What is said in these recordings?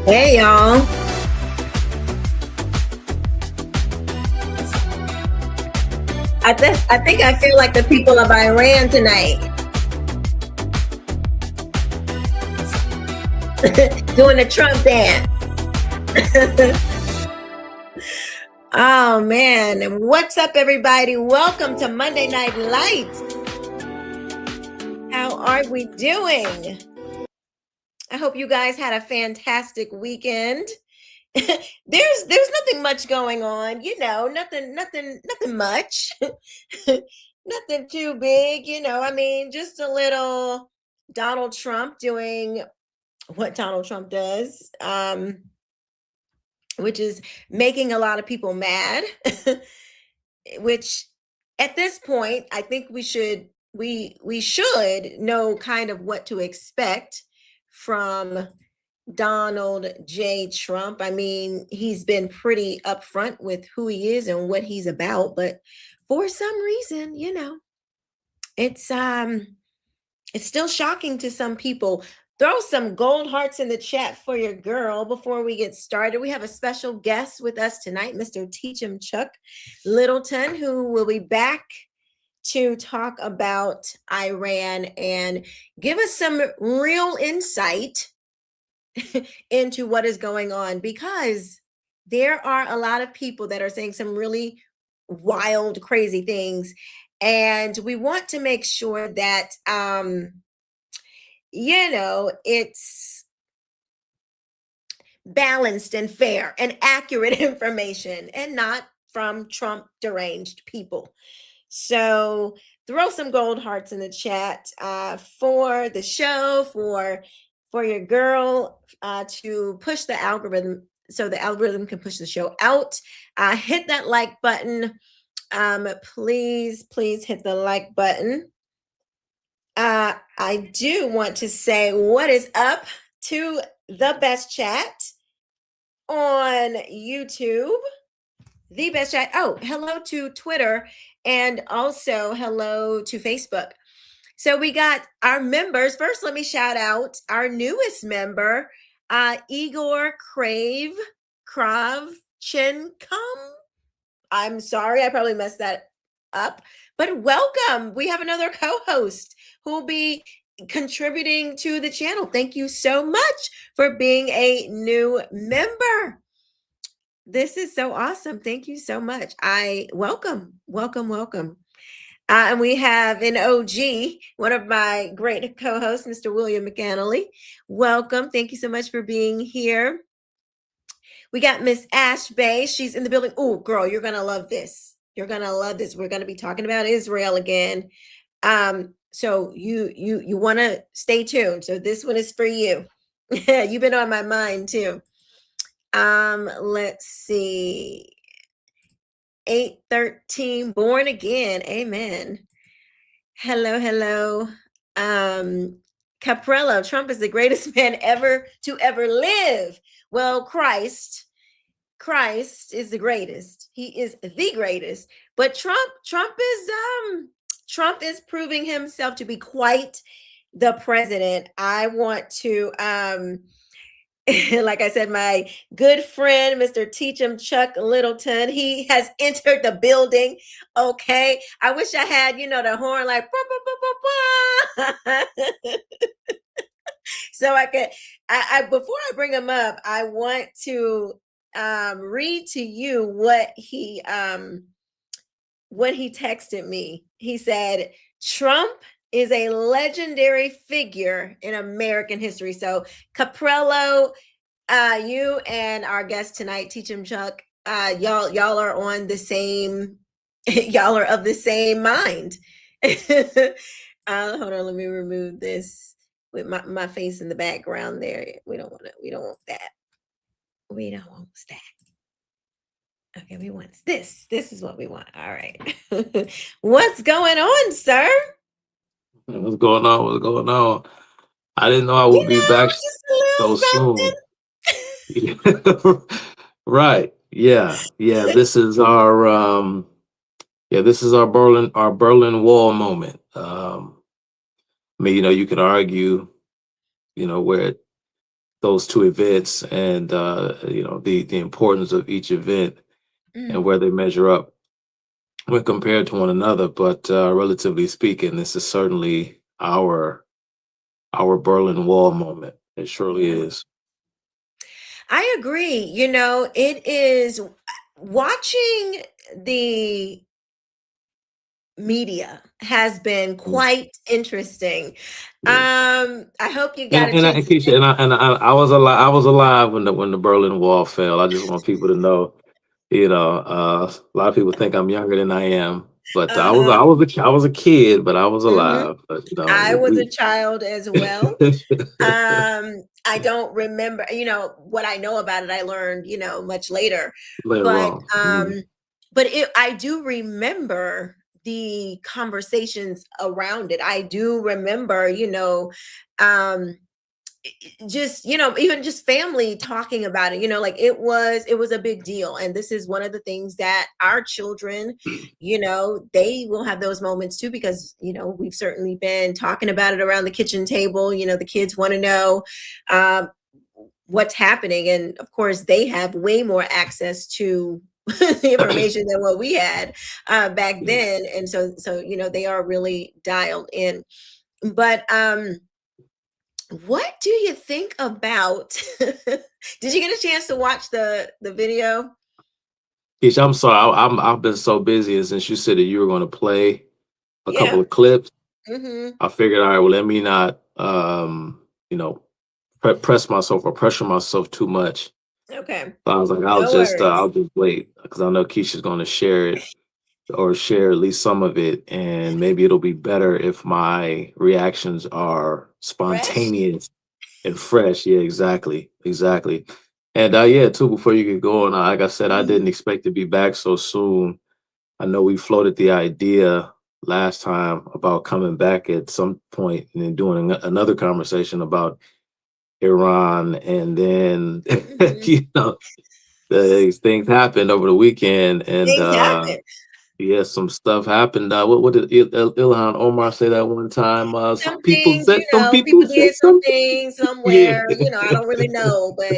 Hey y'all. I think I feel like the people of Iran tonight. Doing the Trump dance. Oh man. What's up, everybody? Welcome to Monday Night Lights. How are we doing? I hope you guys had a fantastic weekend. There's nothing much going on, nothing much. Nothing too big, I mean, just a little Donald Trump doing what Donald Trump does, which is making a lot of people mad. Which at this point, I think we should know kind of what to expect from Donald J. Trump. I mean, he's been pretty upfront with who he is and what he's about, but for some reason, it's still shocking to some people. Throw some gold hearts in the chat for your girl before we get started. We have a special guest with us tonight, Mr. Teach'em Chuck Littleton, who will be back to talk about Iran and give us some real insight into what is going on, because there are a lot of people that are saying some really wild, crazy things, and we want to make sure that it's balanced and fair and accurate information, and not from Trump deranged people. So throw some gold hearts in the chat for the show, for your girl, to push the algorithm so the algorithm can push the show out. Hit that like button. Please hit the like button. I do want to say what is up to the best chat on YouTube. The best chat. Oh, hello to Twitter, and also hello to Facebook. So we got our members. First, let me shout out our newest member, Igor Kravchenkom. I'm sorry, I probably messed that up, but welcome. We have another co-host who will be contributing to the channel. Thank you so much for being a new member. This is so awesome. Thank you so much. Welcome. And we have an OG, one of my great co-hosts, Mr. William McAnally. Welcome. Thank you so much for being here. We got Miss Ash Bay. She's in the building. Oh, girl, you're going to love this. You're going to love this. We're going to be talking about Israel again. So you want to stay tuned. So this one is for you. You've been on my mind too. Let's see. 813, born again. Amen. Hello. Caprello, Trump is the greatest man ever to ever live. Well, Christ is the greatest. He is the greatest. But Trump is proving himself to be quite the president. I want to like I said, my good friend, Mr. Teach'em Chuck Littleton, he has entered the building. Okay. I wish I had, the horn like, bah, bah, bah, bah. So I could, before I bring him up, I want to read to you what he texted me. He said, Trump is a legendary figure in American history. So Caprello, you and our guest tonight, Teach'em Chuck, y'all are on the same, y'all are of the same mind. Hold on, let me remove this with my face in the background there. We don't want that. We don't want that. Okay, we want this. This is what we want. All right. What's going on, sir? What's going on? I didn't know I would be back so soon. Right. Yeah. This is our Berlin Wall moment. I mean, you could argue, where those two events and the importance of each event and Mm, where they measure up when compared to one another. But relatively speaking, this is certainly our Berlin Wall moment. It surely yeah. is. I agree. It is watching the media has been Mm. quite interesting. Yeah. I hope you And got a and chance I, to Keisha, take. I was alive. I was alive when the Berlin Wall fell. I just want people to know. A lot of people think I'm younger than I am, but Uh-huh. I was a kid, but I was Hmm. alive. But I was a we child as well. I don't remember, what I know about it, I learned, much later. later But on. Mm. I do remember the conversations around it. I do remember, um just even just family talking about it, like it was a big deal. And this is one of the things that our children, they will have those moments too, because we've certainly been talking about it around the kitchen table. The kids want to know um, what's happening, and of course they have way more access to the information than what we had back Yeah. then. And so they are really dialed in. But what do you think about did you get a chance to watch the video? Keisha, I'm sorry. I've been so busy, and since you said that you were going to play a couple Yeah. of clips, Hmm. I figured, all right, well, let me not, you know, press myself or pressure myself too much. Okay. So I was like, No I'll worries. just wait because I know Keisha's going to share it or share at least some of it, and maybe it'll be better if my reactions are Fresh. spontaneous and fresh. Yeah, exactly, exactly. And yeah, too, before you get going, like I said, I Hmm. didn't expect to be back so soon. I know we floated the idea last time about coming back at some point and then doing another conversation about Iran, and then Hmm. you know these things happened over the weekend, and Things happen. yeah, some stuff happened. What did Ilhan Omar say that one time? Some things, Some people people said did some something. things Yeah. somewhere, I don't really know, but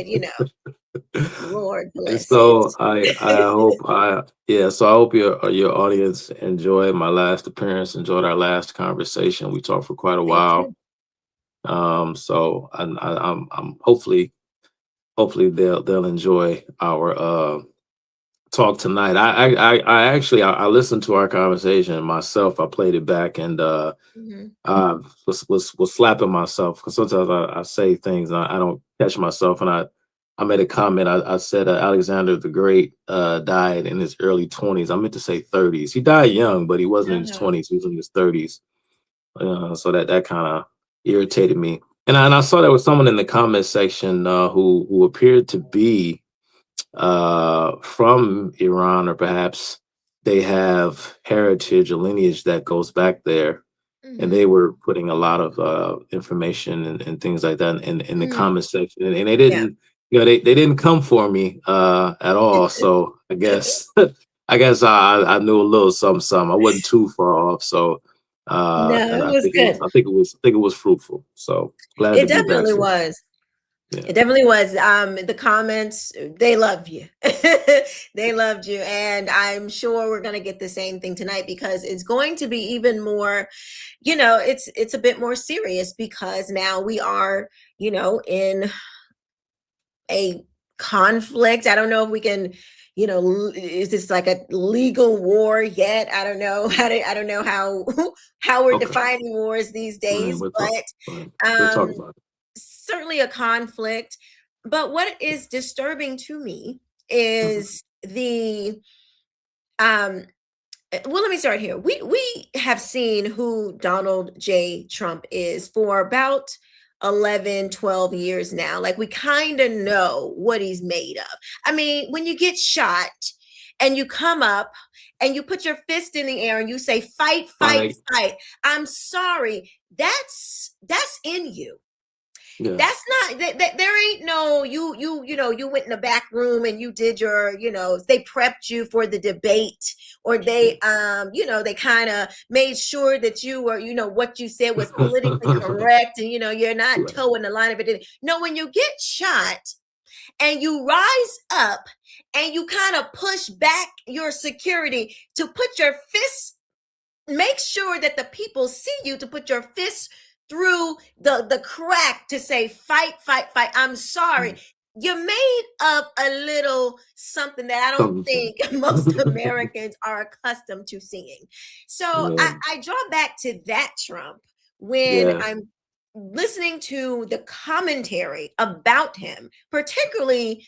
Lord And bless it. so I hope I yeah, so I hope your audience enjoyed my last appearance, enjoyed our last conversation. We talked for quite a They while. do. So I'm hopefully they'll enjoy our talk tonight. I actually I listened to our conversation myself. I played it back and Hmm. was slapping myself because sometimes I say things and I don't catch myself. And I made a comment. I said Alexander the Great died in his early 20s. I meant to say 30s. He died young, but he wasn't in his Uh-huh. 20s. He was in his 30s. So that kind of irritated me. And I saw there was someone in the comment section who appeared to be from Iran, or perhaps they have heritage or lineage that goes back there. And they Hmm. were putting a lot of information and things like that in the Mm. comment section, and they Yeah. didn't, they didn't come for me at all. So I guess I guess I knew a little something, something. I wasn't too far off. So No, it was good. I think it was fruitful. So glad to It be back. definitely So was. yeah. It definitely was. The comments, they love you. They loved you. And I'm sure we're going to get the same thing tonight, because it's going to be even more, it's a bit more serious, because now we are, in a conflict. I don't know if we can, is this like a legal war yet? I don't know. I don't know how how we're Okay. defining wars these Fine. days, Fine. but We'll talk about it. certainly a conflict. But what is disturbing to me Mhm. is the um well, let me start here. We have seen who Donald J. Trump is for about 11, 12 years now. Like, we kind of know what he's made of. I mean, when you get shot and you come up and you put your fist in the air and you say, fight, fight, Fine. fight. I'm sorry. That's in you. Yeah. That's not that there ain't no you went in the back room and you did your, they prepped you for the debate, or they they kind of made sure that you were, what you said was politically correct, and you're not Right. towing the line of it. No, when you get shot and you rise up and you kind of push back your security to put your fists, make sure that the people see you, to put your fists through the crack to say, fight, fight, fight. I'm sorry. You're made of a little something that I don't think most Americans are accustomed to seeing. So Yeah. I draw back to that Trump when Yeah. I'm listening to the commentary about him, particularly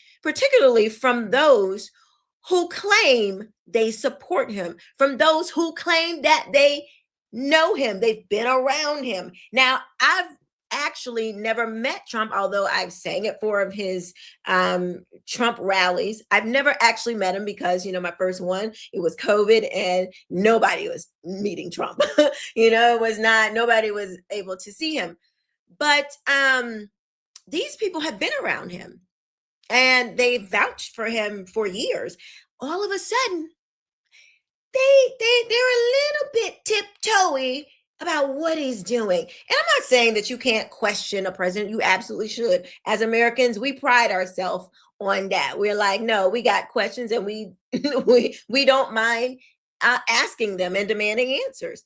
from those who claim they support him, from those who claim that they know him, they've been around him. Now, I've actually never met Trump, although I've sang at 4 of his Trump rallies. I've never actually met him because, my first one, it was COVID and nobody was meeting Trump. It was not, nobody was able to see him. But these people have been around him and they vouched for him for years. All of a sudden, they're a little bit tiptoey about what he's doing. And I'm not saying that you can't question a president. You absolutely should. As Americans, we pride ourselves on that. We're like, no, we got questions, and we we don't mind asking them and demanding answers,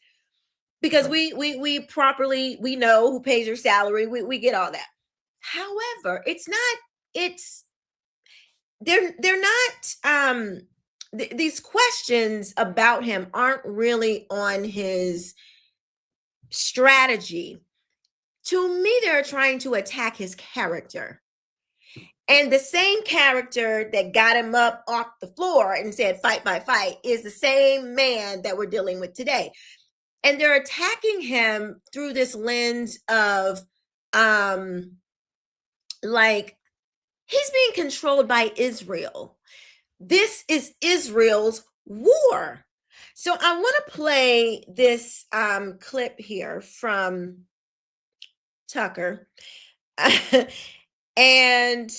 because we properly, we know who pays your salary. We get all that. However, they're not these questions about him aren't really on his strategy. To me, they're trying to attack his character. And the same character that got him up off the floor and said, fight, fight, fight, is the same man that we're dealing with today. And they're attacking him through this lens of like, he's being controlled by Israel. This is Israel's war. So I want to play this clip here from Tucker. And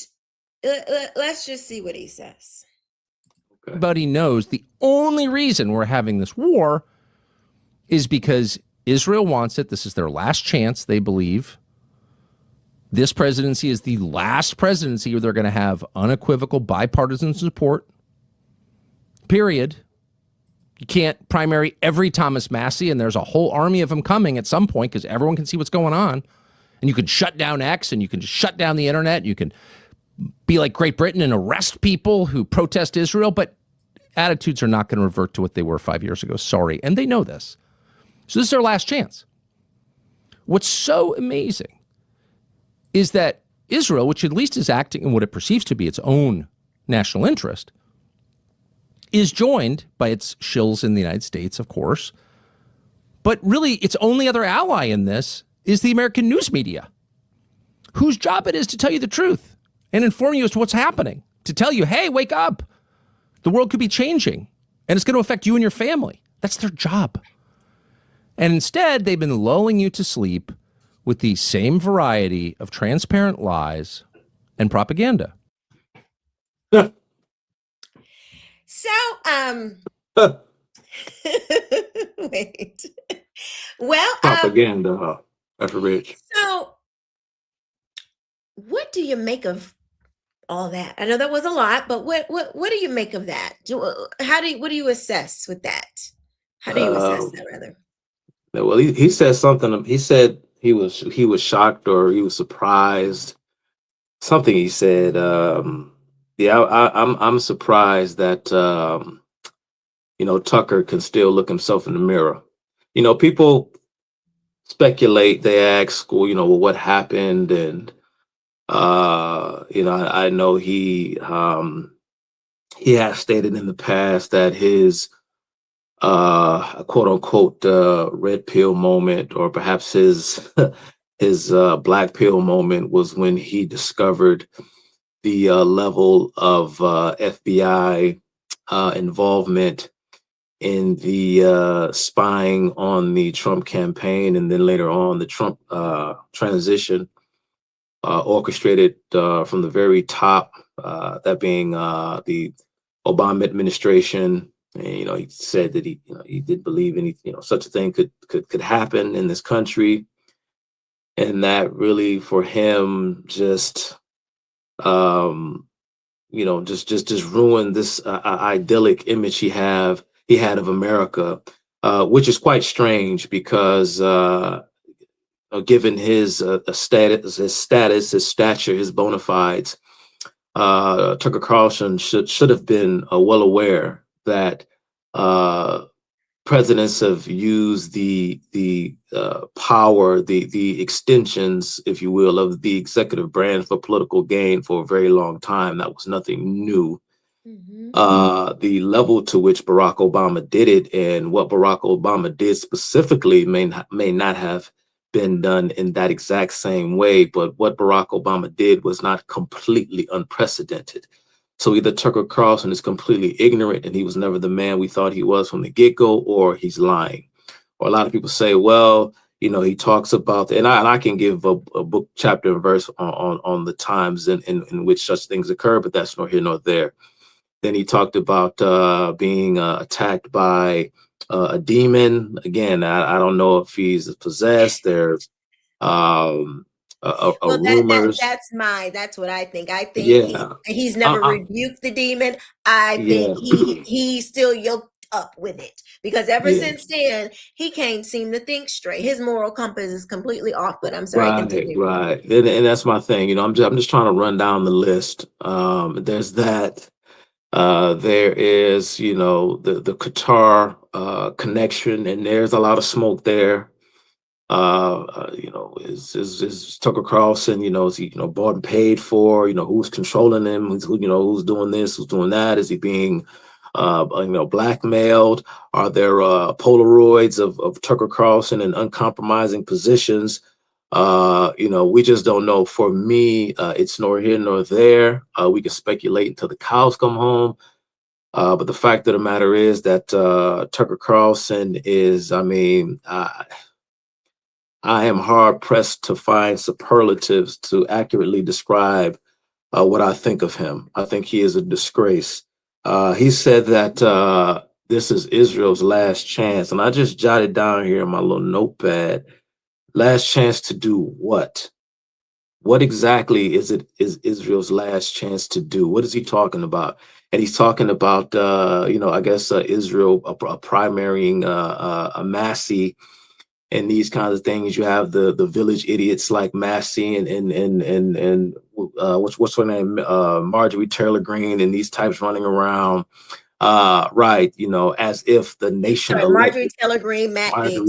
let's just see what he says. Everybody knows the only reason we're having this war is because Israel wants it. This is their last chance, they believe. This presidency is the last presidency where they're going to have unequivocal bipartisan support. Period. You can't primary every Thomas Massey, and there's a whole army of them coming at some point because everyone can see what's going on. And you can shut down X, and you can shut down the internet. You can be like Great Britain and arrest people who protest Israel, but attitudes are not going to revert to what they were 5 years ago. Sorry. And they know this. So this is their last chance. What's so amazing is that Israel, which at least is acting in what it perceives to be its own national interest, is joined by its shills in the United States, of course. But really, its only other ally in this is the American news media, whose job it is to tell you the truth and inform you as to what's happening, to tell you, hey, wake up. The world could be changing, and it's going to affect you and your family. That's their job. And instead, they've been lulling you to sleep with the same variety of transparent lies and propaganda. So, wait. Well, Propaganda, that's rich. So, what do you make of all that? I know that was a lot, but what do you make of that? What do you assess with that? How do you assess that, rather? Well, he said something. He said he was shocked, or he was surprised. Something he said. Yeah, I'm surprised that Tucker can still look himself in the mirror. People speculate. They ask, well, what happened? And I know he has stated in the past that his quote unquote red pill moment, or perhaps his his black pill moment, was when he discovered the level of FBI involvement in the spying on the Trump campaign, and then later on the Trump transition. orchestrated from the very top, that being the Obama administration. And, he said that he did believe any, such a thing could happen in this country. And that really for him just, just ruined this idyllic image he had of America, which is quite strange because given his status, his stature, his bona fides, Tucker Carlson should have been well aware that presidents have used the power, the extensions, if you will, of the executive branch for political gain for a very long time. That was nothing new. The level to which Barack Obama did it and what Barack Obama did specifically may not have been done in that exact same way, but what Barack Obama did was not completely unprecedented. So either Tucker Carlson is completely ignorant and he was never the man we thought he was from the get-go, or he's lying. Or a lot of people say, well, he talks about, and I can give a book, chapter, and verse on the times in which such things occur, but that's nor here nor there. Then he talked about being attacked by a demon. Again, I don't know if he's possessed. There's rumors. That's what I think. I think he's never rebuked the demon. I think he's still yoked up with it because ever since then he can't seem to think straight. His moral compass is completely off. But I'm sorry, continue. Right, and that's my thing. I'm just trying to run down the list. There's that. There is, the Qatar connection, and there's a lot of smoke there. Is Tucker Carlson, is he, bought and paid for, who's controlling him, who's doing this, who's doing that? Is he being, blackmailed? Are there Polaroids of Tucker Carlson in uncompromising positions? We just don't know. For me, it's nor here nor there. We can speculate until the cows come home. But the fact of the matter is that Tucker Carlson is, I am hard pressed to find superlatives to accurately describe what I think of him. I think he is a disgrace. He said that this is Israel's last chance. And I just jotted down here in my little notepad, last chance to do what? What exactly is Israel's last chance to do? What is he talking about? And he's talking about, Israel primarying Massey and these kinds of things. You have the village idiots like Massey and what's her name, Marjorie Taylor Greene, and these types running around, as if the nation Marjorie Taylor Greene,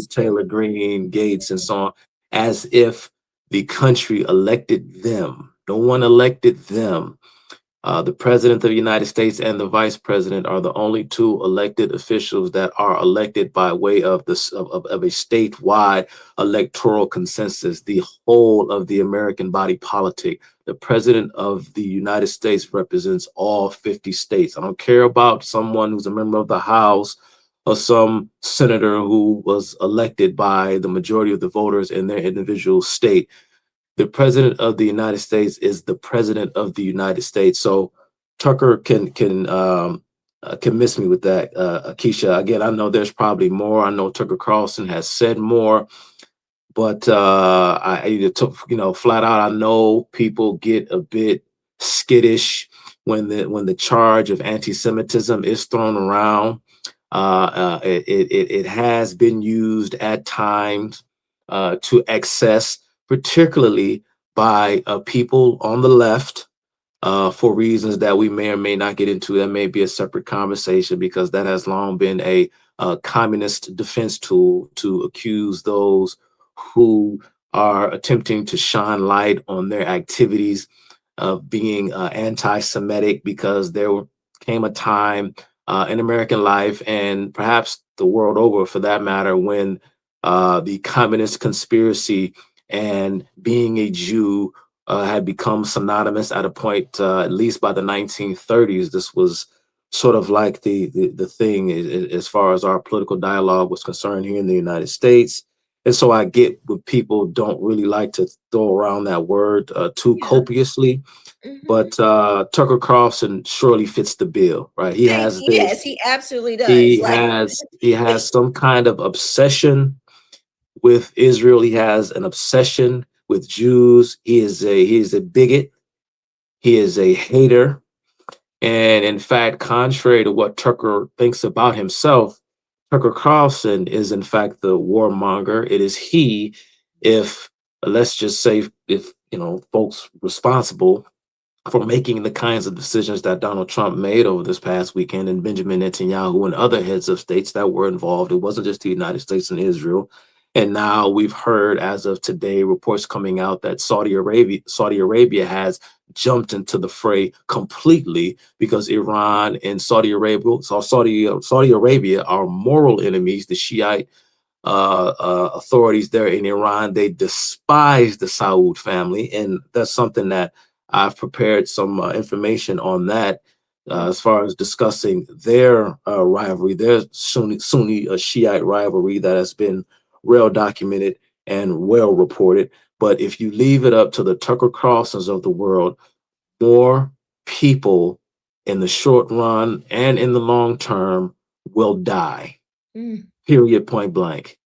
Taylor Greene, Gates, and so on, as if the country elected them. No one elected them. The president of the United States and the vice president are the only two elected officials that are elected by way of a statewide electoral consensus, the whole of the American body politic. The president of the United States represents all 50 states. I don't care about someone who's a member of the House or some senator who was elected by the majority of the voters in their individual state. The president of the United States is the president of the United States. So Tucker can miss me with that, Keisha. Again, I know there's probably more. I know Tucker Carlson has said more, but flat out, I know people get a bit skittish when the charge of anti-Semitism is thrown around. It has been used at times to excess, particularly by people on the left, for reasons that we may or may not get into. That may be a separate conversation, because that has long been a communist defense tool to accuse those who are attempting to shine light on their activities of being anti-Semitic, because there came a time in American life, and perhaps the world over for that matter, when the communist conspiracy and being a Jew had become synonymous at a point, at least by the 1930s. This was sort of like the thing as far as our political dialogue was concerned here in the United States. And so I get what people don't really like to throw around that word too Yeah. copiously. But Tucker Carlson surely fits the bill, right? He has Yes, this. he absolutely does. He Like, has some kind of obsession with Israel. He has an obsession with Jews. He is a bigot. He is a hater. And in fact, contrary to what Tucker thinks about himself, Tucker Carlson is in fact the warmonger. It is he, if let's just say, if folks responsible for making the kinds of decisions that Donald Trump made over this past weekend, and Benjamin Netanyahu and other heads of states that were involved. It wasn't just the United States and Israel. And now we've heard, as of today, reports coming out that Saudi Arabia has jumped into the fray completely, because Iran and Saudi Arabia are moral enemies. The Shiite authorities there in Iran, they despise the Saud family, and that's something that I've prepared some information on that as far as discussing their rivalry, their Sunni Shiite rivalry that has been well documented and well reported. But if you leave it up to the Tucker Carlsons of the world, more people in the short run and in the long term will die. Period, point blank.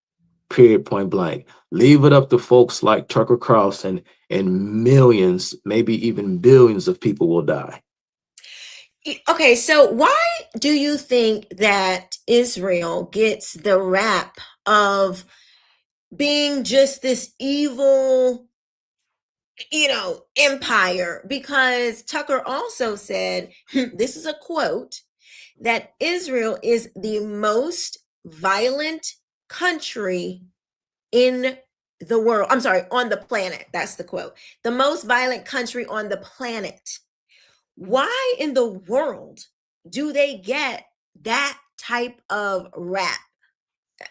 Period, point blank. Leave it up to folks like Tucker Carlson, and millions, maybe even billions of people will die. Okay, so why do you think that Israel gets the rap of being just this evil, empire? Because Tucker also said, this is a quote, that Israel is the most violent country in the world. I'm sorry, on the planet. That's the quote. The most violent country on the planet. Why in the world do they get that type of rap?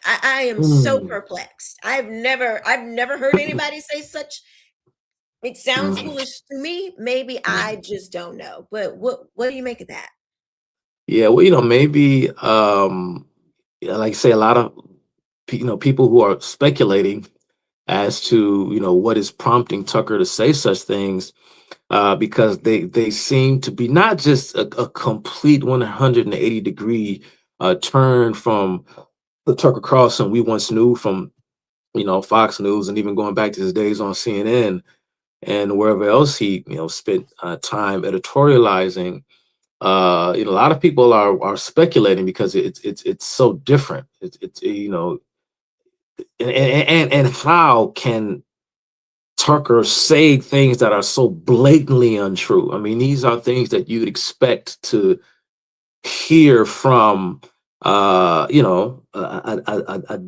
I am so perplexed. I've never heard anybody say such. It sounds foolish to me. Maybe I just don't know. But what do you make of that? Yeah, well, maybe like I say, a lot of people who are speculating as to what is prompting Tucker to say such things, because they seem to be not just a complete 180-degree turn from the Tucker Carlson we once knew from Fox News, and even going back to his days on CNN and wherever else he spent time editorializing. A lot of people are speculating because it's so different. It's and how can Tucker say things that are so blatantly untrue? I mean, these are things that you'd expect to hear from a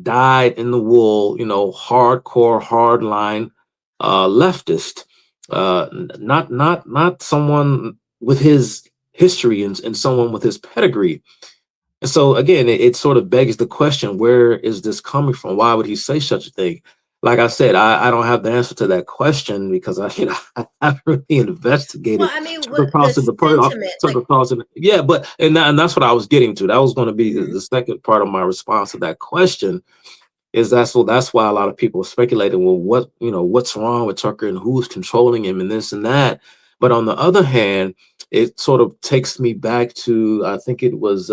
dyed in the wool, hardcore, hardline leftist, not someone with his history and someone with his pedigree. And so again, it sort of begs the question: where is this coming from? Why would he say such a thing? Like I said, I don't have the answer to that question, because I haven't really investigated Well, I mean, Tucker what the Carlson, sentiment, Tucker like, Carlson. Yeah, but and that's what I was getting to. That was going to be the second part of my response to that question. Is that's why a lot of people are speculating, well, what's wrong with Tucker and who's controlling him and this and that. But on the other hand, it sort of takes me back to, I think it was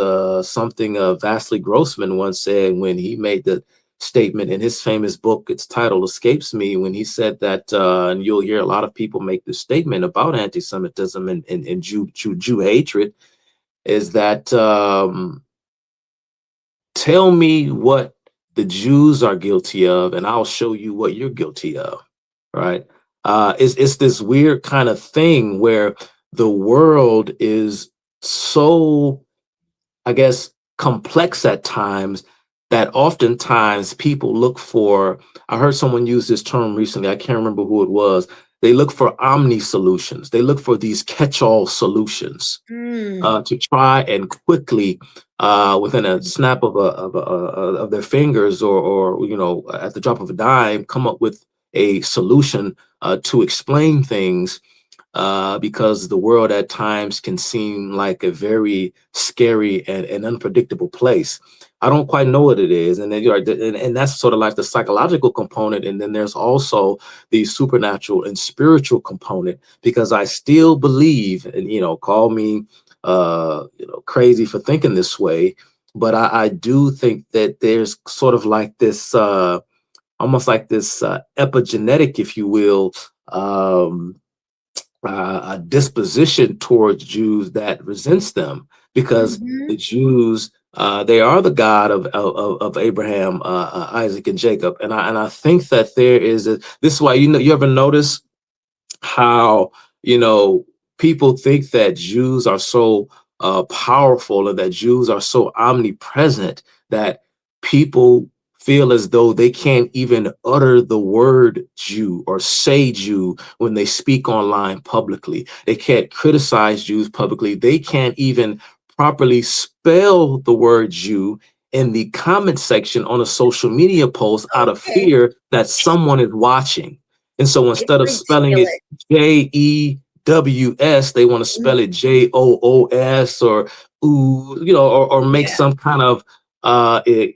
something Vasily Grossman once said when he made the statement in his famous book. Its title escapes me, when he said that, and you'll hear a lot of people make this statement about anti-Semitism and Jew hatred, is that tell me what the Jews are guilty of, and I'll show you what you're guilty of. Right? It's this weird kind of thing where the world is so, I guess, complex at times, that oftentimes people look for, I heard someone use this term recently, I can't remember who it was. They look for omni solutions. They look for these catch-all solutions to try and quickly, within a snap of their fingers, or at the drop of a dime, come up with a solution to explain things because the world at times can seem like a very scary and unpredictable place. I don't quite know what it is, and then and that's sort of like the psychological component, and then there's also the supernatural and spiritual component, because I still believe, and call me crazy for thinking this way, but I do think that there's sort of like this almost like this epigenetic, if you will, a disposition towards Jews that resents them, because the Jews, they are the God of Abraham, Isaac, and Jacob, and I think that there is this is why you ever notice how people think that Jews are so powerful, and that Jews are so omnipresent that people feel as though they can't even utter the word Jew or say Jew when they speak online publicly. They can't criticize Jews publicly. They can't even properly spell the word Jew in the comment section on a social media post out of fear that someone is watching. And so instead of spelling it Jews, they want to spell it Joos, or or make some kind of they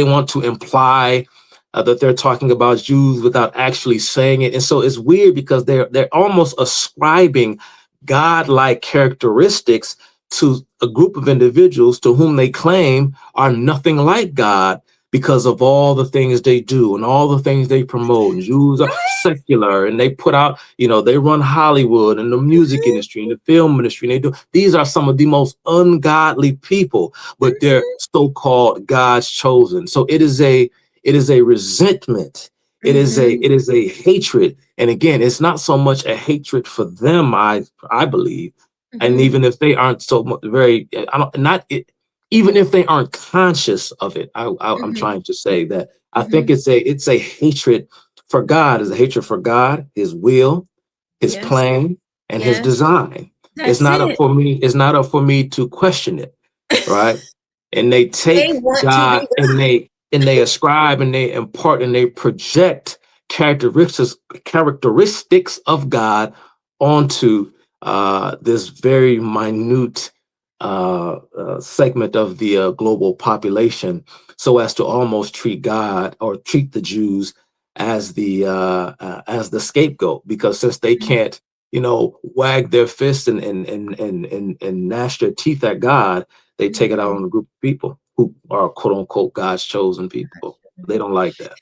want to imply that they're talking about Jews without actually saying it. And so it's weird, because they're almost ascribing God-like characteristics to a group of individuals to whom they claim are nothing like God, because of all the things they do and all the things they promote. And Jews are secular, and they put out, they run Hollywood and the music industry and the film industry. And these are some of the most ungodly people, but they're so-called God's chosen. So it is a resentment. It is a hatred. And again, it's not so much a hatred for them, I believe. And even if they aren't so much even if they aren't conscious of it, I'm trying to say that I think it's a hatred for God. It's a hatred for God, His will, His plan, and His design. It's not up for me. It's not up for me to question it, right? And they take God and they ascribe and they impart and they project characteristics of God onto this very minute segment of the global population, so as to almost treat God, or treat the Jews, as the scapegoat, because since they can't wag their fists and gnash their teeth at God, they take it out on a group of people who are quote unquote God's chosen people. They don't like that.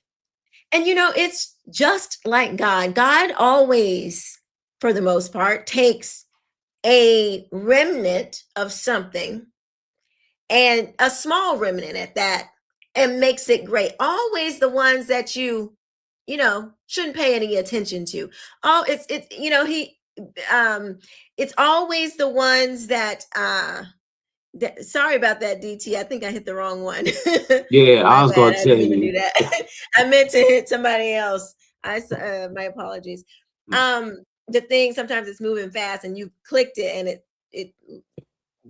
And it's just like God. God always, for the most part, takes a remnant of something, and a small remnant at that, and makes it great. Always the ones that you shouldn't pay any attention to. Oh, it's it's always the ones that sorry about that, DT. I think I hit the wrong one. Yeah, I was going to I tell didn't mean to do you. that. I meant to hit somebody else. My apologies. The thing, sometimes it's moving fast and you clicked it and it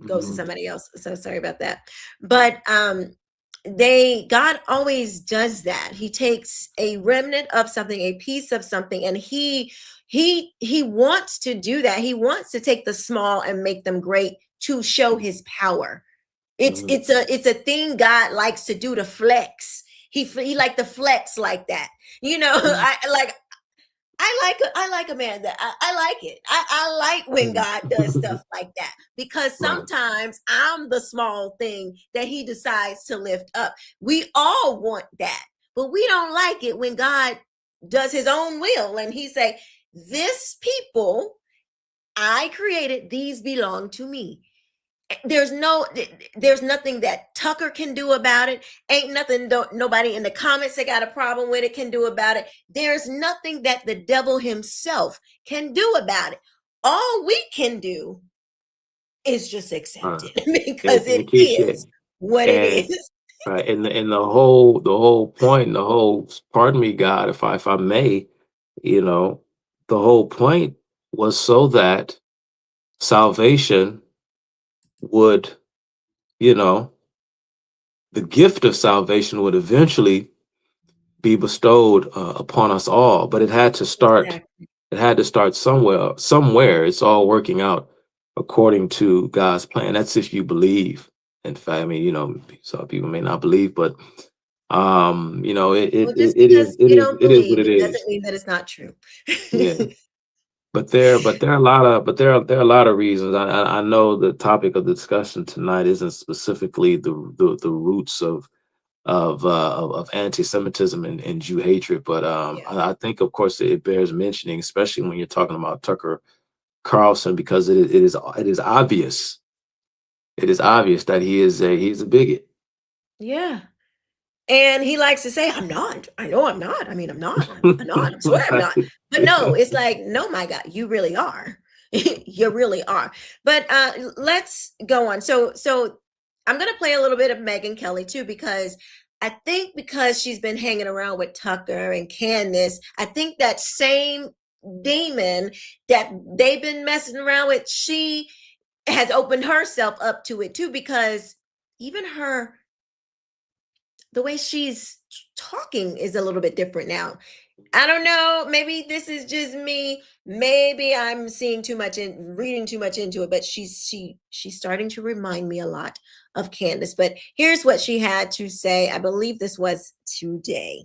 goes to somebody else. So sorry about that. But God always does that. He takes a remnant of something, a piece of something, and he wants to do that. He wants to take the small and make them great, to show His power. It's a thing God likes to do, to flex. He like to flex like that. I like a man that I like it. I like when God does stuff like that, because sometimes I'm the small thing that He decides to lift up. We all want that, but we don't like it when God does His own will and He say, this people I created, these belong to me. There's nothing that Tucker can do about it. Ain't nothing nobody in the comments that got a problem with it can do about it. There's nothing that the devil himself can do about it. All we can do is just accept it, because it is what it is. Right, and the whole point, pardon me, God, if I may, the whole point was so that salvation would, the gift of salvation would eventually be bestowed upon us all. But it had to start. Exactly. It had to start somewhere. Somewhere, it's all working out according to God's plan. That's if you believe. In fact, I mean, some people may not believe, but Well, just because you don't it is what believe, it it is. doesn't mean that it's not true. Yeah. But there are a lot of there are a lot of reasons. I know the topic of the discussion tonight isn't specifically the roots of anti-Semitism and Jew hatred, but Yeah. I think, of course, it bears mentioning, especially when you're talking about Tucker Carlson, because it is obvious. It is obvious that he's a bigot. Yeah. And he likes to say, I'm not. I know I'm not. I mean, I'm not. I'm not. I swear I'm not. But no, it's like, no, my God, you really are. You really are. But let's go on. So I'm going to play a little bit of Megyn Kelly too, because I think because she's been hanging around with Tucker and Candace, I think that same demon that they've been messing around with, she has opened herself up to it too, because even the way she's talking is a little bit different now. I don't know. Maybe this is just me. Maybe I'm seeing too much and reading too much into it. But she's starting to remind me a lot of Candace. But here's what she had to say. I believe this was today.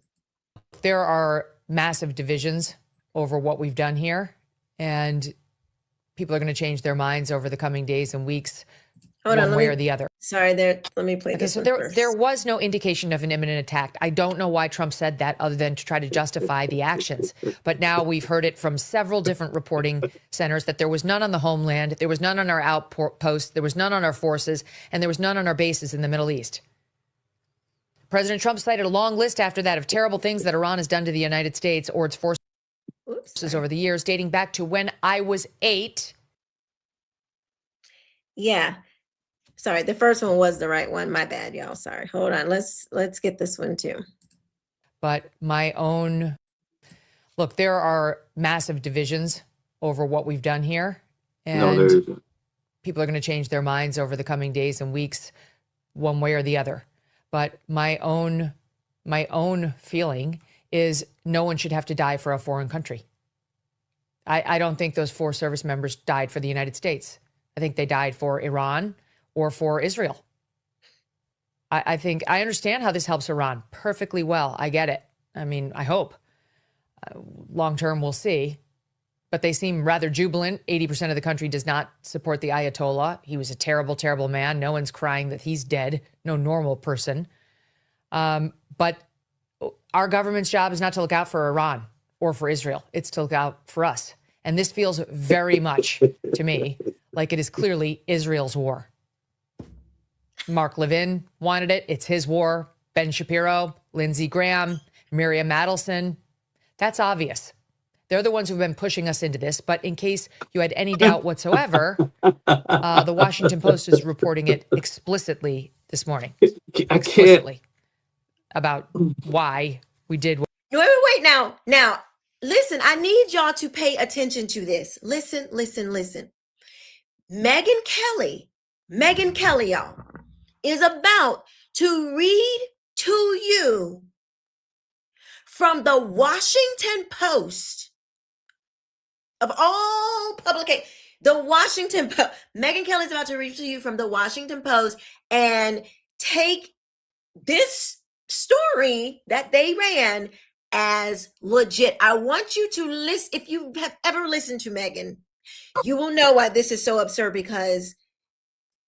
There are massive divisions over what we've done here, and people are going to change their minds over the coming days and weeks, one way or the other. Sorry, let me play this So one first. there was no indication of an imminent attack. I don't know why Trump said that other than to try to justify the actions. But now we've heard it from several different reporting centers that there was none on the homeland, there was none on our outposts, there was none on our forces, and there was none on our bases in the Middle East. President Trump cited a long list after that of terrible things that Iran has done to the United States or its forces over the years, dating back to when I was 8. Yeah. Sorry, the first one was the right one. My bad, y'all. Sorry. Hold on. Let's get this one too. But look, there are massive divisions over what we've done here. And people are going to change their minds over the coming days and weeks, one way or the other. But my own feeling is no one should have to die for a foreign country. I don't think those 4 service members died for the United States. I think they died for Iran or for Israel. I think I understand how this helps Iran perfectly well. I get it. I mean, I hope. Long term, we'll see. But they seem rather jubilant. 80% of the country does not support the Ayatollah. He was a terrible, terrible man. No one's crying that he's dead. No normal person. But our government's job is not to look out for Iran or for Israel. It's to look out for us. And this feels very much to me like it is clearly Israel's war. Mark Levin wanted it. It's his war. Ben Shapiro, Lindsey Graham, Miriam Adelson. That's obvious. They're the ones who've been pushing us into this. But in case you had any doubt whatsoever, the Washington Post is reporting it explicitly this morning. Explicitly about why we did. Wait. Now, listen, I need y'all to pay attention to this. Listen. Megyn Kelly, y'all, is about to read to you from the Washington Post of all publications. The Washington Post. Megyn Kelly is about to read to you from the Washington Post and take this story that they ran as legit. I want you to listen. If you have ever listened to Megyn, you will know why this is so absurd, because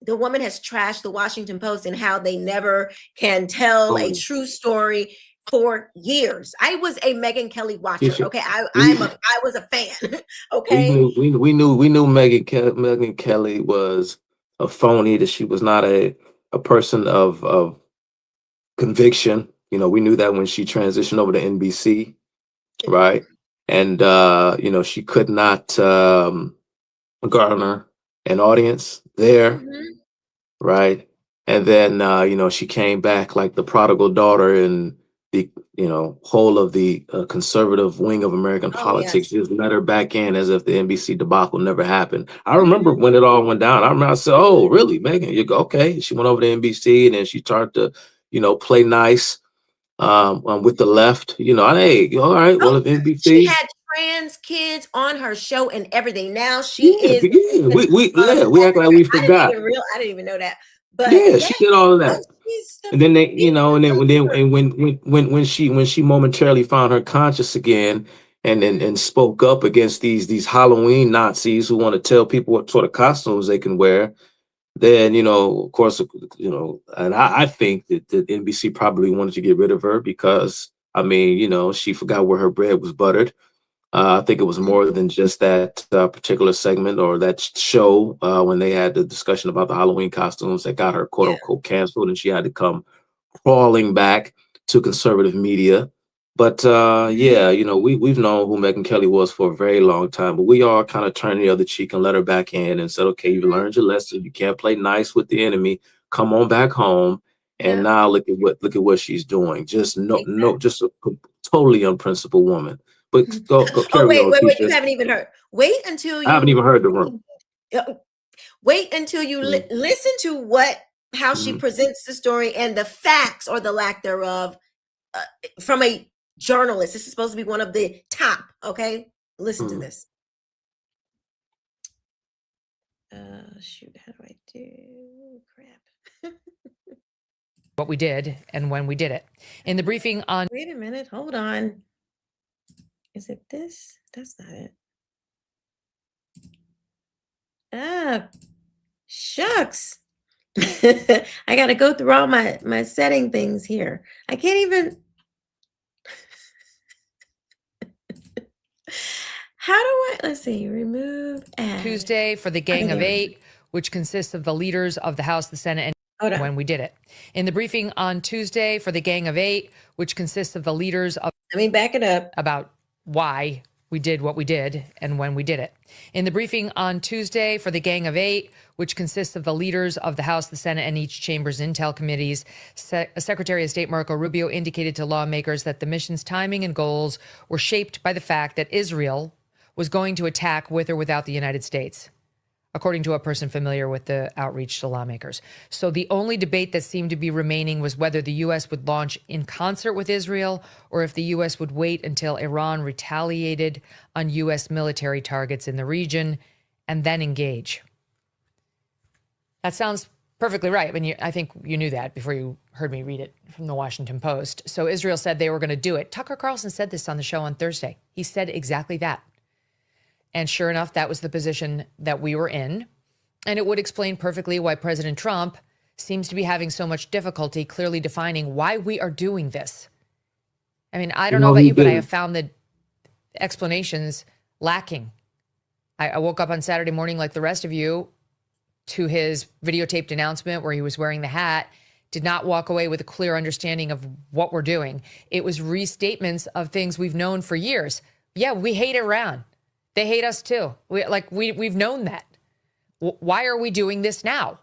the woman has trashed the Washington Post and how they never can tell a true story for years. I was a Megyn Kelly watcher. Okay, I was a fan. Okay, we knew Megyn Kelly was a phony. That she was not a person of conviction. We knew that when she transitioned over to NBC, right? And she could not garner an audience there, right? And then she came back like the prodigal daughter, and the whole of the conservative wing of American politics just let her back in as if the NBC debacle never happened. I remember when it all went down. I said, "Oh, really, Megyn? You go okay?" She went over to NBC, and then she started to play nice with the left. Hey, all right. Well, Oh, if she NBC, had trans kids on her show and everything. Now she yeah, is yeah, we act like secretary. we forgot. I didn't even know that. But Yeah, yeah, she did all of that. she's the And then they, female and then leader. when she momentarily found her conscience again and spoke up against these Halloween Nazis who want to tell people what sort of costumes they can wear, then of course, and I think that NBC probably wanted to get rid of her because I mean, she forgot where her bread was buttered. I think it was more than just that particular segment or that show when they had the discussion about the Halloween costumes that got her quote Yeah. unquote canceled, and she had to come crawling back to conservative media. But yeah, we've known who Megyn Kelly was for a very long time, but we all kind of turned the other cheek and let her back in and said, okay, you've learned your lesson. You can't play nice with the enemy. Come on back home. And Yeah. now look at what she's doing. Just Exactly. just a totally unprincipled woman. But go Oh, carry on, wait, you Keisha. haven't even heard. Wait until I haven't you even heard the room. wait until you Mhm. listen to how she Mhm. presents the story and the facts or the lack thereof from a journalist. This is supposed to be one of the top. Okay, listen to Mhm. this. Shoot, how do I do? Crap. What we did and when we did it. In the briefing on Wait a minute, hold on. Is it this? That's not it. Ah, shucks. I got to go through all my setting things here. I can't even. How do I? Let's see. Remove ad. Tuesday for the Gang of Eight, which consists of the leaders of the House, the Senate, and when we did it. In the briefing on Tuesday for the Gang of Eight, which consists of the leaders of. Let me back it up. About why we did what we did and when we did it. In the briefing on Tuesday for the Gang of Eight, which consists of the leaders of the House, the Senate, and each chamber's intel committees, Secretary of State Marco Rubio indicated to lawmakers that the mission's timing and goals were shaped by the fact that Israel was going to attack with or without the United States, according to a person familiar with the outreach to lawmakers. So the only debate that seemed to be remaining was whether the U.S. would launch in concert with Israel or if the U.S. would wait until Iran retaliated on U.S. military targets in the region and then engage. That sounds perfectly right. I mean, I think you knew that before you heard me read it from the Washington Post. So Israel said they were going to do it. Tucker Carlson said this on the show on Thursday. He said exactly that. And sure enough, that was the position that we were in. And it would explain perfectly why President Trump seems to be having so much difficulty clearly defining why we are doing this. I mean, I don't know about you, but I have found the explanations lacking. I woke up on Saturday morning like the rest of you to his videotaped announcement where he was wearing the hat, did not walk away with a clear understanding of what we're doing. It was restatements of things we've known for years. Yeah, we hate Iran. They hate us too. We've known that. Why are we doing this now?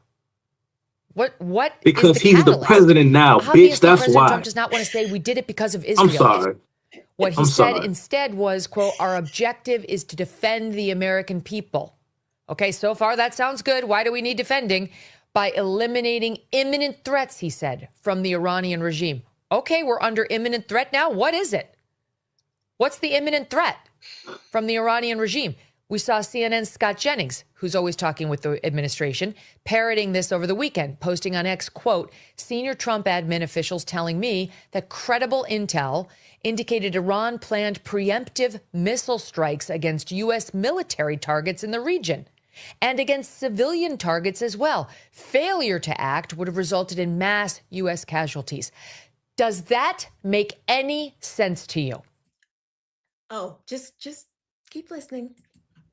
What? Because is the he's the catalyst? president now, Obviously, bitch. That's President why. Trump does not want to say we did it because of Israel. I'm sorry. What he said instead was, quote, our objective is to defend the American people. Okay, so far that sounds good. Why do we need defending? By eliminating imminent threats, he said, from the Iranian regime. Okay, we're under imminent threat now. What is it? What's the imminent threat from the Iranian regime? We saw CNN's Scott Jennings, who's always talking with the administration, parroting this over the weekend, posting on X, quote, senior Trump admin officials telling me that credible intel indicated Iran planned preemptive missile strikes against U.S. military targets in the region and against civilian targets as well. Failure to act would have resulted in mass U.S. casualties. Does that make any sense to you? Oh, just keep listening.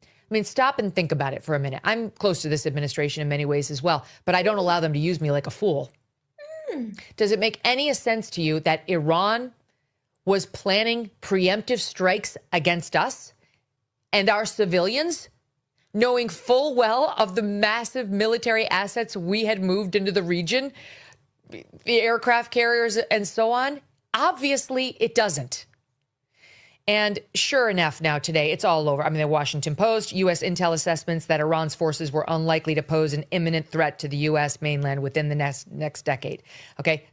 I mean, stop and think about it for a minute. I'm close to this administration in many ways as well, but I don't allow them to use me like a fool. Does it make any sense to you that Iran was planning preemptive strikes against us and our civilians, knowing full well of the massive military assets we had moved into the region, the aircraft carriers and so on? Obviously, it doesn't. And sure enough, now today, it's all over. I mean, the Washington Post, U.S. intel assessments that Iran's forces were unlikely to pose an imminent threat to the U.S. mainland within the next decade. Okay,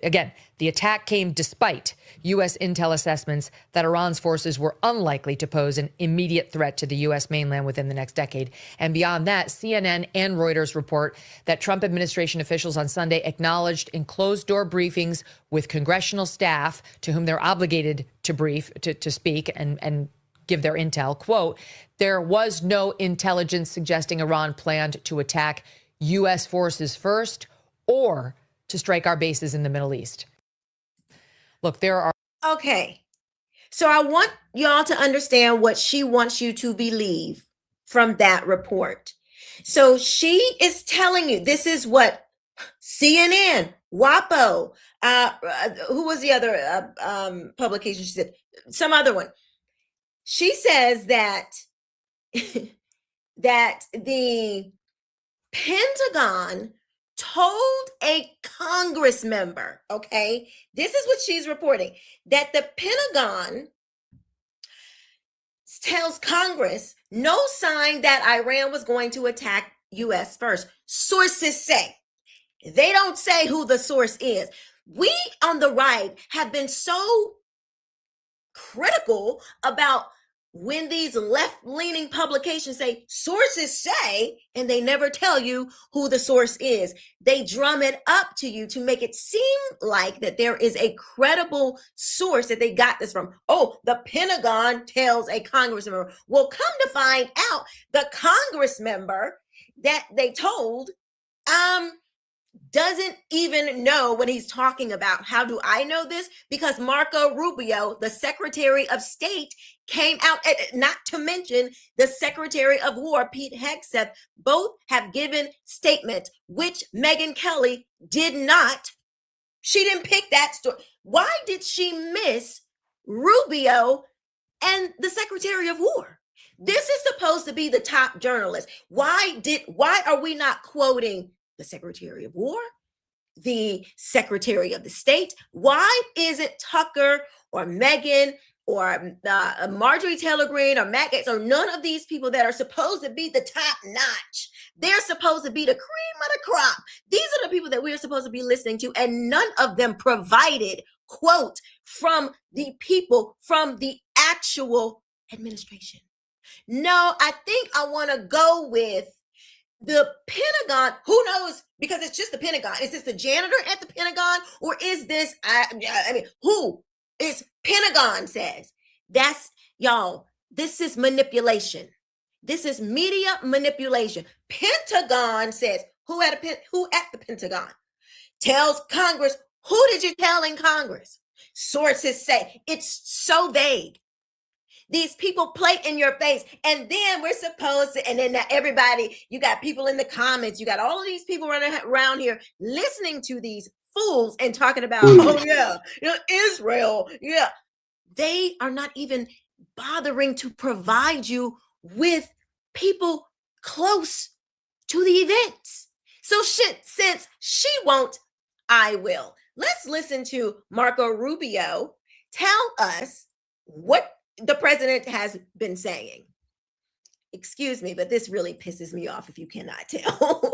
again, the attack came despite U.S. intel assessments that Iran's forces were unlikely to pose an immediate threat to the U.S. mainland within the next decade. And beyond that, CNN and Reuters report that Trump administration officials on Sunday acknowledged in closed-door briefings with congressional staff to whom they're obligated to speak and give their intel, quote, there was no intelligence suggesting Iran planned to attack U.S. forces first or to strike our bases in the Middle East. Look, there are... Okay. So I want y'all to understand what she wants you to believe from that report. So she is telling you, this is what CNN, WAPO, who was the other publication? She said, some other one. She says that, that the Pentagon told a Congress member, okay, this is what she's reporting, that the Pentagon tells Congress no sign that Iran was going to attack U.S. first. Sources say. They don't say who the source is. We on the right have been so critical about when these left-leaning publications say sources say, and they never tell you who the source is. They drum it up to you to make it seem like that there is a credible source that they got this from. Oh, the Pentagon tells a Congress member. Well, come to find out, the Congress member that they told doesn't even know what he's talking about. How do I know this? Because Marco Rubio, the Secretary of State, came out, not to mention the Secretary of War, Pete Hegseth, both have given statements, which Megyn Kelly did not. She didn't pick that story. Why did she miss Rubio and the Secretary of War? This is supposed to be the top journalist. Why are we not quoting the Secretary of War, the Secretary of the State? Why is it Tucker or Megyn or Marjorie Taylor Greene or Matt Gaetz or none of these people that are supposed to be the top notch? They're supposed to be the cream of the crop. These are the people that we're supposed to be listening to, and none of them provided quote from the people from the actual administration. No, I think I want to go with the Pentagon. Who knows? Because it's just the Pentagon. Is this the janitor at the Pentagon, or is this, who is Pentagon says? That's, y'all, this is manipulation. This is media manipulation. Pentagon says, who at the Pentagon tells Congress, who did you tell in Congress? Sources say. It's so vague. These people play in your face, and then we're supposed to, and then everybody, you got people in the comments, you got all of these people running around here listening to these fools and talking about, oh yeah, Israel, yeah. They are not even bothering to provide you with people close to the events. So since she won't, I will. Let's listen to Marco Rubio tell us what the president has been saying. Excuse me, but this really pisses me off if you cannot tell.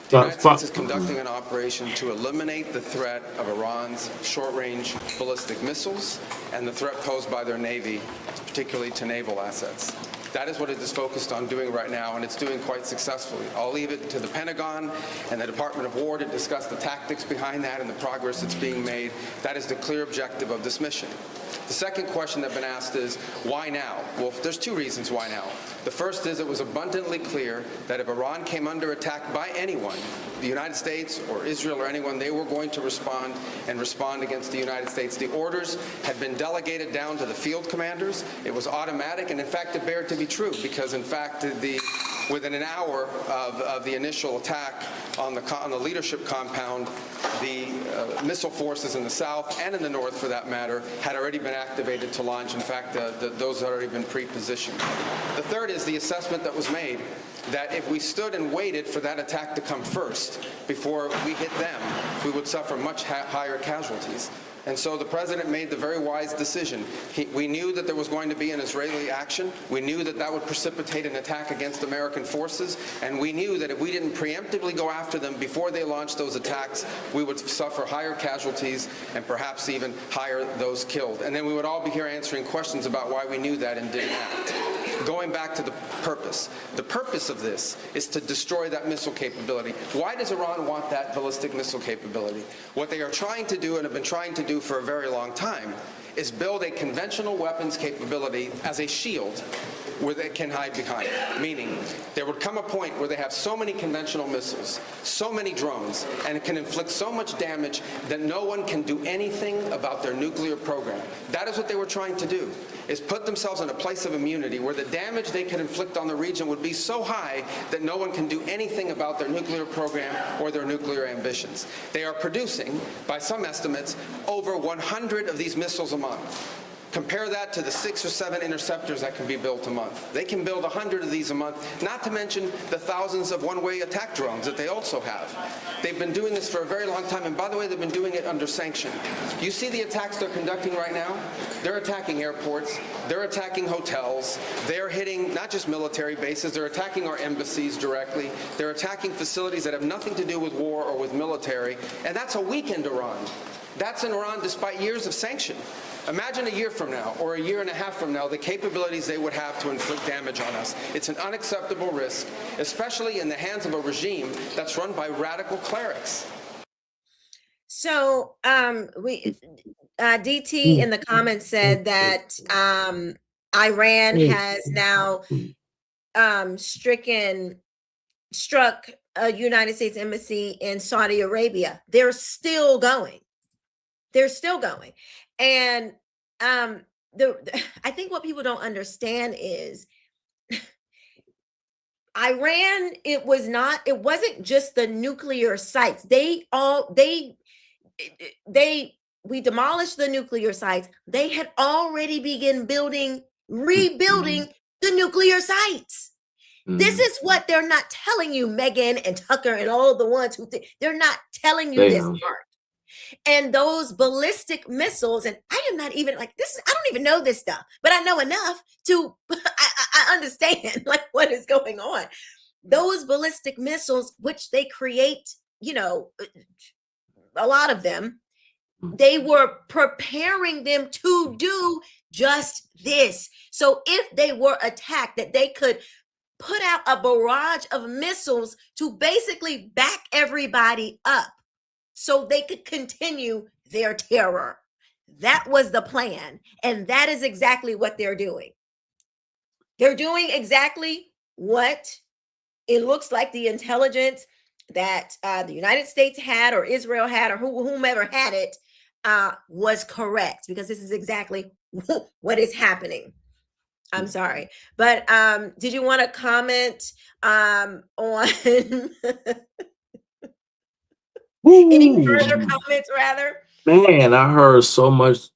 The United States is conducting an operation to eliminate the threat of Iran's short-range ballistic missiles and the threat posed by their Navy, particularly to naval assets. That is what it is focused on doing right now, and it's doing quite successfully. I'll leave it to the Pentagon and the Department of War to discuss the tactics behind that and the progress that's being made. That is the clear objective of this mission. The second question that's been asked is, why now? Well, there's two reasons why now. The first is it was abundantly clear that if Iran came under attack by anyone, the United States or Israel or anyone, they were going to respond and respond against the United States. The orders had been delegated down to the field commanders. It was automatic, and in fact, it bared to be true, because in fact, within an hour of the initial attack on the leadership compound, the missile forces in the south and in the north, for that matter, had already been activated to launch. In fact, those had already been pre-positioned. The third is the assessment that was made that if we stood and waited for that attack to come first before we hit them, we would suffer much higher casualties. And so the president made the very wise decision. We knew that there was going to be an Israeli action. We knew that that would precipitate an attack against American forces. And we knew that if we didn't preemptively go after them before they launched those attacks, we would suffer higher casualties and perhaps even higher those killed. And then we would all be here answering questions about why we knew that and didn't act. Going back to the purpose of this is to destroy that missile capability. Why does Iran want that ballistic missile capability? What they are trying to do and have been trying to do for a very long time is build a conventional weapons capability as a shield where they can hide behind. Meaning, there would come a point where they have so many conventional missiles, so many drones, and it can inflict so much damage that no one can do anything about their nuclear program. That is what they were trying to do, is put themselves in a place of immunity where the damage they could inflict on the region would be so high that no one can do anything about their nuclear program or their nuclear ambitions. They are producing, by some estimates, over 100 of these missiles a month. Compare that to the 6 or 7 interceptors that can be built a month. They can build 100 of these a month, not to mention the thousands of one-way attack drones that they also have. They've been doing this for a very long time, and by the way, they've been doing it under sanction. You see the attacks they're conducting right now? They're attacking airports, they're attacking hotels, they're hitting not just military bases, they're attacking our embassies directly, they're attacking facilities that have nothing to do with war or with military, and that's a weakened Iran. That's in Iran despite years of sanction. Imagine a year from now, or a year and a half from now, the capabilities they would have to inflict damage on us. It's an unacceptable risk, especially in the hands of a regime that's run by radical clerics. So DT in the comments said that Iran has now struck a United States embassy in Saudi Arabia. They're still going. They're still going. And I think what people don't understand is Iran, it wasn't just the nuclear sites. We demolished the nuclear sites. They had already begun rebuilding the nuclear sites. This is what they're not telling you, Megyn and Tucker and all the ones who they're not telling you this part. And those ballistic missiles, and I am not even like this, I don't even know this stuff, but I know enough to, I understand like what is going on. Those ballistic missiles, which they create, a lot of them, they were preparing them to do just this. So if they were attacked, that they could put out a barrage of missiles to basically back everybody up, so they could continue their terror. That was the plan. And that is exactly what they're doing. They're doing exactly what it looks like the intelligence that the United States had, or Israel had, or whomever had it, was correct, because this is exactly what is happening. I'm sorry. But did you want to comment on... Any further comments, rather? Man, I heard so much.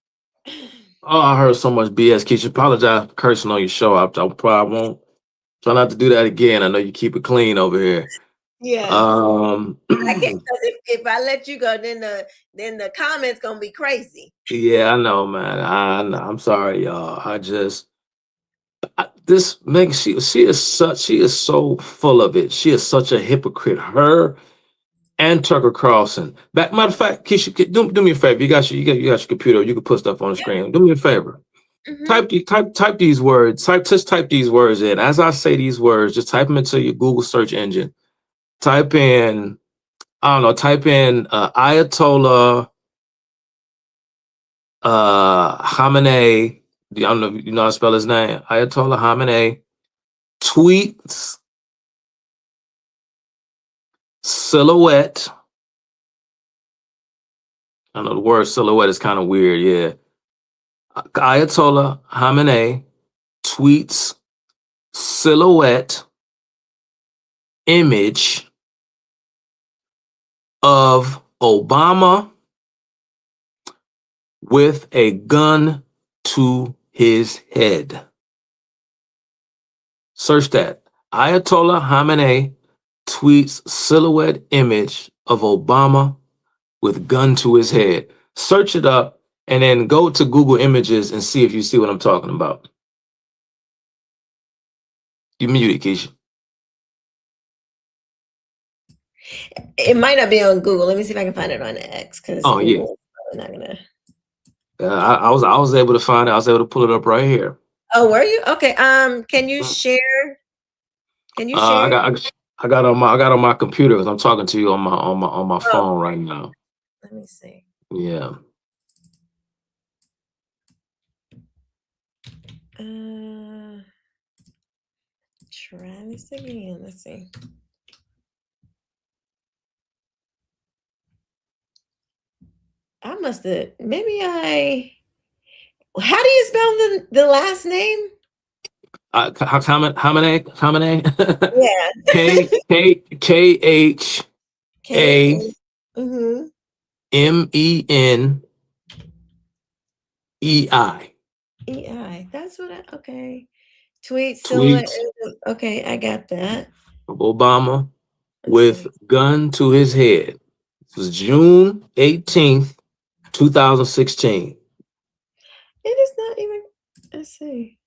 Oh, I heard so much BS. Keisha, apologize for cursing on your show. I probably won't try not to do that again. I know you keep it clean over here. Yeah. I guess if I let you go, then the comments gonna be crazy. Yeah, I know, man. I'm sorry, y'all. This makes she is so full of it. She is such a hypocrite. Her and Tucker Carlson. Matter of fact, Keisha, do me a favor. You got your computer. You can put stuff on the screen. Do me a favor. Type these words. Type these words in. As I say these words, just type them into your Google search engine. Type in Ayatollah Khamenei. I don't know if you know how to spell his name. Ayatollah Khamenei tweets silhouette. I know the word silhouette is kind of weird, yeah. Ayatollah Khamenei tweets silhouette image of Obama with a gun to his head. Search that. Ayatollah Khamenei tweets silhouette image of Obama with gun to his head. Search it up. and then go to Google Images and see if you see what I'm talking about. You muted, Keisha. It might not be on Google. Let me see if I can find it on X, because Oh yeah, Google is probably not gonna. I was able to find it. I was able to pull it up right here. Oh, were you? Okay. Can you share? Can you I share? got on my computer because I'm talking to you on my phone right now. Let me see. Yeah. Try this again. Let's see. I must have. Maybe I. How do you spell the last name? Hamane. Yeah. KHAMENEI. That's what I. Okay. Tweet silhouette. Tweet Okay, I got that. of Obama Let's with see. gun to his head. This was June 18th, 2016. It is not even. Let's see.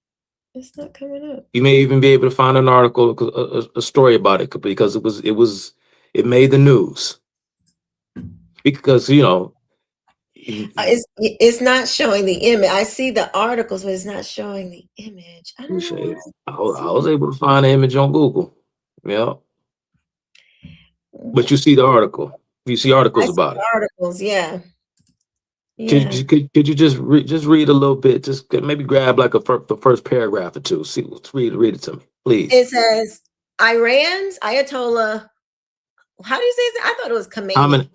It's not coming up. You may even be able to find an article, a story about it, because it made the news. Because It's not showing the image. I see the articles, but it's not showing the image. I don't know why. I was able to find an image on Google. Yeah. But you see the article. You see articles about it. Articles, yeah. Could you just read a little bit? Just maybe grab like the first paragraph or two. See, read it to me, please. It says Iran's Ayatollah. How do you say it? I thought it was Khamenei.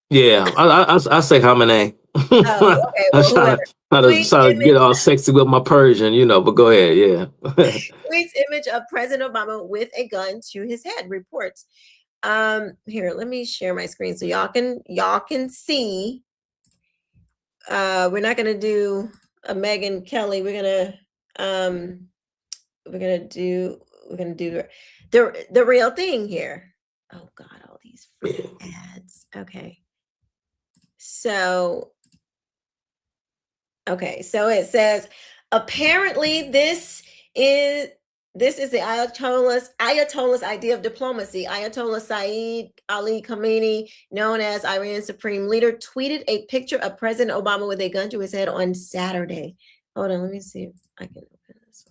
Yeah, I say Khamenei. Oh, okay. Well, try to get all sexy with my Persian, but go ahead, yeah. Tweets image of President Obama with a gun to his head, reports. Here, let me share my screen so y'all can see. We're not gonna do a Megyn Kelly. We're gonna do the real thing here. Oh God, all these free ads. Okay. So it says apparently this is the Ayatollah's idea of diplomacy. Ayatollah Saeed Ali Khamenei, known as Iran's supreme leader, tweeted a picture of President Obama with a gun to his head on Saturday. Hold on, let me see if I can open this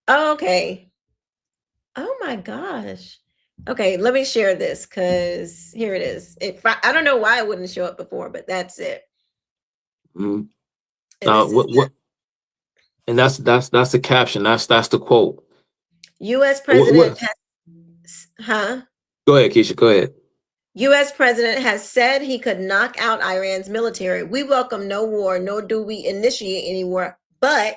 one. Okay. Oh my gosh. Okay, let me share this because here it is. I don't know why it wouldn't show up before, but that's it. Mm-hmm. Now, what? And that's the caption. That's the quote. U.S. President has, Go ahead, Keisha. Go ahead. U.S. President has said he could knock out Iran's military. We welcome no war, nor do we initiate any war. But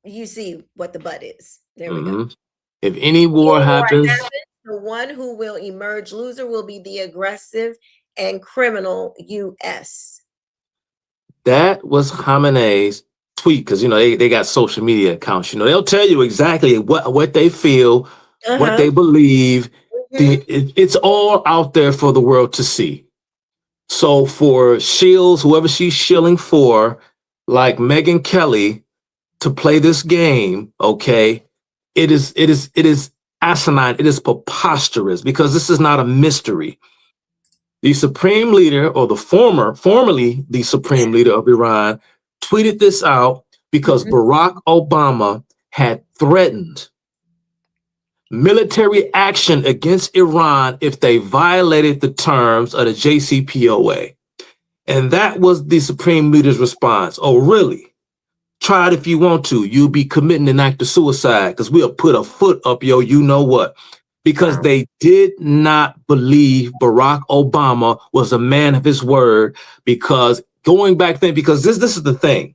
you see what the but is. There we go. If any war happens, the one who will emerge loser will be the aggressive and criminal U.S. That was Khamenei's tweet, because they got social media accounts. They'll tell you exactly what they feel, what they believe. It's all out there for the world to see. So for Shields, whoever she's shilling for, like Megyn Kelly, to play this game, okay, it is asinine. It is preposterous, because this is not a mystery. The supreme leader, or formerly the supreme leader of Iran, tweeted this out because Barack Obama had threatened military action against Iran if they violated the terms of the JCPOA. And that was the supreme leader's response. Oh, really? Try it if you want to. You'll be committing an act of suicide, because we'll put a foot up your you-know-what. Because they did not believe Barack Obama was a man of his word. Because going back then, because this is the thing,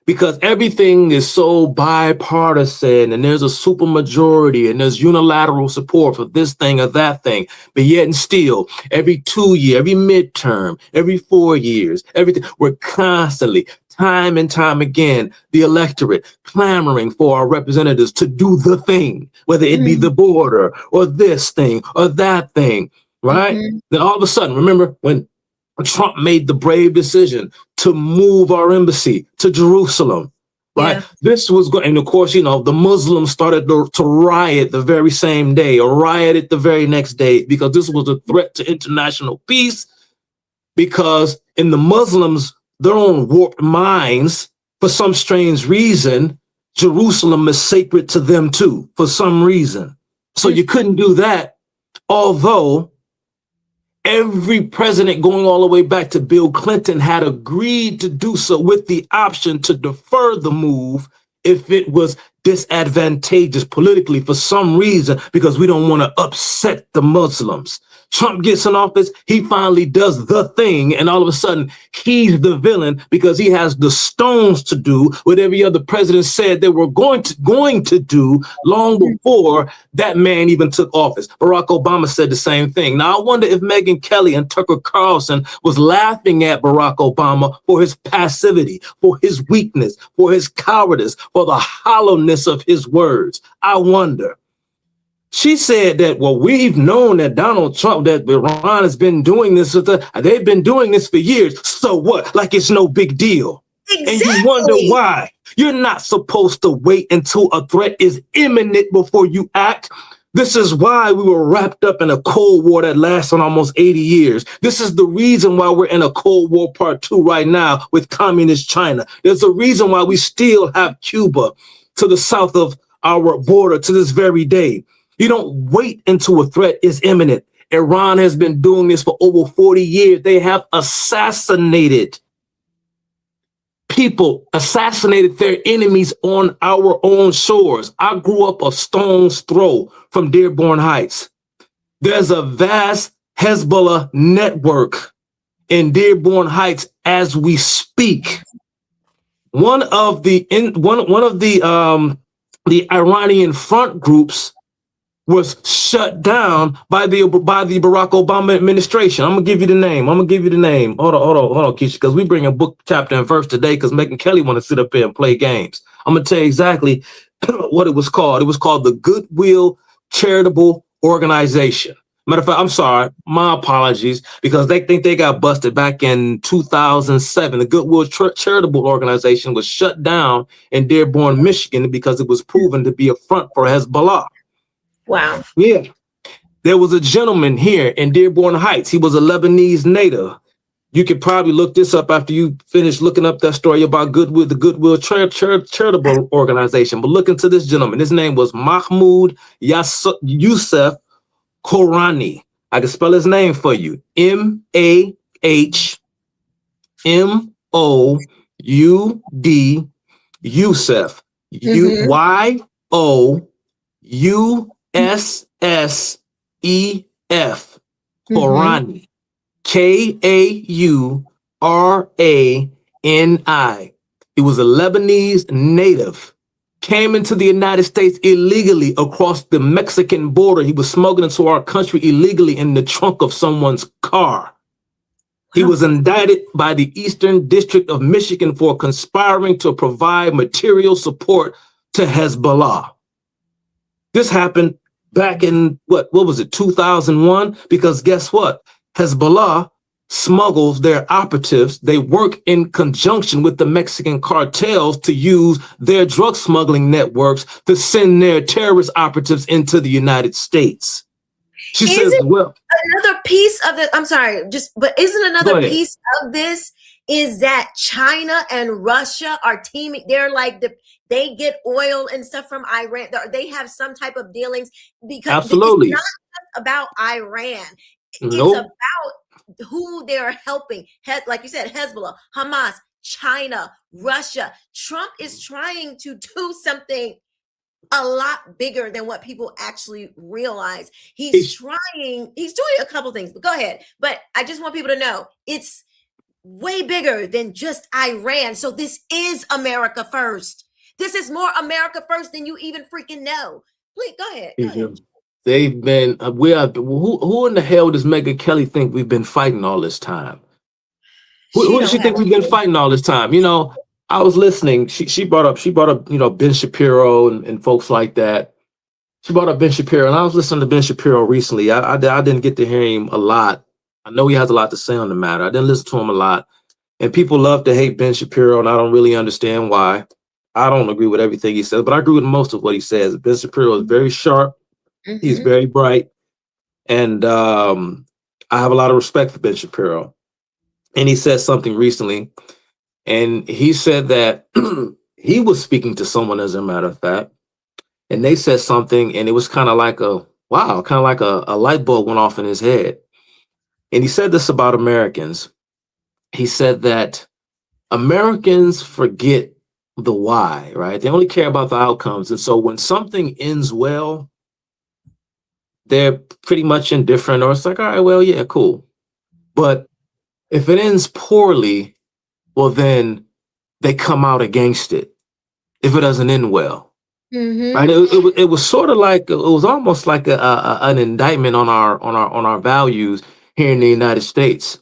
because everything is so bipartisan, and there's a super majority, and there's unilateral support for this thing or that thing, but yet and still, every 2 years, every midterm, every 4 years, everything, we're constantly, time and time again, the electorate clamoring for our representatives to do the thing, whether it be the border or this thing or that thing, right? Then all of a sudden, remember when Trump made the brave decision to move our embassy to Jerusalem, right? This was going, and of course, you know, the Muslims started to riot the very same day, or rioted the very next day, because this was a threat to international peace. Because in the Muslims, their own warped minds, for some strange reason, Jerusalem is sacred to them too, for some reason. So you couldn't do that, although every president going all the way back to Bill Clinton had agreed to do so with the option to defer the move if it was disadvantageous politically for some reason, because we don't want to upset the Muslims. Trump gets in office, he finally does the thing, and all of a sudden he's the villain because he has the stones to do what every other president said they were going to do long before that man even took office. Barack Obama said the same thing. Now I wonder if Megyn Kelly and Tucker Carlson was laughing at Barack Obama for his passivity, for his weakness, for his cowardice, for the hollowness of his words. I wonder. She said that, well, we've known that Donald Trump, that Iran has been doing this, they've been doing this for years. So what? Like it's no big deal. Exactly. And you wonder why. You're not supposed to wait until a threat is imminent before you act. This is why we were wrapped up in a Cold War that lasted almost 80 years. This is the reason why we're in a Cold War Part 2 right now with communist China. There's a reason why we still have Cuba to the south of our border to this very day. You don't wait until a threat is imminent. Iran has been doing this for over 40 years. They have assassinated people, assassinated their enemies on our own shores. I grew up a stone's throw from Dearborn Heights. There's a vast Hezbollah network in Dearborn Heights as we speak. One of the Iranian front groups was shut down by the Barack Obama administration. I'm gonna give you the name. Hold on, Keisha, because we bring a book, chapter, and verse today because Megyn Kelly want to sit up here and play games. I'm gonna tell you exactly what it was called. It was called the Goodwill Charitable Organization. Matter of fact, I'm sorry, my apologies, because they think they got busted back in 2007. The Goodwill Charitable Organization was shut down in Dearborn, Michigan, because it was proven to be a front for Hezbollah. Wow. Yeah. There was a gentleman here in Dearborn Heights. He was a Lebanese native. You could probably look this up after you finish looking up that story about Goodwill, the Goodwill Charitable Organization. But look into this gentleman. His name was Mahmoud Youssef Korani. I can spell his name for you. Mahmoud Youssef. Youssef. Korani. Kaurani. He was a Lebanese native. Came into the United States illegally across the Mexican border. He was smuggled into our country illegally in the trunk of someone's car. He was indicted by the Eastern District of Michigan for conspiring to provide material support to Hezbollah. This happened back in, what was it, 2001? Because guess what? Hezbollah smuggles their operatives. They work in conjunction with the Mexican cartels to use their drug smuggling networks to send their terrorist operatives into the United States. She says, well, another piece of it, I'm sorry, but isn't another piece of this is that China and Russia are teaming. They're like, they get oil and stuff from Iran. They have some type of dealings, because absolutely. It's not just about Iran. Nope. It's about who they're helping. Like you said, Hezbollah, Hamas, China, Russia. Trump is trying to do something a lot bigger than what people actually realize. He's doing a couple things, but go ahead. But I just want people to know it's way bigger than just Iran. So this is America first. This is more America first than you even freaking know. Please go ahead. Go ahead. They've been, who in the hell does Megyn Kelly think we've been fighting all this time? Who does she think we've been fighting all this time? You know, I was listening. She brought up, Ben Shapiro and folks like that. She brought up Ben Shapiro, and I was listening to Ben Shapiro recently. I didn't get to hear him a lot. I know he has a lot to say on the matter. I didn't listen to him a lot. And people love to hate Ben Shapiro, and I don't really understand why. I don't agree with everything he says, but I agree with most of what he says. Ben Shapiro is very sharp. He's very bright. And I have a lot of respect for Ben Shapiro. And he said something recently. And he said that he was speaking to someone, as a matter of fact. And they said something, and it was kind of like a light bulb went off in his head. And he said this about Americans. He said that Americans forget the why, right? They only care about the outcomes. And so when something ends well, they're pretty much indifferent, or it's like, all right, well, yeah, cool. But if it ends poorly, well, then they come out against it if it doesn't end well. Right? It was sort of like, it was almost like an indictment on our values here in the United States.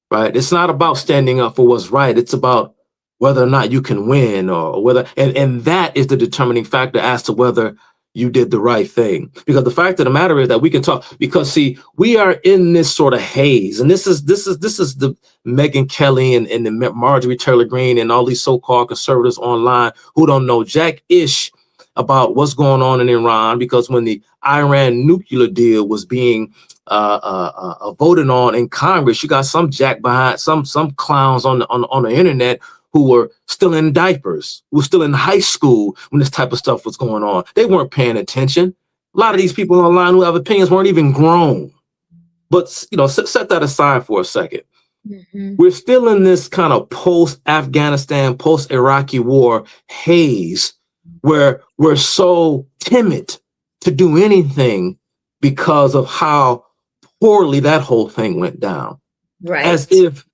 Right? It's not about standing up for what's right. It's about whether or not you can win, or whether, and that is the determining factor as to whether you did the right thing. Because the fact of the matter is that we can talk, because see, we are in this sort of haze, and this is the Megyn Kelly and the Marjorie Taylor Greene and all these so-called conservatives online who don't know jack-ish about what's going on in Iran, because when the Iran nuclear deal was being voted on in Congress, you got some jack behind, some clowns on the internet who were still in diapers, who were still in high school when this type of stuff was going on. They weren't paying attention. A lot of these people online who have opinions weren't even grown. But, you know, set that aside for a second. We're still in this kind of post-Afghanistan, post-Iraqi war haze where we're so timid to do anything because of how poorly that whole thing went down. Right. As if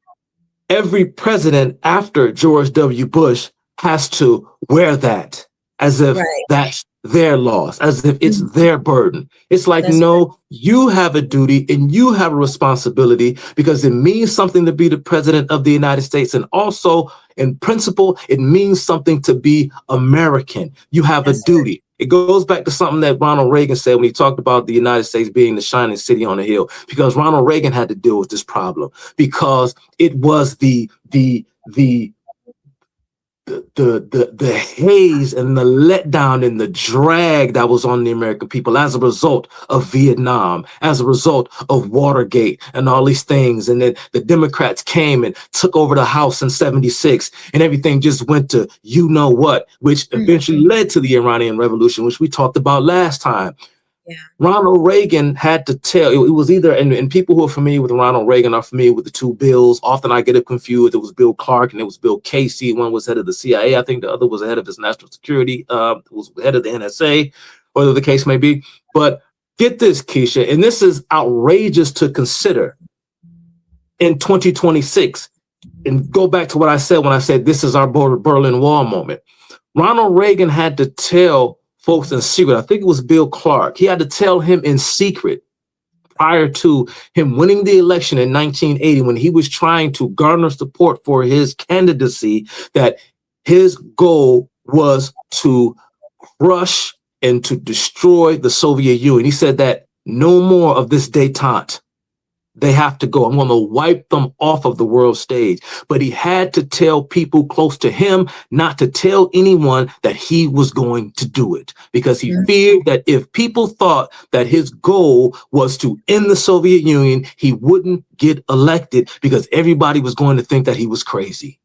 every president after George W. Bush has to wear that, as if that's their loss, as if it's their burden. It's like, no, you have a duty and you have a responsibility, because it means something to be the president of the United States. And also, in principle, it means something to be American. You have a duty. It goes back to something that Ronald Reagan said when he talked about the United States being the shining city on a hill, because Ronald Reagan had to deal with this problem, because it was the haze and the letdown and the drag that was on the American people as a result of Vietnam, as a result of Watergate and all these things. And then the Democrats came and took over the House in '76, and everything just went to you know what, which eventually led to the Iranian Revolution, which we talked about last time. Yeah. Ronald Reagan had to tell, it was either, and people who are familiar with Ronald Reagan are familiar with the two Bills. Often I get it confused. It was Bill Clark and it was Bill Casey. One was head of the CIA. I think the other was head of his national security, was head of the NSA, whatever the case may be. But get this, Keisha, and this is outrageous to consider in 2026. And go back to what I said when I said this is our Berlin Wall moment. Ronald Reagan had to tell folks in secret. I think it was Bill Clark. He had to tell him in secret prior to him winning the election in 1980, when he was trying to garner support for his candidacy, that his goal was to crush and to destroy the Soviet Union. He said that no more of this détente. They have to go. I'm going to wipe them off of the world stage. But he had to tell people close to him not to tell anyone that he was going to do it, because he feared that if people thought that his goal was to end the Soviet Union, he wouldn't get elected, because everybody was going to think that he was crazy.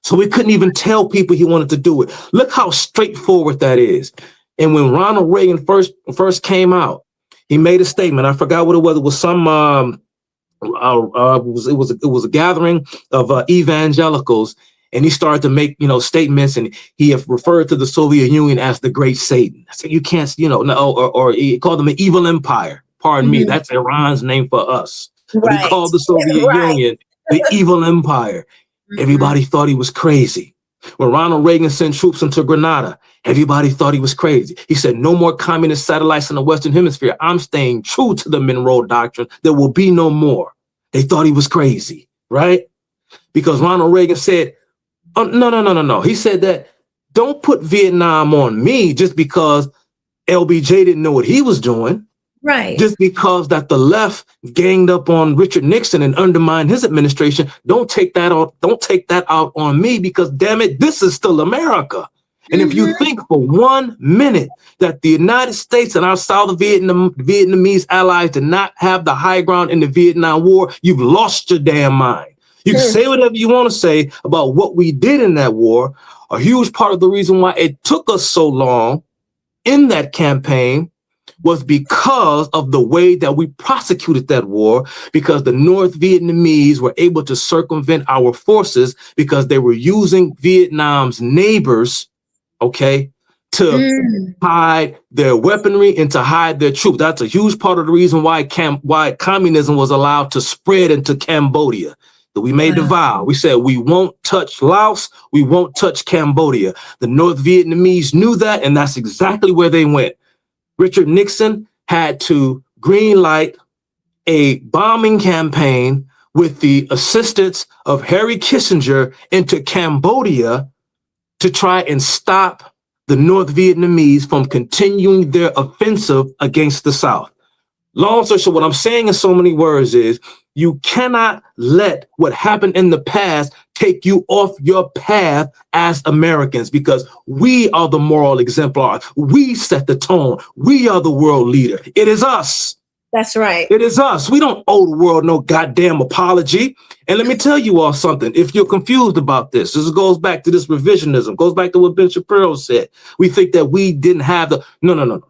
So he couldn't even tell people he wanted to do it. Look how straightforward that is. And when Ronald Reagan first came out, he made a statement. I forgot what it was. It was some. It was a gathering of evangelicals, and he started to make statements, and he referred to the Soviet Union as the Great Satan. I said, you can't, or he called them an evil empire. Pardon me, that's Iran's name for us. But he called the Soviet Union the evil empire. Everybody thought he was crazy. When Ronald Reagan sent troops into Grenada, everybody thought he was crazy. He said, no more communist satellites in the Western Hemisphere. I'm staying true to the Monroe Doctrine. There will be no more. They thought he was crazy, right? Because Ronald Reagan said, oh, no. He said that don't put Vietnam on me just because LBJ didn't know what he was doing. Right. Just because that the left ganged up on Richard Nixon and undermined his administration, don't take that out on me, because damn it, this is still America. And if you think for 1 minute that the United States and our South Vietnamese allies did not have the high ground in the Vietnam War, you've lost your damn mind. You can say whatever you want to say about what we did in that war. A huge part of the reason why it took us so long in that campaign was because of the way that we prosecuted that war, because the North Vietnamese were able to circumvent our forces because they were using Vietnam's neighbors, okay, to hide their weaponry and to hide their troops. That's a huge part of the reason why communism was allowed to spread into Cambodia. So we made the vow. We said, we won't touch Laos. We won't touch Cambodia. The North Vietnamese knew that, and that's exactly where they went. Richard Nixon had to greenlight a bombing campaign with the assistance of Harry Kissinger into Cambodia to try and stop the North Vietnamese from continuing their offensive against the South. Long story short, what I'm saying in so many words is, you cannot let what happened in the past take you off your path as Americans, because we are the moral exemplar. We set the tone. We are the world leader. It is us. That's right. It is us. We don't owe the world no goddamn apology. And let me tell you all something. If you're confused about this goes back to this revisionism, goes back to what Ben Shapiro said. We think that we didn't have the, no.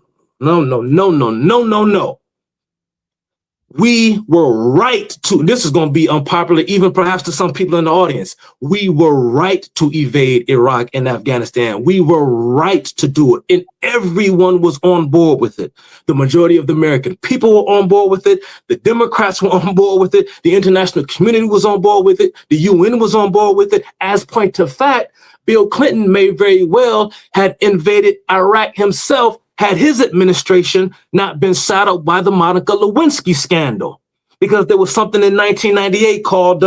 We were right to, this is going to be unpopular, even perhaps to some people in the audience. We were right to evade Iraq and Afghanistan. We were right to do it. And everyone was on board with it. The majority of the American people were on board with it. The Democrats were on board with it. The international community was on board with it. The UN was on board with it. As point of fact, Bill Clinton may very well had invaded Iraq himself had his administration not been saddled by the Monica Lewinsky scandal, because there was something in 1998 called,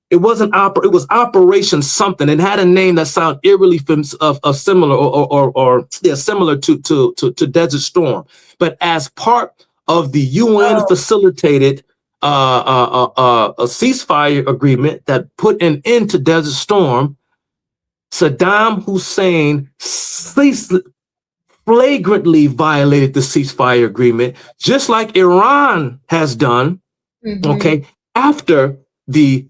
it was Operation something. It had a name that sounded eerily similar to Desert Storm. But as part of the UN facilitated a ceasefire agreement that put an end to Desert Storm, Saddam Hussein flagrantly violated the ceasefire agreement, just like Iran has done. Okay, after the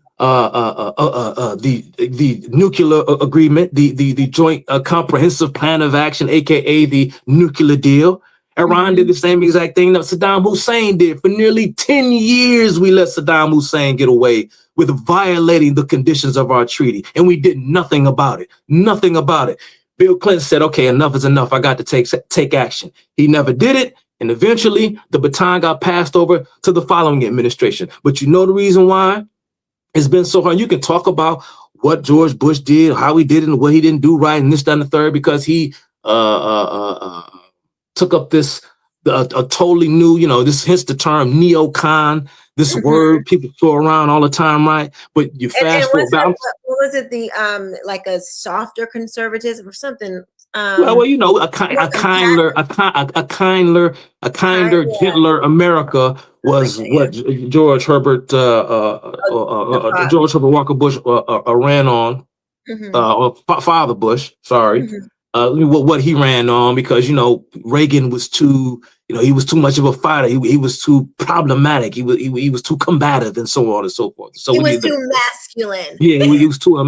nuclear agreement, the joint comprehensive plan of action, aka the nuclear deal. Iran did the same exact thing that Saddam Hussein did. For nearly 10 years, we let Saddam Hussein get away with violating the conditions of our treaty, and we did nothing about it. Nothing about it. Bill Clinton said, okay, enough is enough. I got to take action. He never did it. And eventually the baton got passed over to the following administration. But you know the reason why it's been so hard? You can talk about what George Bush did, how he did it, and what he didn't do right, and this, that, and the third, because he took up this a totally new, this hence the term neocon. This word people throw around all the time, right? But you fast forward. What was it? The like a softer conservatism or something? Well, a kinder, gentler America was what George Herbert Walker Bush ran on, or Father Bush. Sorry. What he ran on, because Reagan was too, he was too much of a fighter. He was too problematic. He was too combative, and so on and so forth. So he was too masculine. Yeah, he was too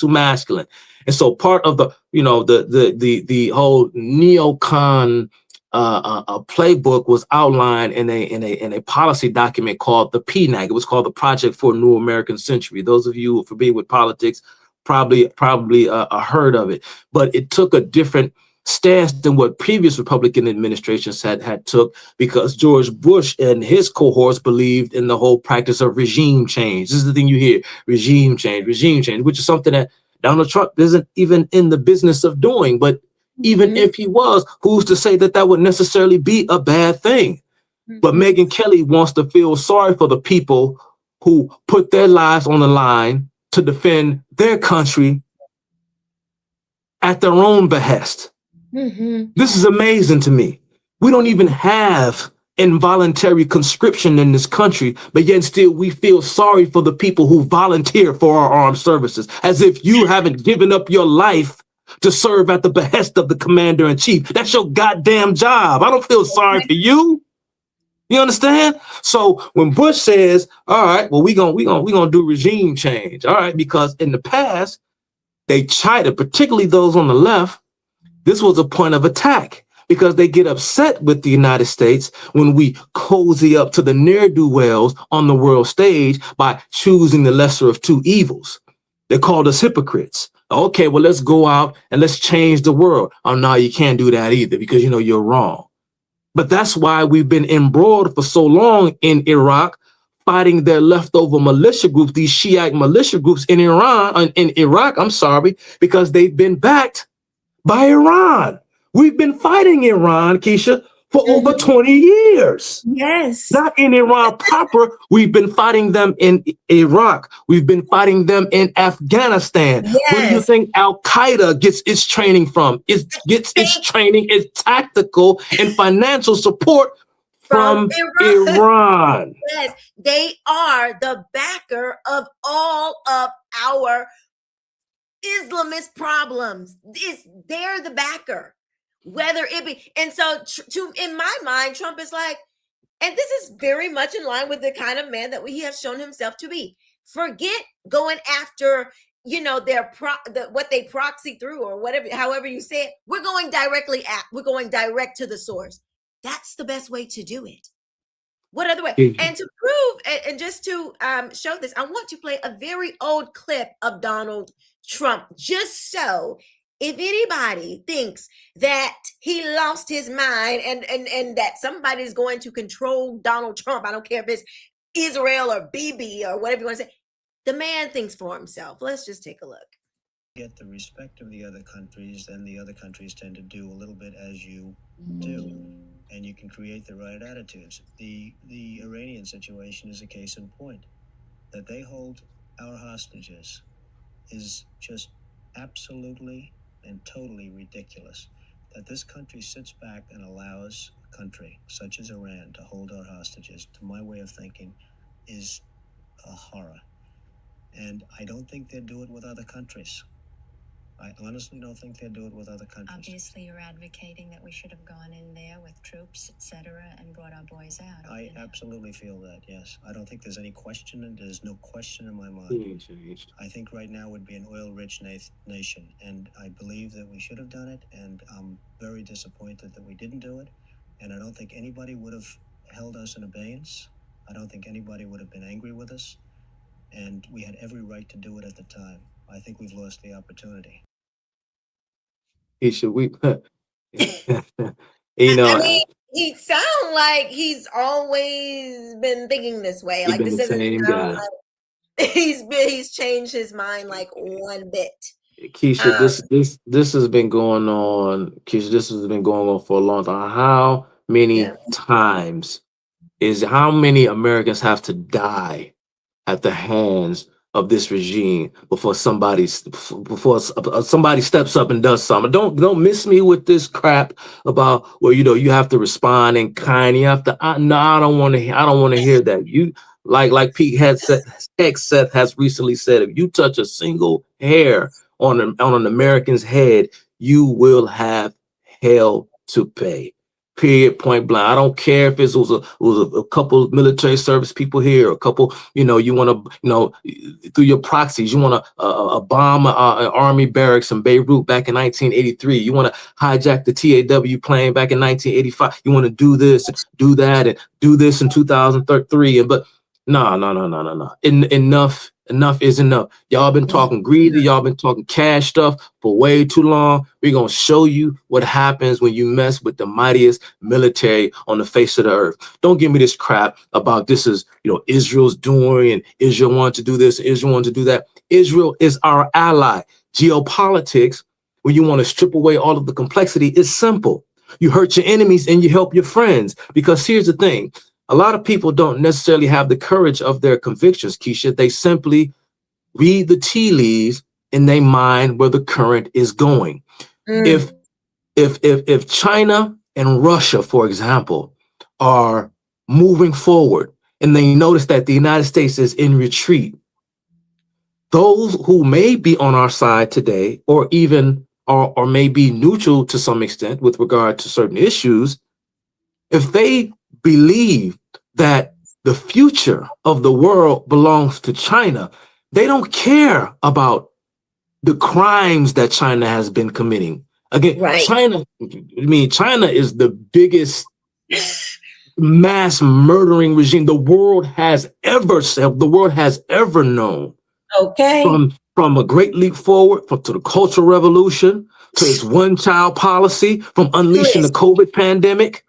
masculine. And so part of the the whole neocon playbook was outlined in a policy document called the PNAC. It was called the Project for a New American Century. Those of you who are familiar with politics probably heard of it, but it took a different stance than what previous Republican administrations had took, because George Bush and his cohorts believed in the whole practice of regime change. This is the thing you hear: regime change, which is something that Donald Trump isn't even in the business of doing. But even if he was, who's to say that would necessarily be a bad thing? But Megyn Kelly wants to feel sorry for the people who put their lives on the line to defend their country at their own behest. This is amazing to me. We don't even have involuntary conscription in this country, but yet still we feel sorry for the people who volunteer for our armed services, as if you haven't given up your life to serve at the behest of the commander in chief. That's your goddamn job. I don't feel sorry for you. You understand? So when Bush says, all right, well, we gonna do regime change. All right, because in the past, they chided, particularly those on the left. This was a point of attack because they get upset with the United States when we cozy up to the ne'er-do-wells on the world stage by choosing the lesser of two evils. They called us hypocrites. Okay, well, let's go out and let's change the world. Oh, no, you can't do that either because, you know, you're wrong. But that's why we've been embroiled for so long in Iraq, fighting their leftover militia groups, these Shiite militia groups in Iraq, I'm sorry, because they've been backed by Iran. We've been fighting Iran, Keisha, for over 20 years. Yes. Not in Iran proper. We've been fighting them in Iraq. We've been fighting them in Afghanistan. Yes. Where do you think Al-Qaeda gets its training from? It gets its training, its tactical and financial support from Iran. Yes, they are the backer of all of our Islamist problems. They're the backer, whether it be, and so in my mind, Trump is like, and this is very much in line with the kind of man that he has shown himself to be. Forget going after, you know, what they proxy through or whatever, however you say it. We're going direct to the source. That's the best way to do it. What other way? And to prove, and just to show this, I want to play a very old clip of Donald Trump, just so if anybody thinks that he lost his mind and that somebody's going to control Donald Trump, I don't care if it's Israel or Bibi or whatever you want to say, the man thinks for himself. Let's just take a look. Get the respect of the other countries, then the other countries tend to do a little bit as you do, and you can create the right attitudes. The Iranian situation is a case in point. That they hold our hostages is just absolutely and totally ridiculous. That this country sits back and allows a country such as Iran to hold our hostages, to my way of thinking, is a horror. And I don't think they'd do it with other countries. I honestly don't think they'd do it with other countries. Obviously, you're advocating that we should have gone in there with troops, etc., and brought our boys out. I absolutely feel that, yes. I don't think there's any question, and there's no question in my mind. I think right now would be an oil-rich nation, and I believe that we should have done it, and I'm very disappointed that we didn't do it, and I don't think anybody would have held us in abeyance. I don't think anybody would have been angry with us, and we had every right to do it at the time. I think we've lost the opportunity. You know, I mean, he sounds like he's always been thinking this way. Like this doesn't sound like he's changed his mind like one bit. Keisha, this has been going on. Keisha, this has been going on for a long time. How many times how many Americans have to die at the hands of this regime before somebody steps up and does something? Don't miss me with this crap about, well, you know, you have to respond in kind. You have to. No, I don't want to hear that. You like Pete Hegseth has recently said, if you touch a single hair on an American's head, you will have hell to pay. Period, point blank. I don't care if it was a couple of military service people here, a couple, you know, you want to, through your proxies, you want to bomb an army barracks in Beirut back in 1983. You want to hijack the TAW plane back in 1985. You want to do this, do that, and do this in 2003. But no. Enough is enough. Y'all been talking greedy. Y'all been talking cash stuff for way too long. We're going to show you what happens when you mess with the mightiest military on the face of the earth. Don't give me this crap about this is, Israel's doing and Israel wants to do this, Israel wants to do that. Israel is our ally. Geopolitics, when you want to strip away all of the complexity, is simple. You hurt your enemies and you help your friends. Because here's the thing. A lot of people don't necessarily have the courage of their convictions, Keisha. They simply read the tea leaves in their mind where the current is going. If if China and Russia, for example, are moving forward and they notice that the United States is in retreat, those who may be on our side today, or even or may be neutral to some extent with regard to certain issues, if they believe that the future of the world belongs to China, they don't care about the crimes that China has been committing. Again, Right. China is the biggest mass murdering regime the world has ever known. Okay. From a Great Leap Forward, to the Cultural Revolution, to its one-child policy, from unleashing the COVID pandemic,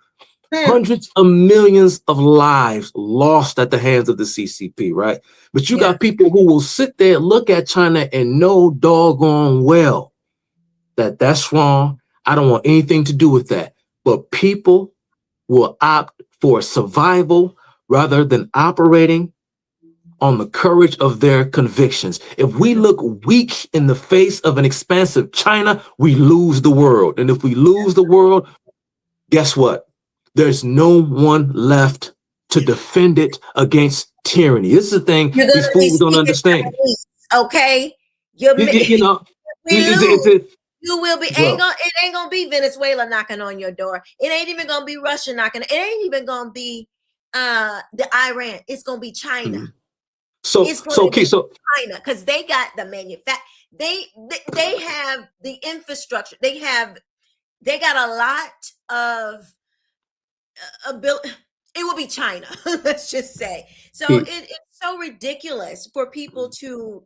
hundreds of millions of lives lost at the hands of the CCP, right? But you got people who will sit there and look at China and know doggone well that that's wrong. I don't want anything to do with that. But people will opt for survival rather than operating on the courage of their convictions. If we look weak in the face of an expansive China, we lose the world. And if we lose the world, guess what? There's no one left to defend it against tyranny. This is the thing these fools don't understand. Okay, you know, we lose. You will be. Well, It ain't gonna be Venezuela knocking on your door. It ain't even gonna be Russia knocking. It ain't even gonna be the Iran. It's gonna be China. So China, because they got the they have the infrastructure. They got a lot of ability. It will be China. Let's just say. So it's so ridiculous for people to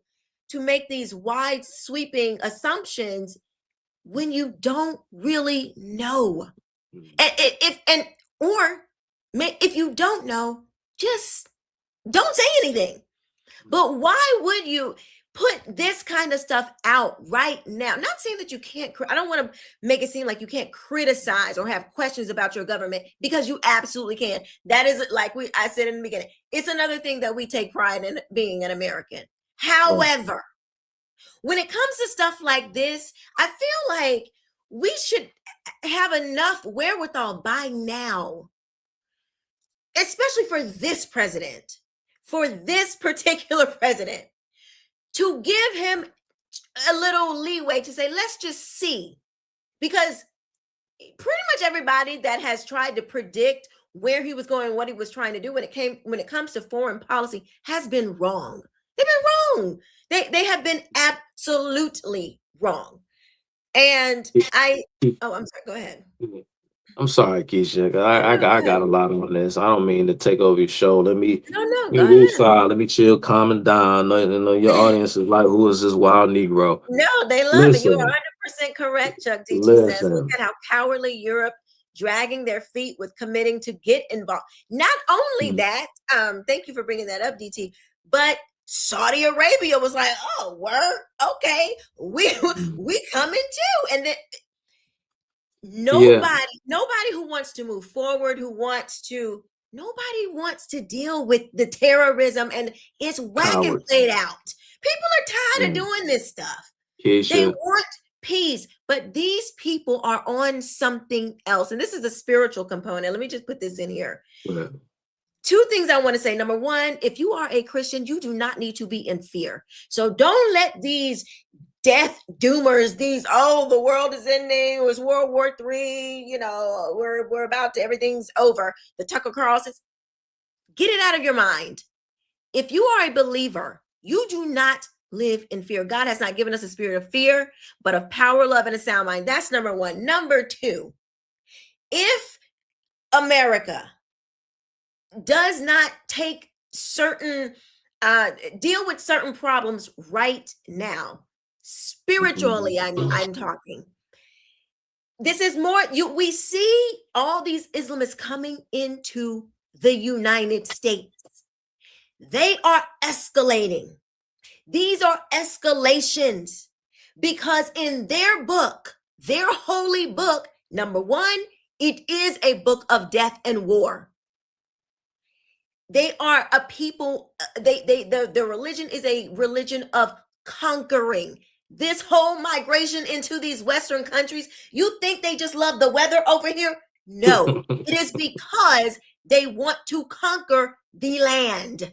make these wide sweeping assumptions when you don't really know. If you don't know, just don't say anything. But why would you put this kind of stuff out right now? Not saying that you can't, I don't want to make it seem like you can't criticize or have questions about your government, because you absolutely can. That is, like I said in the beginning, it's another thing that we take pride in, being an American. However, when it comes to stuff like this, I feel like we should have enough wherewithal by now, especially for this president, for this particular president, to give him a little leeway to say, let's just see. Because pretty much everybody that has tried to predict where he was going, what he was trying to do when it comes to foreign policy has been wrong. They've been wrong. They have been absolutely wrong. And I'm sorry, go ahead. I'm sorry, Keisha. I got a lot on this. I don't mean to take over your show. Let me chill, calm down. I know your audience is like, who is this wild Negro? No, they love it. You are 100% correct, Chuck D. says. Look at how cowardly Europe, dragging their feet with committing to get involved. Not only that, thank you for bringing that up, DT, but Saudi Arabia was like, oh, word, okay, we coming too. And then nobody who wants to move forward, nobody wants to deal with the terrorism and it's whack and played out. People are tired of doing this stuff. They want peace, but these people are on something else. And this is a spiritual component. Let me just put this in here. Two things I want to say. Number one, if you are a Christian, you do not need to be in fear. So don't let these death doomers, the world is ending, it was World War III, we're about to, everything's over, the Tucker Carlsons, get it out of your mind. If you are a believer, you do not live in fear. God has not given us a spirit of fear, but of power, love, and a sound mind. That's number one. Number two, if America does not take deal with certain problems right now, spiritually, I'm talking. This is more, we see all these Islamists coming into the United States. They are escalating. These are escalations because in their book, their holy book, number one, it is a book of death and war. They are a people, their religion is a religion of conquering. this whole migration into these Western countries, you think they just love the weather over here? No, it is because they want to conquer the land.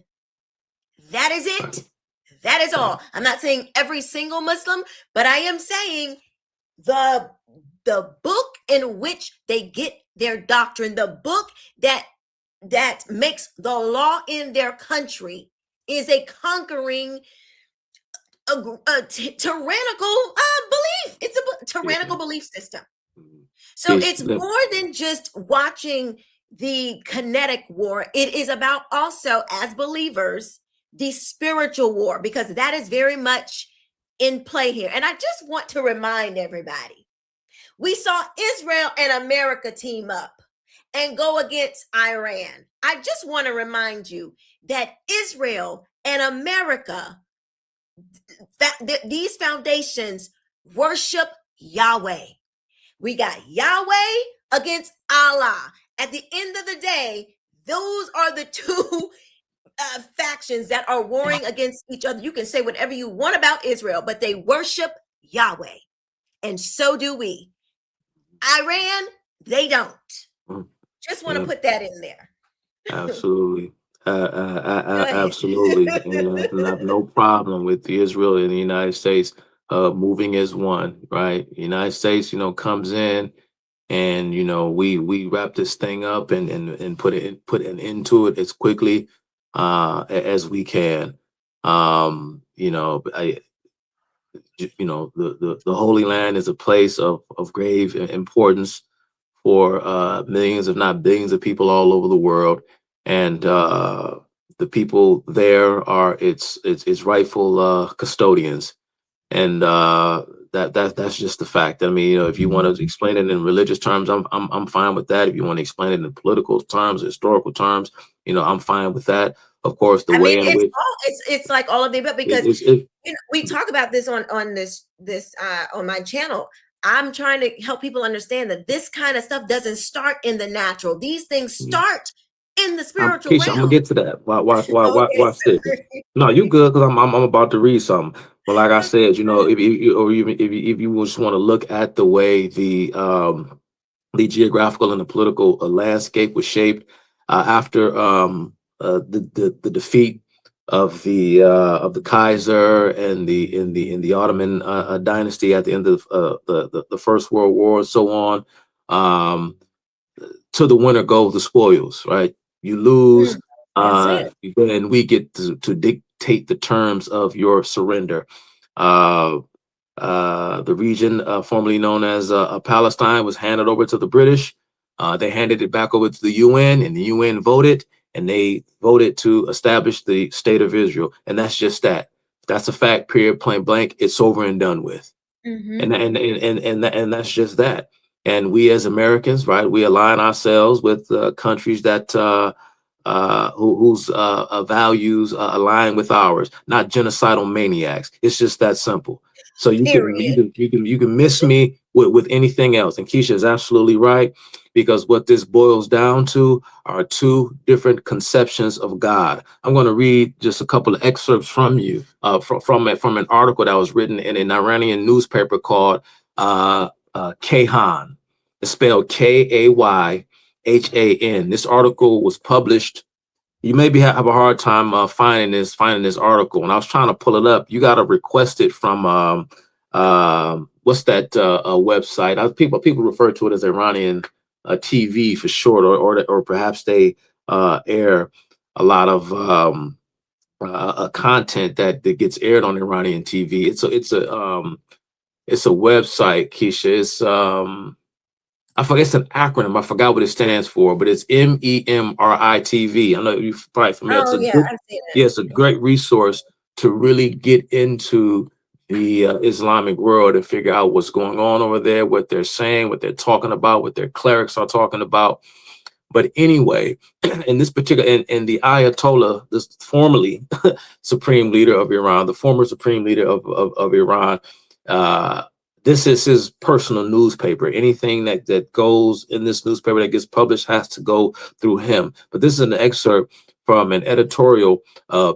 That is it. That is all. I'm not saying every single Muslim, but I am saying the book in which they get their doctrine, the book that makes the law in their country, is a conquering tyrannical belief. It's a tyrannical belief system. So it's more than just watching the kinetic war. It is about also, as believers, the spiritual war, because that is very much in play here. And I just want to remind everybody, we saw Israel and America team up and go against Iran. I just want to remind you that Israel and America, these foundations worship Yahweh. We got Yahweh against Allah. At the end of the day, those are the two factions that are warring against each other. You can say whatever you want about Israel, but they worship Yahweh. And so do we. Iran, they don't. Just want to put that in there. Absolutely. Absolutely. And I have no problem with Israel and the United States moving as one, right? The United States, comes in and, we wrap this thing up and put an end to it as quickly as we can. The Holy Land is a place of grave importance for millions, if not billions, of people all over the world, and the people there are its rightful custodians, and that's just the fact. I mean, if you want to explain it in religious terms, I'm fine with that. If you want to explain it in political terms, historical terms, I'm fine with that. Of course, it's like all of the above, because we talk about this on this on my channel. I'm trying to help people understand that this kind of stuff doesn't start in the natural. These things start in the spiritual realm. I'm gonna get to that. Watch this. No, you good, because I'm about to read something. But like I said, if you just want to look at the way the geographical and the political landscape was shaped after the defeat of the Kaiser and the Ottoman dynasty at the end of the First World War and so on. To the winner go the spoils, right? You lose, and we get to dictate the terms of your surrender. The region formerly known as Palestine was handed over to the British. They handed it back over to the UN, and the UN voted, and they voted to establish the state of Israel. And that's just that. That's a fact, period, plain blank. It's over and done with. And that's just that. And we as Americans, right, we align ourselves with countries that whose values align with ours, not genocidal maniacs. It's just that simple. So you can miss me with anything else. And Keisha is absolutely right, because what this boils down to are two different conceptions of God. I'm going to read just a couple of excerpts from you from an article that was written in an Iranian newspaper called Kayhan. It's spelled Kayhan. This article was published. You maybe have a hard time finding this article. And I was trying to pull it up. You got to request it from what's that website? People refer to it as Iranian TV for short, or perhaps they air a lot of content that gets aired on Iranian TV. It's a website, Keisha. It's I forget, it's an acronym. I forgot what it stands for, but it's MEMRI-TV. I know you're probably familiar. I've seen it. Yeah, it's a great resource to really get into the Islamic world and figure out what's going on over there, what they're saying, what they're talking about, what their clerics are talking about. But anyway, in this particular, and the Ayatollah, this formerly supreme leader of Iran, the former supreme leader of Iran, this is his personal newspaper. Anything that goes in this newspaper that gets published has to go through him. But this is an excerpt from an editorial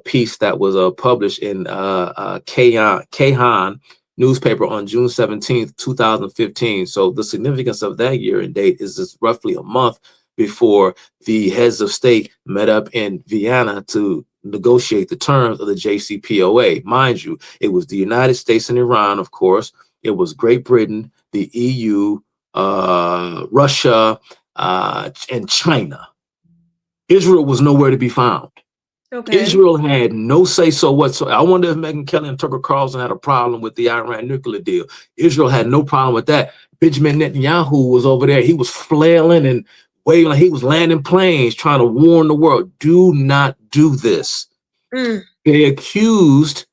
piece that was published in Kayhan newspaper on June 17th, 2015. So the significance of that year and date is it's roughly a month before the heads of state met up in Vienna to negotiate the terms of the JCPOA. Mind you, it was the United States and Iran, of course. It was Great Britain, the EU, Russia, and China. Israel was nowhere to be found. Okay. Israel had no say-so whatsoever. I wonder if Megyn Kelly and Tucker Carlson had a problem with the Iran nuclear deal. Israel had no problem with that. Benjamin Netanyahu was over there. He was flailing and waving like he was landing planes, trying to warn the world, do not do this. They accused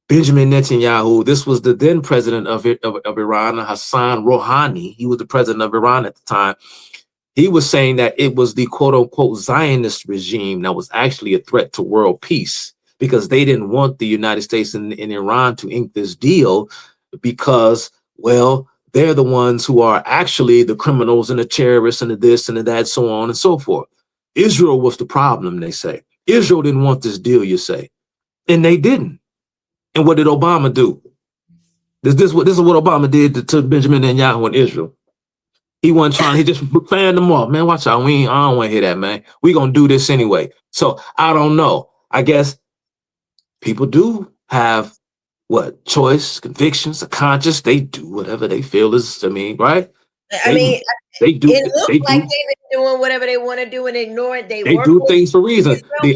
Benjamin Netanyahu. This was the then president of Iran, Hassan Rouhani. He was the president of Iran at the time. He was saying that it was the quote unquote Zionist regime that was actually a threat to world peace because they didn't want the United States and Iran to ink this deal because, well, they're the ones who are actually the criminals and the terrorists and the this and the that, so on and so forth. Israel was the problem, they say. Israel didn't want this deal, you say. And they didn't. And what did Obama do? This is what Obama did to Benjamin Netanyahu in Israel. He wasn't trying, he just fanned them off. Man, watch out. I don't want to hear that, man. We're going to do this anyway. So I don't know. I guess people do have what? Choice, convictions, a conscience. They do whatever they feel is, right? They do. It looks like they've been doing whatever they want to do and ignore it. They do things for reasons. When they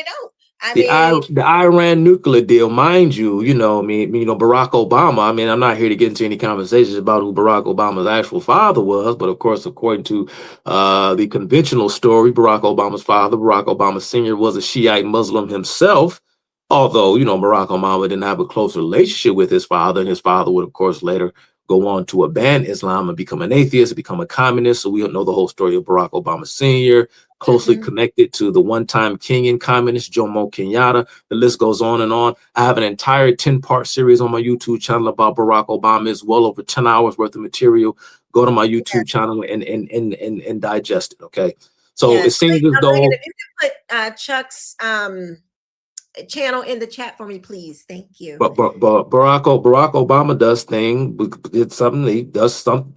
don't. The Iran nuclear deal, mind you, Barack Obama. I'm not here to get into any conversations about who Barack Obama's actual father was, but of course, according to the conventional story, Barack Obama's father, Barack Obama Sr., was a Shiite Muslim himself. Although, Barack Obama didn't have a close relationship with his father, and his father would, of course, later go on to abandon Islam and become an atheist, become a communist. So we don't know the whole story of Barack Obama Sr., closely connected to the one-time Kenyan communist, Jomo Kenyatta. The list goes on and on. I have an entire 10-part series on my YouTube channel about Barack Obama. It's well over 10 hours worth of material. Go to my YouTube channel and digest it, okay? So it seems as though... If you could put Chuck's channel in the chat for me, please. Thank you. But Barack Obama does something.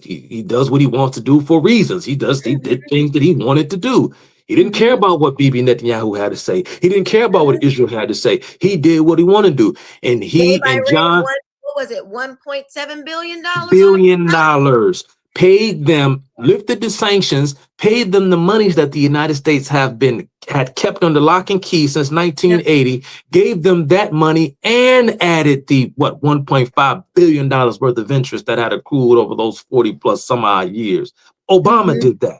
He does what he wants to do for reasons. He did things that he wanted to do. He didn't care about what Bibi Netanyahu had to say. He didn't care about what Israel had to say. He did what he wanted to do. And he and John, what was it? $1.7 billion? $1 paid them, lifted the sanctions, paid them the monies that the United States had kept under lock and key since 1980, gave them that money and added the $1.5 billion worth of interest that had accrued over those 40 plus some odd years. Obama did that.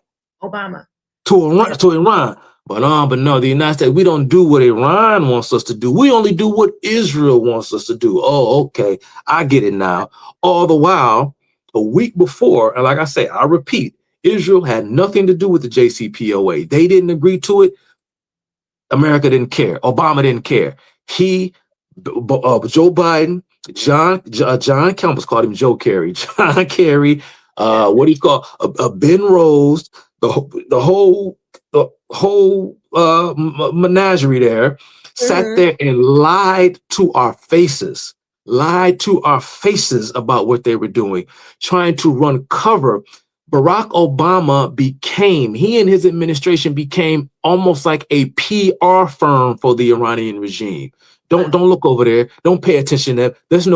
To Iran. But no, the United States, we don't do what Iran wants us to do. We only do what Israel wants us to do. Oh, okay. I get it now. All the while, a week before, and like I say, I repeat, Israel had nothing to do with the JCPOA. They didn't agree to it. America didn't care. Obama didn't care. Joe Biden, John Campbell's called him Joe Kerry. John Kerry, what do you call Ben Rose, the whole menagerie there, sat there and lied to our faces about what they were doing, trying to run cover. Barack Obama he and his administration became almost like a PR firm for the Iranian regime. Don't look over there. Don't pay attention to that. There's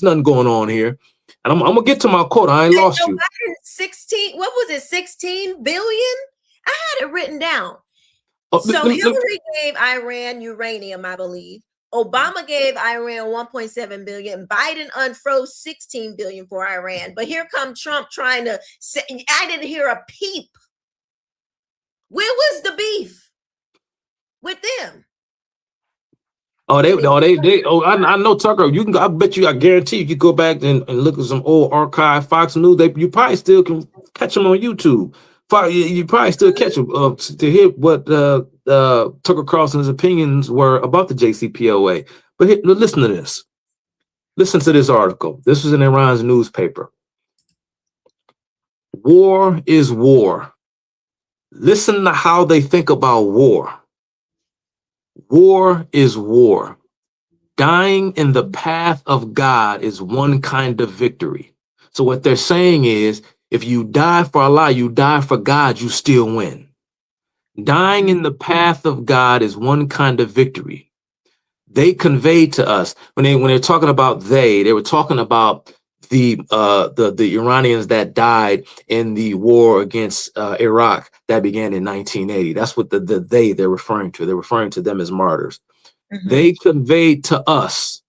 nothing going on here. And I'm gonna get to my quote. I ain't lost you. 16 billion? I had it written down. So Hillary gave Iran uranium, I believe. Obama gave Iran 1.7 billion. Biden unfroze 16 billion for Iran. But here comes Trump trying to say, I didn't hear a peep. Where was the beef with them? I know, Tucker. I guarantee you could go back and look at some old archive Fox News. You probably still can catch them on YouTube. You probably still catch them to hear what Tucker Carlson's opinions were about the JCPOA. But listen to this. Listen to this article. This was in Iran's newspaper. War is war. Listen to how they think about war. War is war. Dying in the path of God is one kind of victory. So what they're saying is, if you die for Allah, you die for God, you still win. Dying in the path of God is one kind of victory. They conveyed to us when they're talking about they were talking about the Iranians that died in the war against Iraq that began in 1980. That's what they're referring to. They're referring to them as martyrs. They conveyed to us.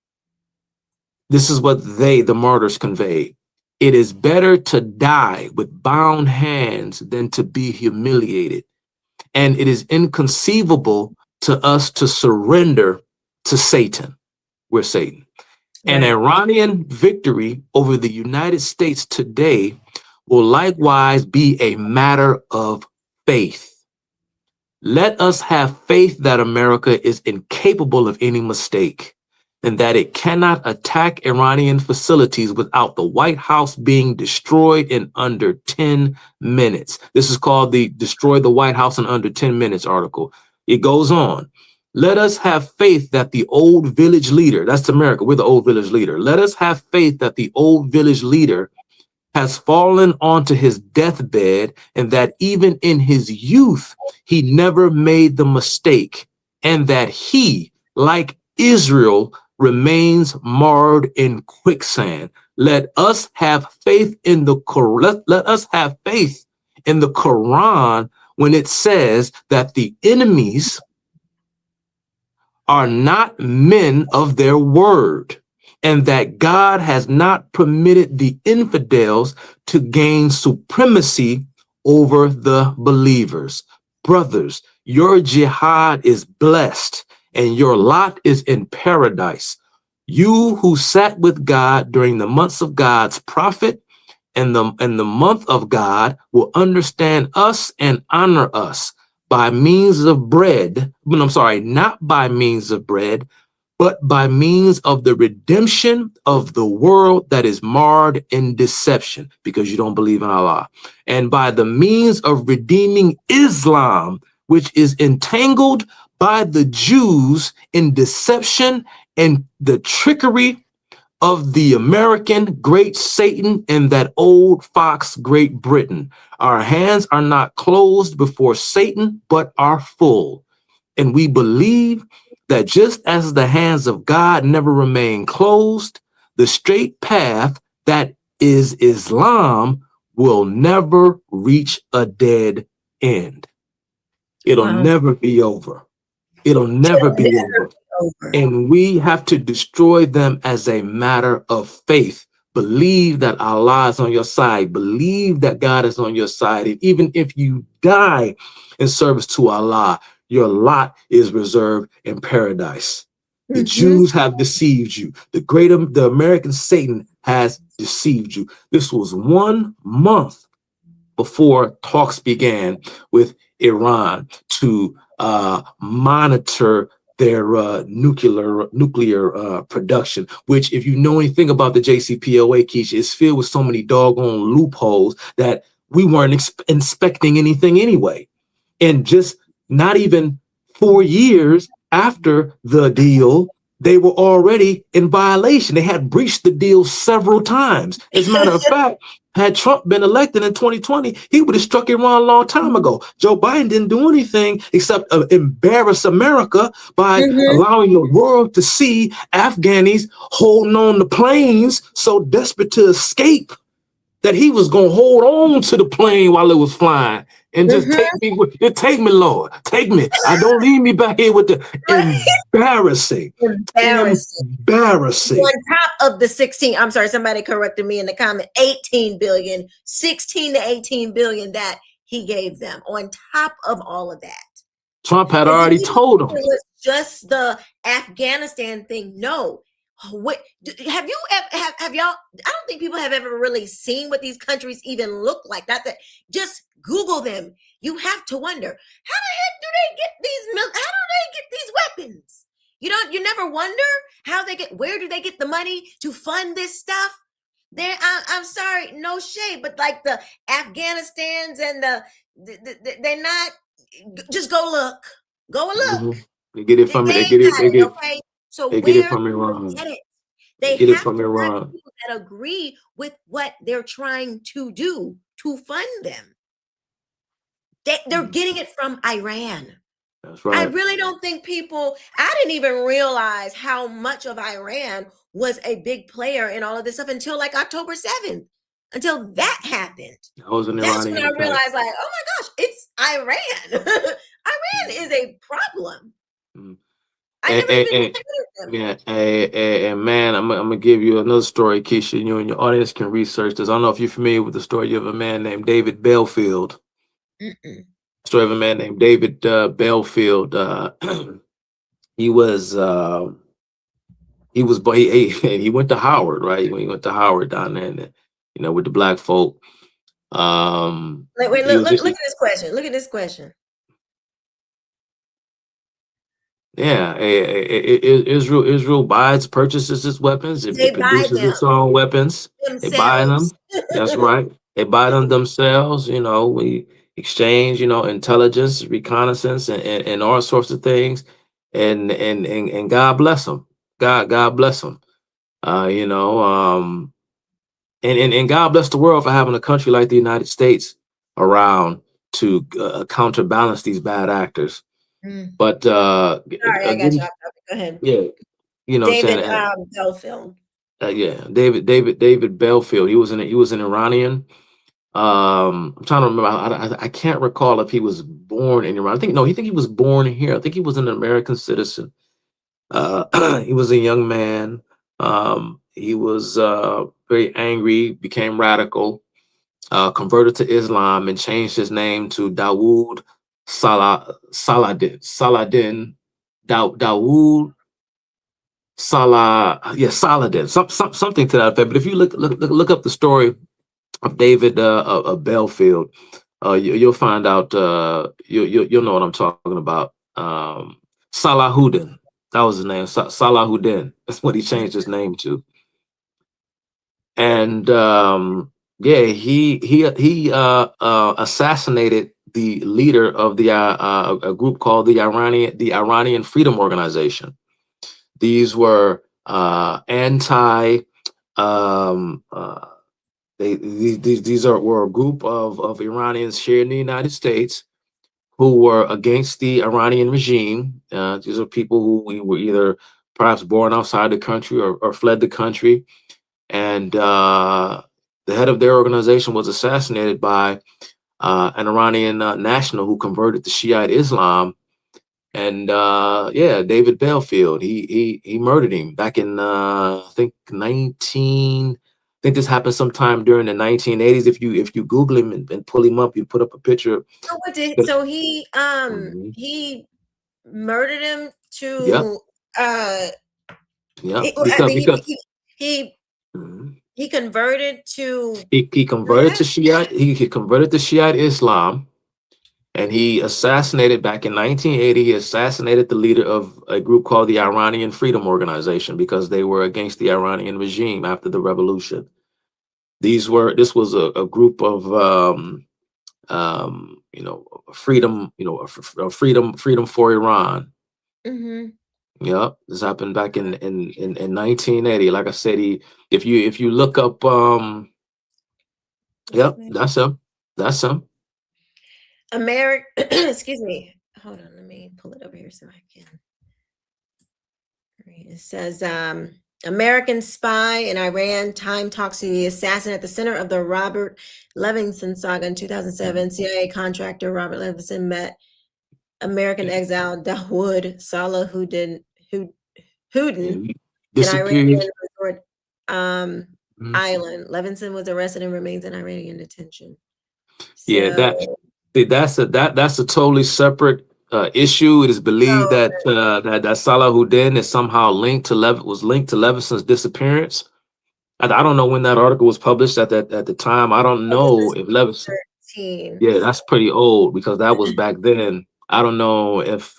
This is what the martyrs conveyed. It is better to die with bound hands than to be humiliated. And it is inconceivable to us to surrender to Satan. We're Satan. Right. An Iranian victory over the United States today will likewise be a matter of faith. Let us have faith that America is incapable of any mistake and that it cannot attack Iranian facilities without the White House being destroyed in under 10 minutes. This is called the Destroy the White House in Under 10 Minutes article. It goes on. Let us have faith that the old village leader, that's America, we're the old village leader. Let us have faith that the old village leader has fallen onto his deathbed and that even in his youth, he never made the mistake and that he, like Israel, remains marred in quicksand. Let us have faith in the let us have faith in the Quran when it says that the enemies are not men of their word, and that God has not permitted the infidels to gain supremacy over the believers. Brothers, your jihad is blessed and your lot is in paradise. You who sat with God during the months of God's prophet and the month of God will understand us and honor us by means of bread. I'm sorry, not by means of bread, but by means of the redemption of the world that is marred in deception because you don't believe in Allah, and by the means of redeeming Islam, which is entangled by the Jews in deception and the trickery of the American great Satan and that old fox Great Britain. Our hands are not closed before Satan, but are full. And we believe that just as the hands of God never remain closed, the straight path that is Islam will never reach a dead end. It'll never be over. It'll never be over. And we have to destroy them as a matter of faith. Believe that Allah is on your side. Believe that God is on your side. And even if you die in service to Allah, your lot is reserved in paradise. The Jews have deceived you. The American Satan has deceived you. This was 1 month before talks began with Iran to monitor their nuclear production, which, if you know anything about the JCPOA, Keisha, is filled with so many doggone loopholes that we weren't inspecting anything anyway. And just not even 4 years after the deal, they were already in violation. They had breached the deal several times. As a matter of fact, had Trump been elected in 2020, he would have struck Iran a long time ago. Joe Biden didn't do anything except embarrass America by allowing the world to see Afghanis holding on to planes so desperate to escape that he was going to hold on to the plane while it was flying and just take me, Lord, take me. I don't leave me back here with the embarrassing. On top of the 16, I'm sorry, somebody corrected me in the comment, 18 billion, 16 to 18 billion that he gave them on top of all of that. Trump had already told them. It was just the Afghanistan thing. No. What have you have y'all? I don't think people have ever really seen what these countries even look like. Not that, just Google them. You have to wonder, how the heck do they get these? How do they get these weapons? You never wonder how they get. Where do they get the money to fund this stuff? I'm sorry, no shade, but like the Afghanistans and they're not. Just go look. Go and look. They get it from it. They get it. So They get it where from do Iran. they get it? They They get it have from to find Iran. people that agree with what they're trying to do to fund them. They're getting it from Iran. That's I right. really don't think I didn't even realize how much of Iran was a big player in all of this stuff until like October 7th, until that happened. That was an That's when Iranian I attack. realized, like, oh my gosh, it's Iran. Iran is a problem. I never even considered them. And man, I'm gonna give you another story, Keisha. You and your audience can research this. I don't know if you're familiar with the story of a man named David Belfield. Mm-mm. Story of a man named David Belfield. He was he went to Howard, right? He went to Howard down there, with the black folk. Wait, He look was at this question. Look at this question. Yeah, Israel buys, purchases its weapons. It They buy produces them its own weapons. They buy them. themselves. That's right. They buy them themselves. We exchange, intelligence, reconnaissance, and all sorts of things. And God bless them. God bless them. And God bless the world for having a country like the United States around to counterbalance these bad actors. Mm. But Sorry, I got you. Go ahead. yeah, what I'm David saying. Belfield. Yeah, David Belfield. He was an Iranian. I'm trying to remember. I can't recall if he was born in Iran. I think he was born here. I think he was an American citizen. He was a young man. He was very angry, became radical, converted to Islam, and changed his name to Dawood Saladin. Dawood Saladin, something to that effect. But if you look up the story of David of Belfield, you'll find out. You'll know what I'm talking about. Salahuddin, that was his name. Salahuddin. That's what he changed his name to. And he assassinated the leader of a group called the Iranian Freedom Organization. These were anti. Were a group of Iranians here in the United States who were against the Iranian regime. These are people who were either perhaps born outside the country or fled the country, and the head of their organization was assassinated by an Iranian national who converted to Shiite Islam. And David Belfield, he murdered him back in I think this happened sometime during the 1980s. If you Google him and pull him up, you put up a picture. So he he murdered him to he converted to he converted to Shiite. He converted to Shiite Islam. And he assassinated back in 1980. He assassinated the leader of a group called the Iranian Freedom Organization because they were against the Iranian regime after the revolution. This was a group of freedom, freedom for Iran. Mm-hmm. Yep, this happened back in 1980. Like I said, if you look up, yep, that's him. Excuse me. Hold on, let me pull it over here so I can. It says American spy in Iran, time talks to the assassin at the center of the Robert Levinson saga in 2007. CIA contractor Robert Levinson met American exile Dawood Salahuddin in Iranian resort island. Levinson was arrested and remains in Iranian detention. So, that's a totally separate issue. It is believed that Salahuddin is somehow linked to Levinson's disappearance. I don't know when that article was published at the time. I don't know if Levinson. Yeah, that's pretty old because that was back then. I don't know if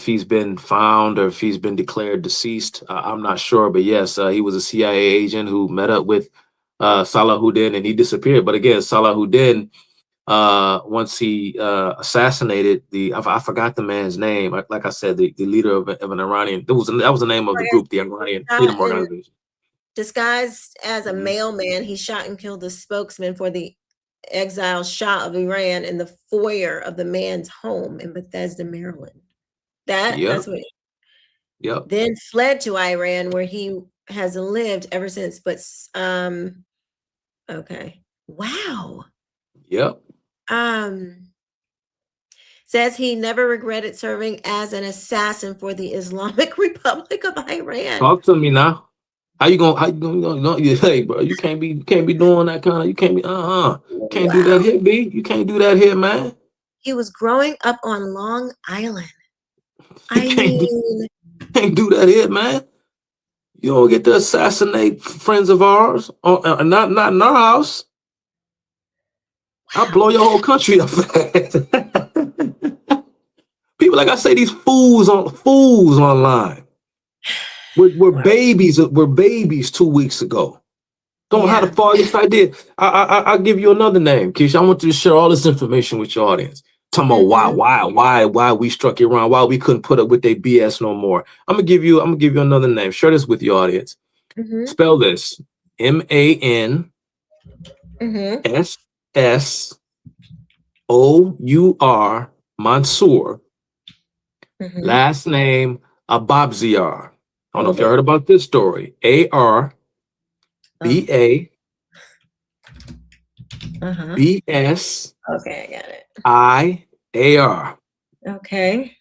he's been found or if he's been declared deceased. I'm not sure, but yes, he was a CIA agent who met up with Salahuddin and he disappeared. But again, Salahuddin once he assassinated I forgot the man's name. Like I said, the leader of an Iranian. That was the name of the group, the Iranian Freedom Organization. Disguised as a mailman, he shot and killed the spokesman for the exiled Shah of Iran in the foyer of the man's home in Bethesda, Maryland. That's what. Yep. Then fled to Iran, where he has lived ever since. But okay. Wow. Yep. Says he never regretted serving as an assassin for the Islamic Republic of Iran. Talk to me now. How you gonna hey, bro, you can't be doing that kind of, you can't be can't do that here, B. You can't do that here, man. He was growing up on Long Island. Can't do that here, man. You don't get to assassinate friends of ours, not in our house. I'll blow your whole country up. People, like I say, these fools online. We're babies 2 weeks ago. Don't know how to follow this idea. I'll give you another name, Keisha. I want you to share all this information with your audience. Talking about why we struck Iran, why we couldn't put up with their BS no more. I'm gonna give you another name. Share this with your audience. Spell this: MANSSOUR. Mansour. Last name Ababziar. I don't know if you heard about this story. ARBA BS. Okay, I got it. IAR. Okay.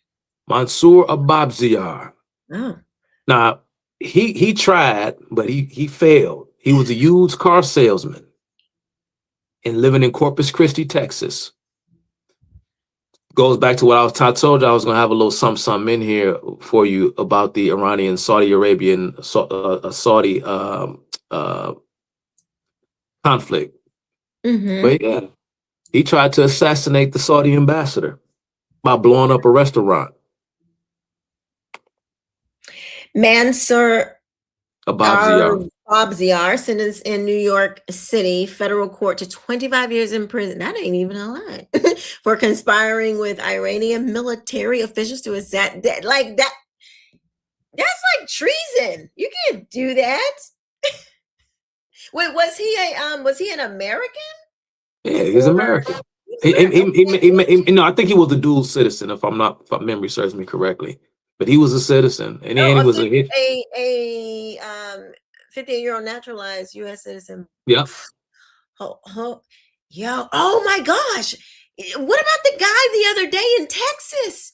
Mansour Ababziar. Oh. Now he tried, but he failed. He was a used car salesman and living in Corpus Christi, Texas. Goes back to what I told you I was going to have a little something in here for you about the Iranian, Saudi Arabian, Saudi conflict. But yeah, he tried to assassinate the Saudi ambassador by blowing up a restaurant. Mansour Ababziar. sentenced in New York City federal court to 25 years in prison. That ain't even a lie. For conspiring with Iranian military officials to assassinate like that. That's like treason. You can't do that. Wait, was he an American? Yeah, he's American. I think he was a dual citizen, if memory serves me correctly. But he was a citizen, and he was a 58-year-old naturalized U.S. citizen. Yep. Yo, oh my gosh! What about the guy the other day in Texas?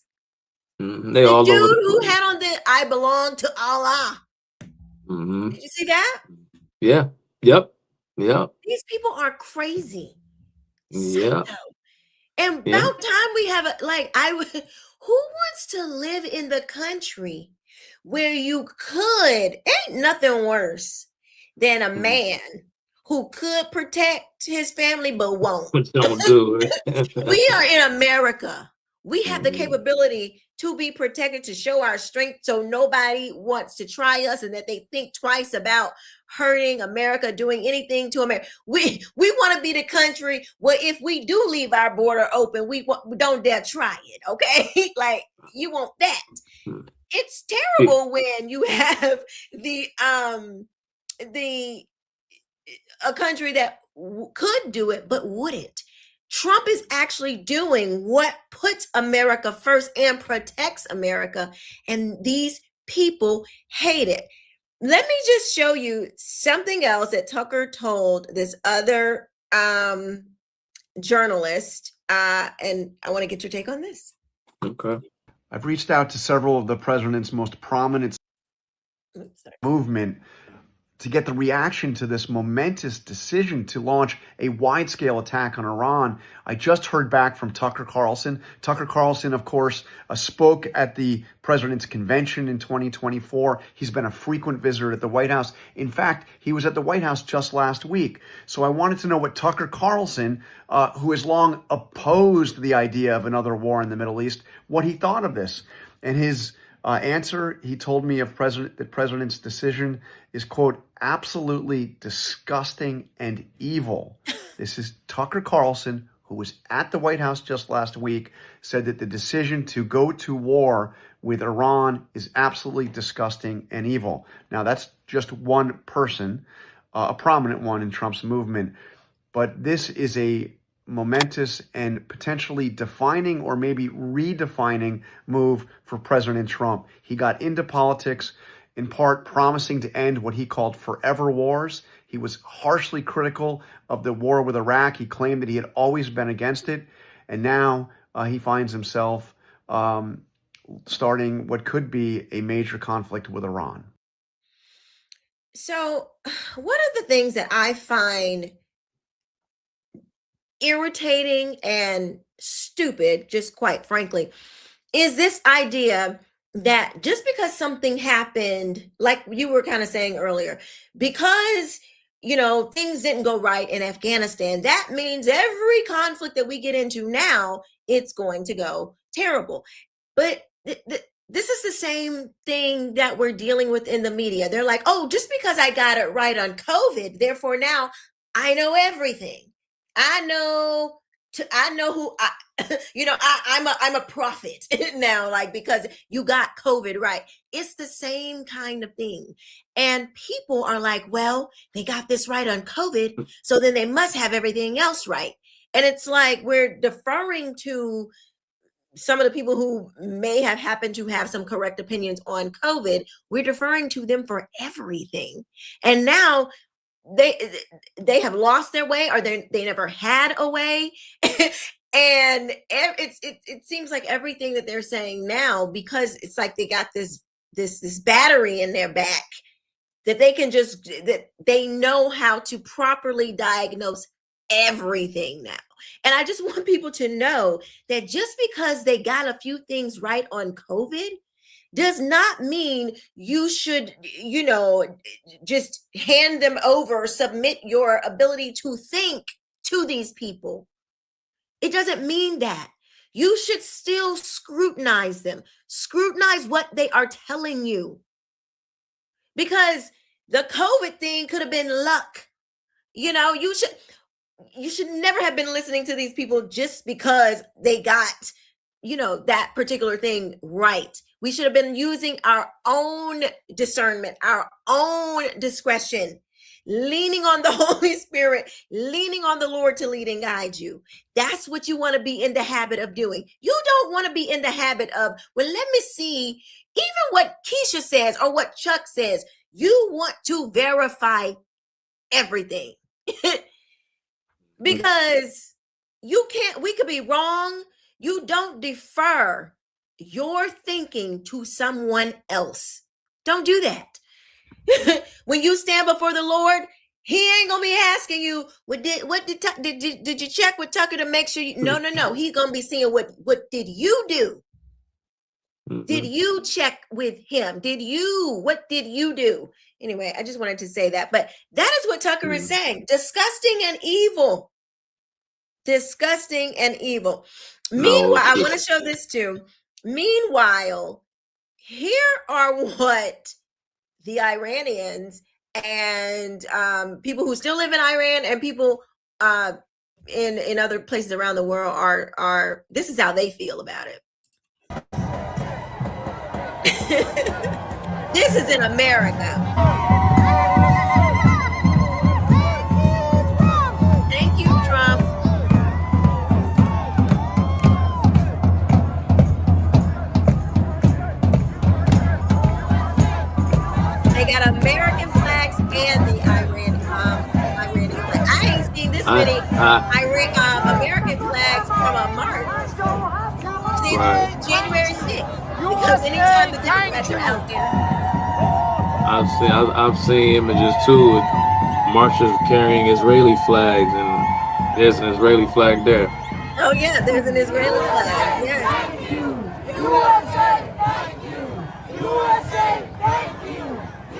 They all dude over the who place. had on the "I belong to Allah." Did you see that? Yeah. Yep. These people are crazy. Yeah. And about time we have who wants to live in the country where you ain't nothing worse than a man who could protect his family but won't. Don't do it. We are in America. We have the capability to be protected, to show our strength, so nobody wants to try us and that they think twice about hurting America, doing anything to America. We want to be the country where if we do leave our border open, we don't dare try it, okay? Like, you want that. It's terrible when you have a country that could do it but wouldn't. Trump is actually doing what puts America first and protects America, and these people hate it. Let me just show you something else that Tucker told this other journalist, and I want to get your take on this. Okay. I've reached out to several of the president's most prominent movement to get the reaction to this momentous decision to launch a wide-scale attack on Iran. I just heard back from Tucker Carlson. Tucker Carlson, of course, spoke at the president's convention in 2024. He's been a frequent visitor at the White House. In fact, he was at the White House just last week. So I wanted to know what Tucker Carlson, who has long opposed the idea of another war in the Middle East, what he thought of this. And his answer, he told me the president's decision is, quote, absolutely disgusting and evil. This is Tucker Carlson, who was at the White House just last week, said that the decision to go to war with Iran is absolutely disgusting and evil. Now, that's just one person, a prominent one in Trump's movement, but this is a momentous and potentially defining or maybe redefining move for President Trump. He got into politics in part promising to end what he called forever wars. He was harshly critical of the war with Iraq. He claimed that he had always been against it. And now he finds himself starting what could be a major conflict with Iran. So one of the things that I find irritating and stupid, just quite frankly, is this idea that just because something happened, like you were kind of saying earlier, because things didn't go right in Afghanistan, that means every conflict that we get into now, it's going to go terrible. But this is the same thing that we're dealing with in the media. They're like, oh, just because I got it right on COVID, therefore now I know everything. I know who I'm a prophet now, like, because you got COVID right. It's the same kind of thing. And people are like, well, they got this right on COVID, so then they must have everything else right. And it's like we're deferring to some of the people who may have happened to have some correct opinions on COVID. We're deferring to them for everything. And now they have lost their way, or they never had a way. And it seems like everything that they're saying now, because it's like they got this battery in their back that they know how to properly diagnose everything now. And I just want people to know that just because they got a few things right on COVID does not mean you should, just hand them over, submit your ability to think to these people. It doesn't mean that. You should still scrutinize them. Scrutinize what they are telling you. Because the COVID thing could have been luck. You should never have been listening to these people just because they got, that particular thing right. We should have been using our own discernment, our own discretion, leaning on the Holy Spirit, leaning on the Lord to lead and guide you. That's what you want to be in the habit of doing. You don't want to be in the habit of, well, let me see, even what Keisha says or what Chuck says. You want to verify everything. Because we could be wrong. You don't defer your thinking to someone else. Don't do that. When you stand before the Lord, he ain't gonna be asking you, did you check with Tucker to make sure you, no. He's gonna be seeing what did you do? Mm-hmm. Did you check with him? What did you do? Anyway, I just wanted to say that. But that is what Tucker is saying. Disgusting and evil. Disgusting and evil. Meanwhile, I want to show this too. Meanwhile, here are what the Iranians and people who still live in Iran and people in other places around the world are. This is how they feel about it. This is in America. Thank you, Trump. They got American flags and the Iranian flag. I ain't seen this many American flags from a march since January 6th. Because anytime the Democrats are out there, I've seen images too with marchers carrying Israeli flags, and there's an Israeli flag there. Oh yeah, there's an Israeli flag. Yeah. Thank you, USA. Thank you, USA. Thank you,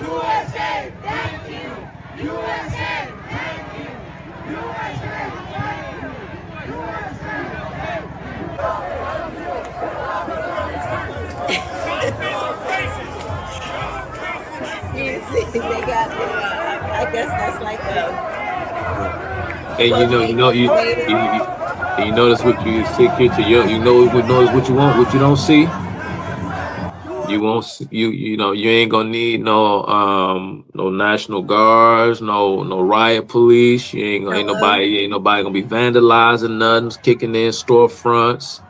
USA. Thank you, USA. Thank you, USA. Thank you, USA. They got I guess that's like and And you notice what you see, Kitchen. You know, notice what you want, what you don't see. You won't. You know. You ain't gonna need no National Guards, no riot police. You Hello. ain't nobody gonna be vandalizing nothing, kicking in storefronts.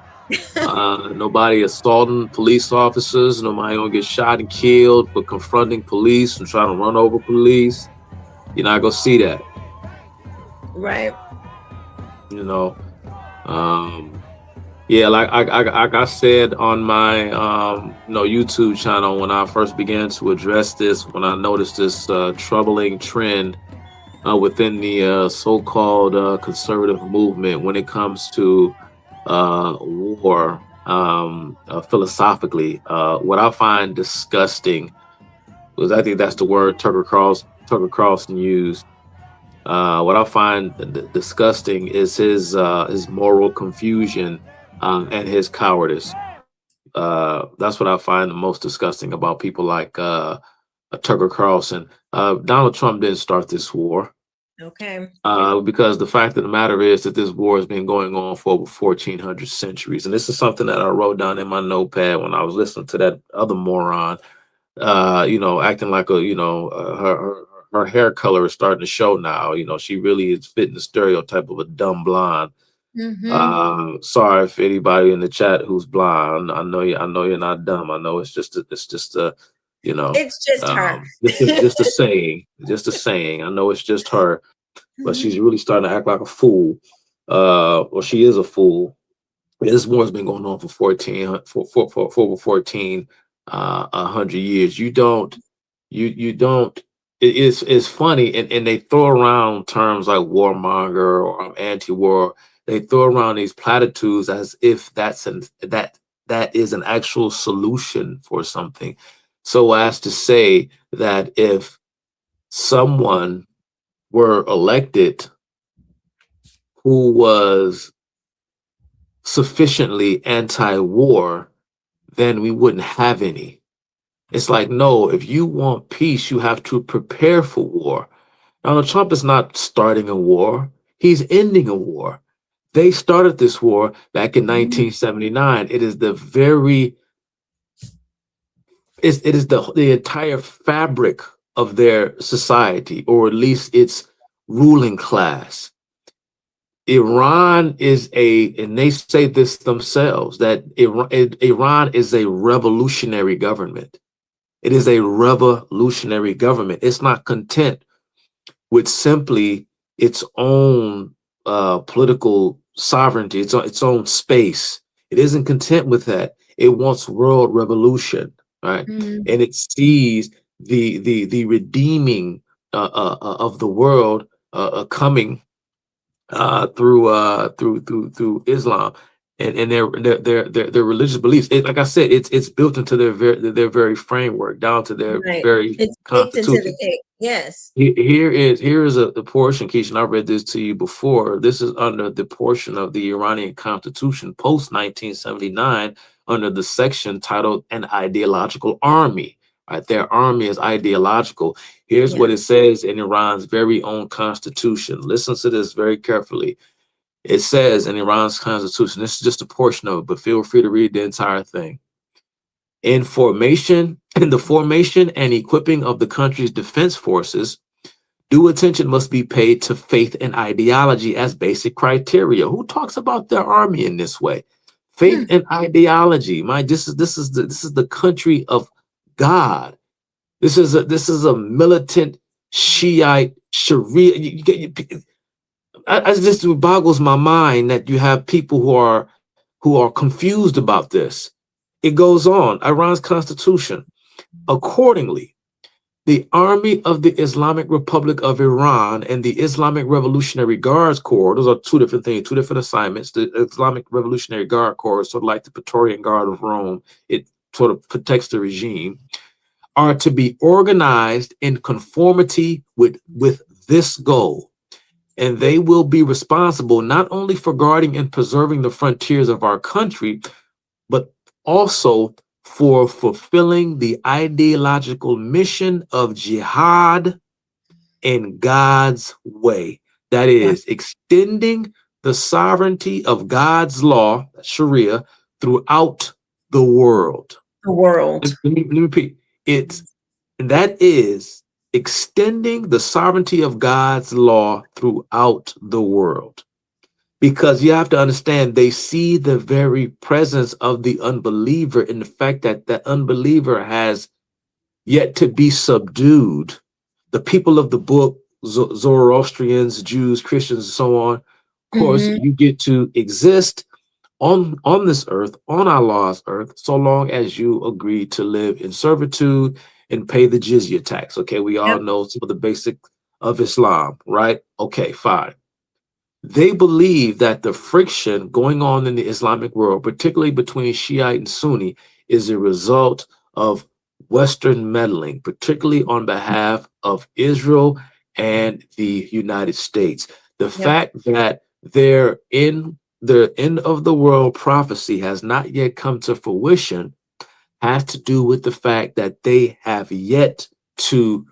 Nobody assaulting police officers. Nobody gonna get shot and killed for confronting police and trying to run over police. You're not gonna see that. Right. You know. Yeah, like I said on my YouTube channel when I first began to address this, when I noticed this troubling trend within the so-called conservative movement when it comes to war, philosophically, what I find disgusting was, I think that's the word Tucker Carlson used. What I find disgusting is his moral confusion and his cowardice. That's what I find the most disgusting about people like Tucker Carlson. Donald Trump didn't start this war. Okay. Because the fact of the matter is that this war has been going on for over 1400 centuries. And this is something that I wrote down in my notepad when I was listening to that other moron, acting like her hair color is starting to show now. She really is fitting the stereotype of a dumb blonde. Sorry if anybody in the chat who's blind. I know you're not dumb. I know it's just it's just her. This is just a saying. Just a saying. I know it's just her, but she's really starting to act like a fool. Or she is a fool. This war has been going on for over 1,400 years. You don't. It's funny, and they throw around terms like warmonger or anti-war. They throw around these platitudes as if that is an actual solution for something. So as to say that if someone were elected who was sufficiently anti-war, then we wouldn't have any. It's like, no, if you want peace, you have to prepare for war. Donald Trump is not starting a war. He's ending a war. They started this war back in 1979. It is the entire fabric of their society, or at least its ruling class. Iran is and they say this themselves, that Iran is a revolutionary government. It is a revolutionary government. It's not content with simply its own political sovereignty, its own space. It isn't content with that. It wants world revolution, right? And it sees the redeeming of the world coming through Islam and their religious beliefs. Like I said, it's built into their very framework, down to their very constitution. Yes. Here is a portion, Keisha. I read this to you before. This is under the portion of the Iranian Constitution post 1979, under the section titled "An Ideological Army." Right, their army is ideological. Here's what it says in Iran's very own constitution. Listen to this very carefully. It says in Iran's constitution, this is just a portion of it, but feel free to read the entire thing. In the formation and equipping of the country's defense forces, due attention must be paid to faith and ideology as basic criteria. Who talks about their army in this way? Faith and ideology. This is the country of God. This is a militant Shiite Sharia. It just boggles my mind that you have people who are confused about this. It goes on. Iran's constitution. Accordingly, the Army of the Islamic Republic of Iran and the Islamic Revolutionary Guards Corps, those are two different things, two different assignments. The Islamic Revolutionary Guard Corps is sort of like the Praetorian Guard of Rome. It sort of protects the regime, are to be organized in conformity with this goal. And they will be responsible not only for guarding and preserving the frontiers of our country, but also for fulfilling the ideological mission of jihad in God's way. That is extending the sovereignty of God's law, Sharia, throughout the world. The world. Let me repeat. That is extending the sovereignty of God's law throughout the world. Because you have to understand, they see the very presence of the unbeliever in the fact that the unbeliever has yet to be subdued. The people of the book, Zoroastrians, Jews, Christians, and so on, of course, you get to exist on this earth, on Allah's earth, so long as you agree to live in servitude and pay the jizya tax. Okay, we all know some of the basics of Islam, right? Okay, fine. They believe that the friction going on in the Islamic world, particularly between Shiite and Sunni, is a result of Western meddling, particularly on behalf of Israel and the United States. The fact that their end of the world prophecy has not yet come to fruition has to do with the fact that they have yet to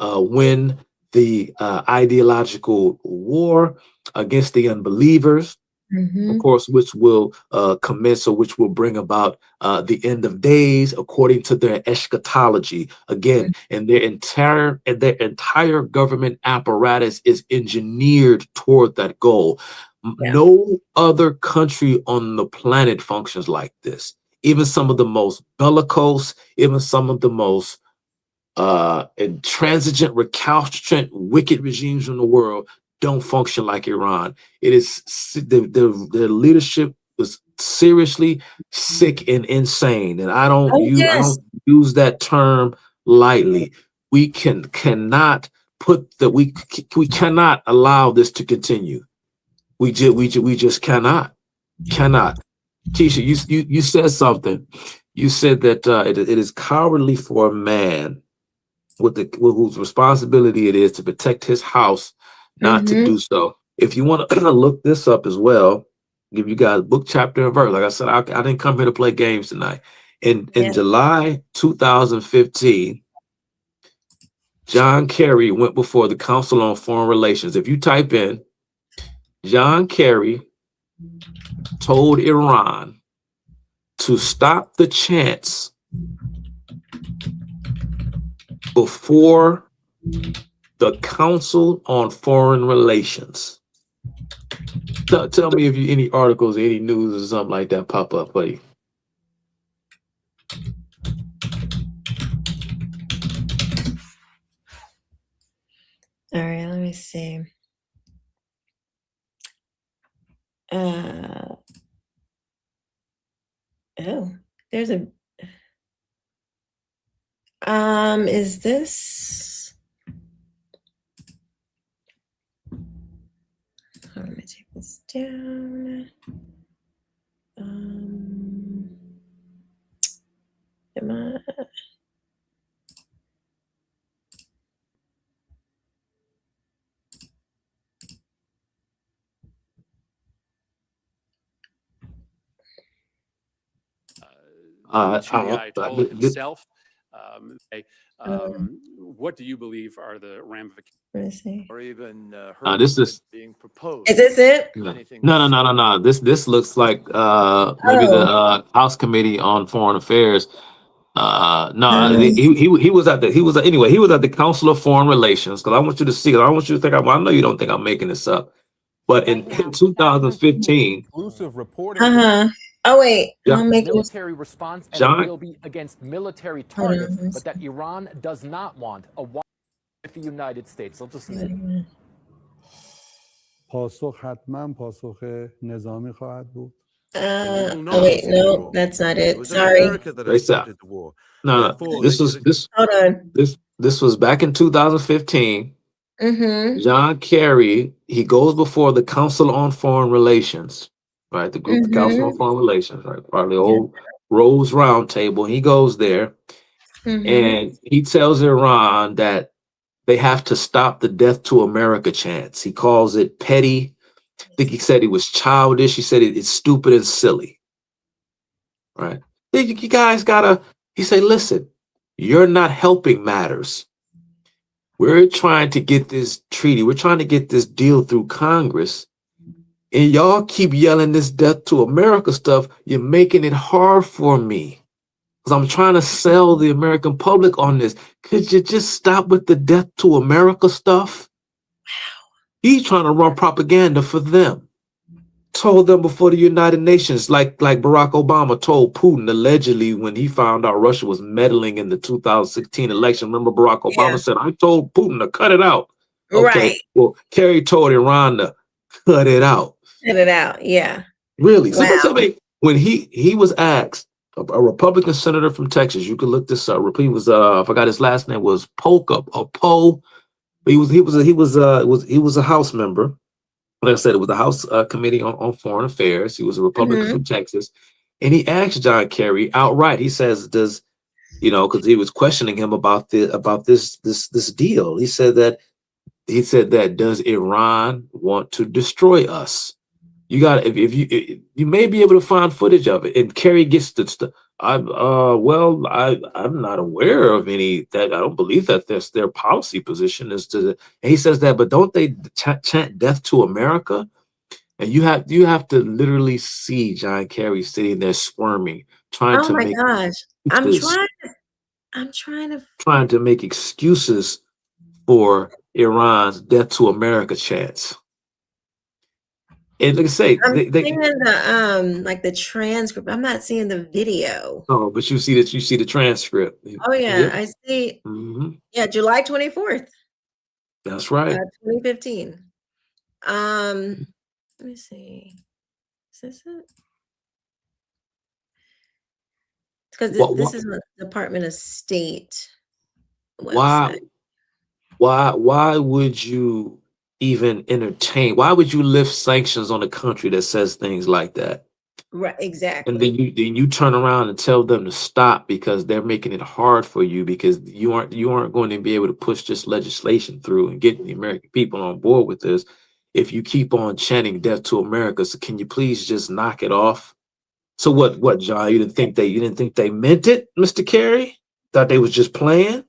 win the ideological war against the unbelievers, of course, which will commence, or which will bring about the end of days according to their eschatology. Again, and their entire government apparatus is engineered toward that goal. No other country on the planet functions like this. Even some of the most bellicose, even some of the most intransigent, recalcitrant, wicked regimes in the world don't function like Iran. It is the leadership was seriously sick and insane, and I don't use that term lightly. We cannot allow this to continue. We just cannot. Keisha, you said something. You said that it is cowardly for a man whose responsibility it is to protect his house not to do so. If you want to look this up as well, give you guys book, chapter, and verse. Like I said, I didn't come here to play games tonight. In July 2015, John Kerry went before the Council on Foreign Relations. If you type in John Kerry told Iran to stop the chants before the Council on Foreign Relations. Tell me if any articles, any news or something like that pop up, buddy. All right, let me see. There's a is this, let me take this down. Am I? Itself. What do you believe are the ramifications, or even this is being proposed? Is this it? No. This looks like maybe the House Committee on Foreign Affairs. He was at the Council of Foreign Relations, because I want you to see. I want you to think. I know you don't think I'm making this up, but in 2015, exclusive reporting. Oh wait, military response, and it will be against military targets, but that Iran does not want a war with the United States. Let's listen in. پاسخ حتما پاسخ نظامی خواهد بود. Oh wait, no, that's not it. Sorry. No, this was back in 2015. John Kerry, he goes before the Council on Foreign Relations, right? The group, the Council on Foreign Relations, right? Part of the old Rose Round Table. He goes there and he tells Iran that they have to stop the Death to America chants. He calls it petty. I think he said it was childish. He said it's stupid and silly, right? You guys gotta, he said, listen, you're not helping matters. We're trying to get this treaty. We're trying to get this deal through Congress. and y'all keep yelling this death to America stuff, you're making it hard for me. Because I'm trying to sell the American public on this. Could you just stop with the death to America stuff? He's trying to run propaganda for them. Told them before the United Nations, like Barack Obama told Putin allegedly when he found out Russia was meddling in the 2016 election. Remember, Barack Obama said, I told Putin to cut it out. Okay, Right. well, Kerry told Iran to cut it out. Cut it out, yeah. Really? Wow. So when he was asked, a Republican senator from Texas, you can look this up. He was I forgot his last name was Poe. He was a House member. Like I said, it was the House Committee on Foreign Affairs. He was a Republican from Texas, and he asked John Kerry outright. He says, "Does because he was questioning him about this deal. He said that does Iran want to destroy us? You got if you may be able to find footage of it." And Kerry gets the I'm not aware of any that I don't believe that that's their policy position is to. And he says that, but don't they chant death to America? And you have to literally see John Kerry sitting there squirming, trying Oh to my make gosh. I'm trying to make excuses for Iran's death to America chants. And like I say, I'm seeing the transcript. I'm not seeing the video. Oh, but you see the transcript. Oh yeah, Yep. I see. Mm-hmm. Yeah, July 24th. That's right. 2015. Let me see. Is this it? Because this is the Department of State website. Why would you even entertain? Why would you lift sanctions on a country that says things like that? Right, exactly. And then you turn around and tell them to stop because they're making it hard for you because you aren't going to be able to push this legislation through and get the American people on board with this if you keep on chanting death to America. So can you please just knock it off? So what, John? You didn't think they meant it, Mr. Kerry? Thought they was just playing?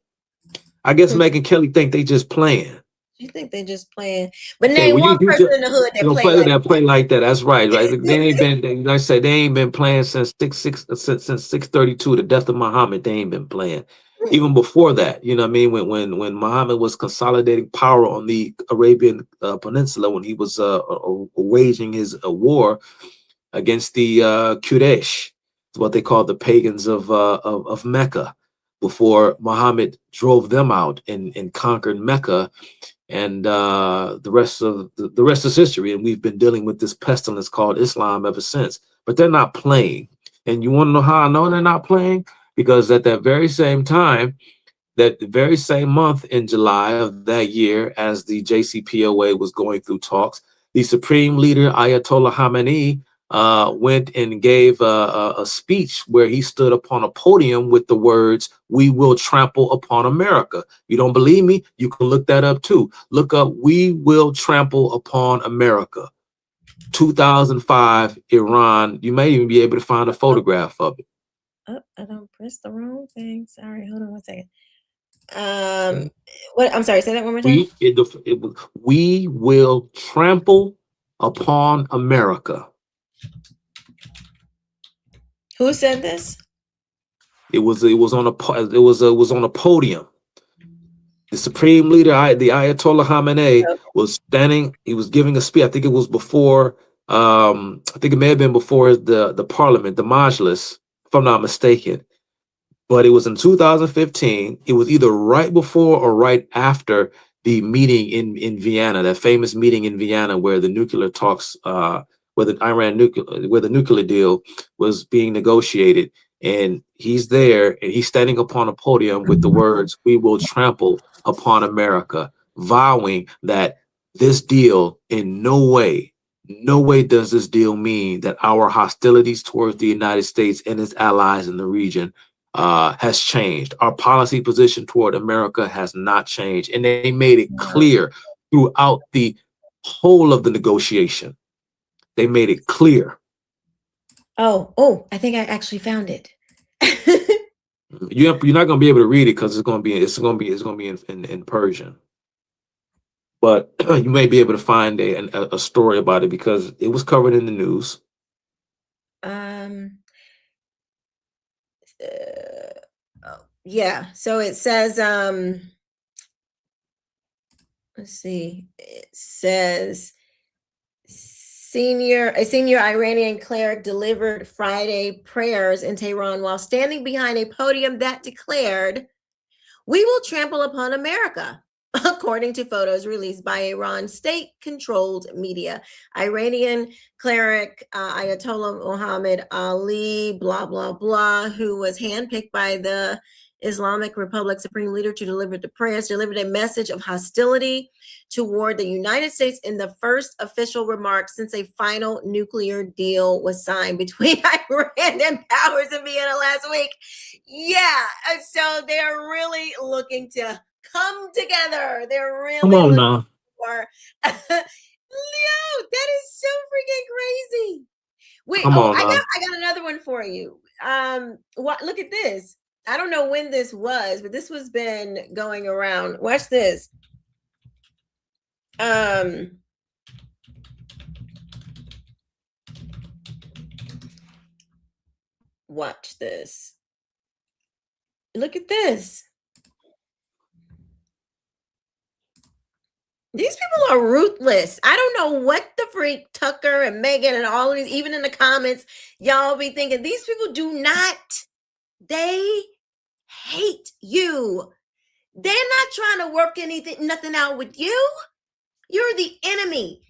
I guess Megyn Kelly think they just playing. You think they just playing? But name one person in the hood that play like that. That's right. They ain't been. Like I said, they ain't been playing since 632, the death of Muhammad. They ain't been playing. Even before that, you know what I mean? When Muhammad was consolidating power on the Arabian Peninsula, when he was waging his war against the Quraysh, what they call the pagans of Mecca, before Muhammad drove them out and conquered Mecca. And the rest is history. And we've been dealing with this pestilence called Islam ever since. But they're not playing. And you want to know how I know they're not playing? Because at that very same time, that very same month in July of that year, as the JCPOA was going through talks, the Supreme Leader Ayatollah Khamenei went and gave a speech where he stood upon a podium with the words, "We will trample upon America." You don't believe me? You can look that up too. Look up, "We will trample upon America." 2005, Iran. You may even be able to find a photograph of it. Oh, I don't press the wrong thing. Sorry, hold on one second. What? I'm sorry. Say that one more time. We will trample upon America. Who said this? It was on a podium. The Supreme Leader, the Ayatollah Khamenei, was standing. He was giving a speech. I think it was before. I think it may have been before the Parliament, the Majlis, if I'm not mistaken. But it was in 2015. It was either right before or right after the meeting in Vienna, that famous meeting in Vienna where the nuclear talks, where the nuclear deal was being negotiated. And he's there and he's standing upon a podium with the words, "We will trample upon America," vowing that this deal in no way does this deal mean that our hostilities towards the United States and its allies in the region has changed. Our policy position toward America has not changed. And they made it clear throughout the whole of the negotiation. They made it clear. Oh, I think I actually found it. You're not going to be able to read it because it's going to be in Persian. but you may be able to find a story about it because it was covered in the news. Yeah. So it says, let's see. It says a senior Iranian cleric delivered Friday prayers in Tehran while standing behind a podium that declared, "We will trample upon America," according to photos released by Iran's state-controlled media. Iranian cleric Ayatollah Mohammed Ali, blah, blah, blah, who was handpicked by the Islamic Republic Supreme Leader to deliver the prayers, delivered a message of hostility toward the United States in the first official remarks since a final nuclear deal was signed between Iran and powers in Vienna last week. Yeah, so they're really looking to come together. They're really Come on now. for Leo, that is so freaking crazy. Wait, Come on I now. got another one for you. What? Look at this. I don't know when this was, but this was been going around. Watch this. Watch this. Look at this. These people are ruthless. I don't know what the freak Tucker and Megan and all of these, even in the comments, y'all be thinking these people do not. They hate you. They're not trying to work nothing out with you. You're the enemy.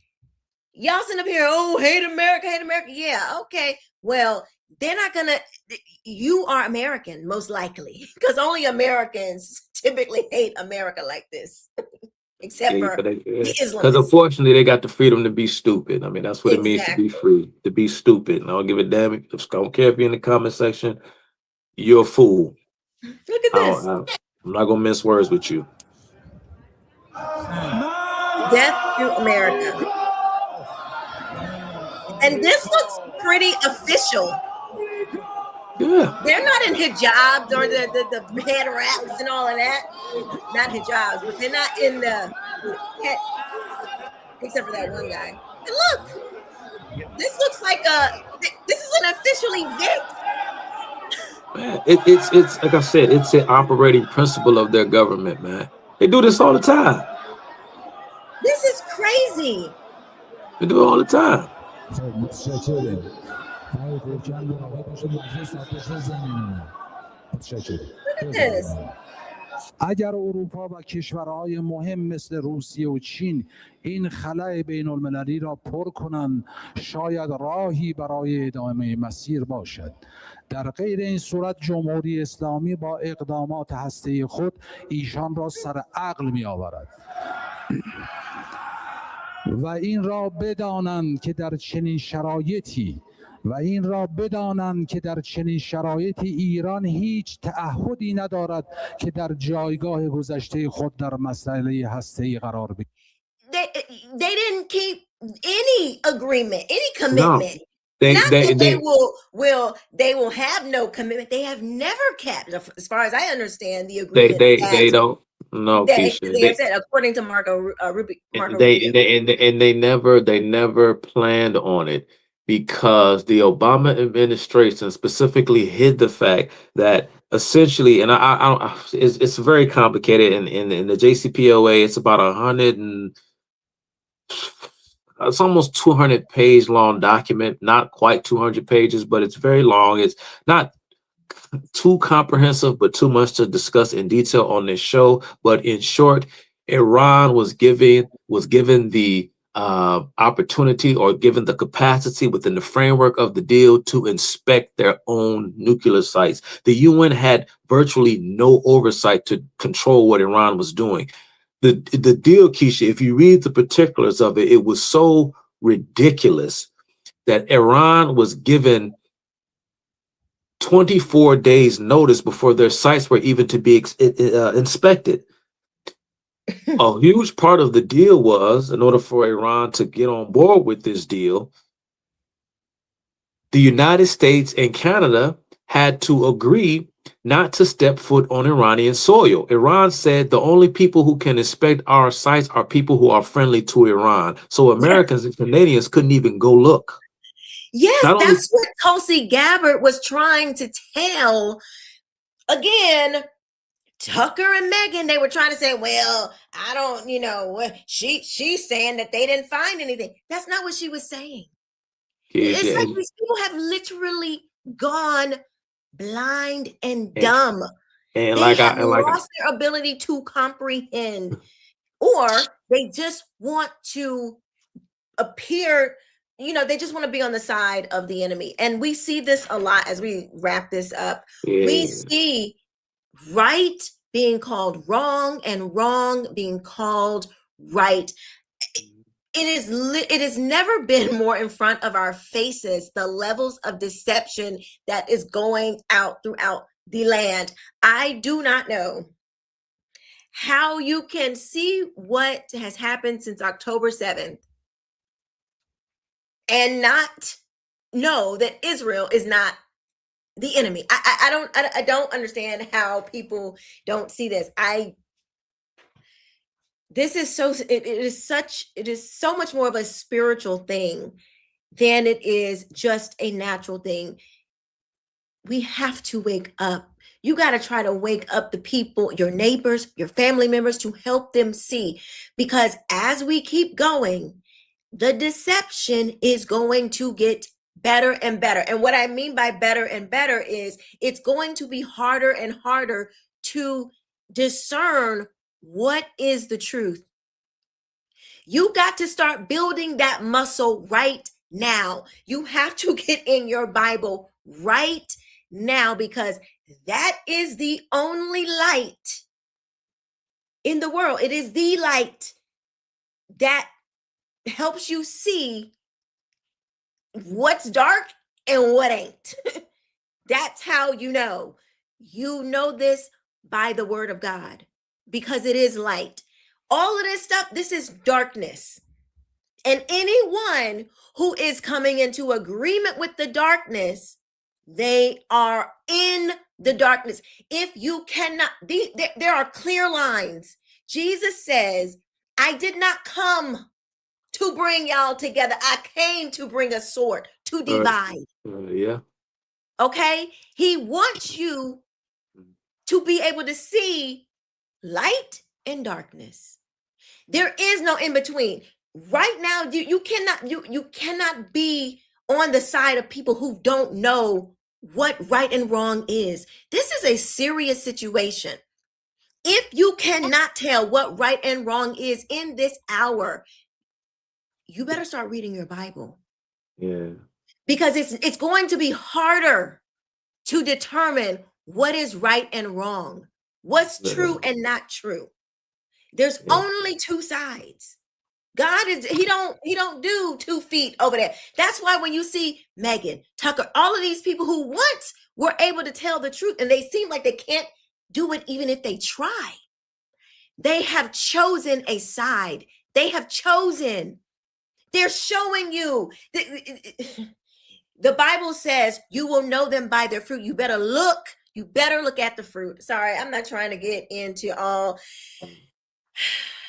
Y'all sitting up here, oh, hate America, hate America. Yeah, okay. Well, they're not gonna. You are American, most likely, because only Americans typically hate America like this. Except for the Islamists. Because unfortunately, they got the freedom to be stupid. I mean, that's what it means to be free, to be stupid. And I don't give a damn. I don't care if you're in the comment section. You're a fool. Look at this. I'm not gonna mince words with you. Death to America. And this looks pretty official. Yeah. They're not in hijabs or the head wraps and all of that. Not hijabs, but they're not in the head, except for that one guy. And look, this looks like this is an official event. Man, it's like I said, it's an operating principle of their government, man. They do this all the time. This is crazy. They do it all the time. Look at this. اگر اروپا و کشورهای مهم مثل روسیه و چین این خلأ بین المللی را پر کنند شاید راهی برای ادامه مسیر باشد. در غیر این صورت جمهوری اسلامی با اقدامات هسته‌ای خود ایشان را سر عقل می آورد. و این را بدانند که در چنین شرایطی ایران هیچ تعهدی ندارد که در جایگاه گذشته خود در مسئله هسته‌ای قرار بگیرد. They didn't keep any agreement, any commitment. No, they will have no commitment. They have never kept, as far as I understand, the agreement. They don't. No, Keisha. They said, according to Marco Rubio. They never planned on it because the Obama administration specifically hid the fact that essentially, and it's very complicated. In the JCPOA, it's about 100 and it's almost 200 page long document, not quite 200 pages, but it's very long. It's not too comprehensive, but too much to discuss in detail on this show. But in short, Iran was given the opportunity or given the capacity within the framework of the deal to inspect their own nuclear sites. The UN had virtually no oversight to control what Iran was doing. The deal, Keisha, if you read the particulars of it, it was so ridiculous that Iran was given 24 days notice before their sites were even to be inspected. A huge part of the deal was, in order for Iran to get on board with this deal, the United States and Canada had to agree not to step foot on Iranian soil. Iran said the only people who can inspect our sites are people who are friendly to Iran. So Americans and Canadians couldn't even go look. Yes, Not only that's what Tulsi Gabbard was trying to tell. Again, Tucker and Megan, they were trying to say, well, I don't, she's saying that they didn't find anything. That's not what she was saying. It's like these people have literally gone blind and dumb. And they have lost their ability to comprehend, or they just want to appear, they just want to be on the side of the enemy. And we see this a lot as we wrap this up. We see right being called wrong and wrong being called right. It has never been more in front of our faces, the levels of deception that is going out throughout the land. I do not know how you can see what has happened since October 7th and not know that Israel is not the enemy. I don't understand how people don't see this. It is so much more of a spiritual thing than it is just a natural thing. We have to wake up. You got to try to wake up the people, your neighbors, your family members, to help them see, because as we keep going, the deception is going to get better and better. And what I mean by better and better is it's going to be harder and harder to discern what is the truth. You got to start building that muscle right now. You have to get in your Bible right now, because that is the only light in the world. It is the light that helps you see what's dark and what ain't. That's how you know. You know this by the word of God, because it is light. All of this stuff, this is darkness. And anyone who is coming into agreement with the darkness, they are in the darkness. If you cannot, there are clear lines. Jesus says, I did not come to bring y'all together. I came to bring a sword to divide. Yeah. Okay? He wants you to be able to see light and darkness. There is no in between. Right now, you cannot be on the side of people who don't know what right and wrong is. This is a serious situation. If you cannot tell what right and wrong is in this hour, you better start reading your Bible. Yeah. Because it's going to be harder to determine what is right and wrong, what's true and not true. There's only two sides. God he don't do 2 feet over there. That's why when you see Megan, Tucker, all of these people who once were able to tell the truth, and they seem like they can't do it even if they try. They have chosen a side. They have chosen. They're showing you. The Bible says you will know them by their fruit. You better look at the fruit. Sorry, I'm not trying to get into all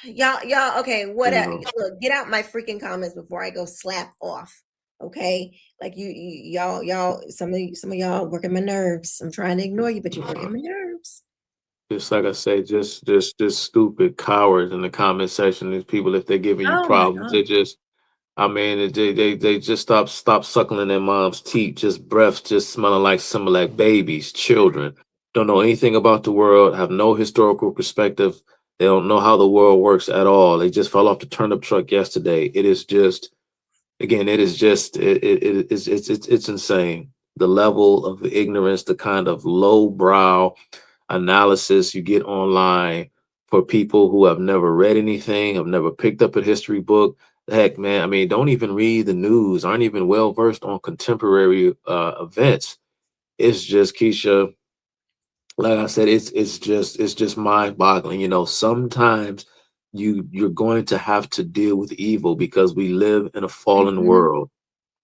y'all. Okay, whatever. Look, get out my freaking comments before I go slap off. Okay, like y'all. Some of y'all working my nerves. I'm trying to ignore you, but you're working my nerves. Just like I say, just stupid cowards in the comment section. These people, if they're giving you problems, they just, I mean, they just stop suckling their mom's teeth. Just breaths, just smelling like Similac babies, children. Don't know anything about the world. Have no historical perspective. They don't know how the world works at all. They just fell off the turnip truck yesterday. It is just, again, it is just, it's insane. The level of ignorance, the kind of lowbrow analysis you get online for people who have never read anything, have never picked up a history book. Heck, man, I mean, don't even read the news, aren't even well versed on contemporary events. It's just, Keisha, like I said, it's just mind-boggling. You know, sometimes you're going to have to deal with evil because we live in a fallen world.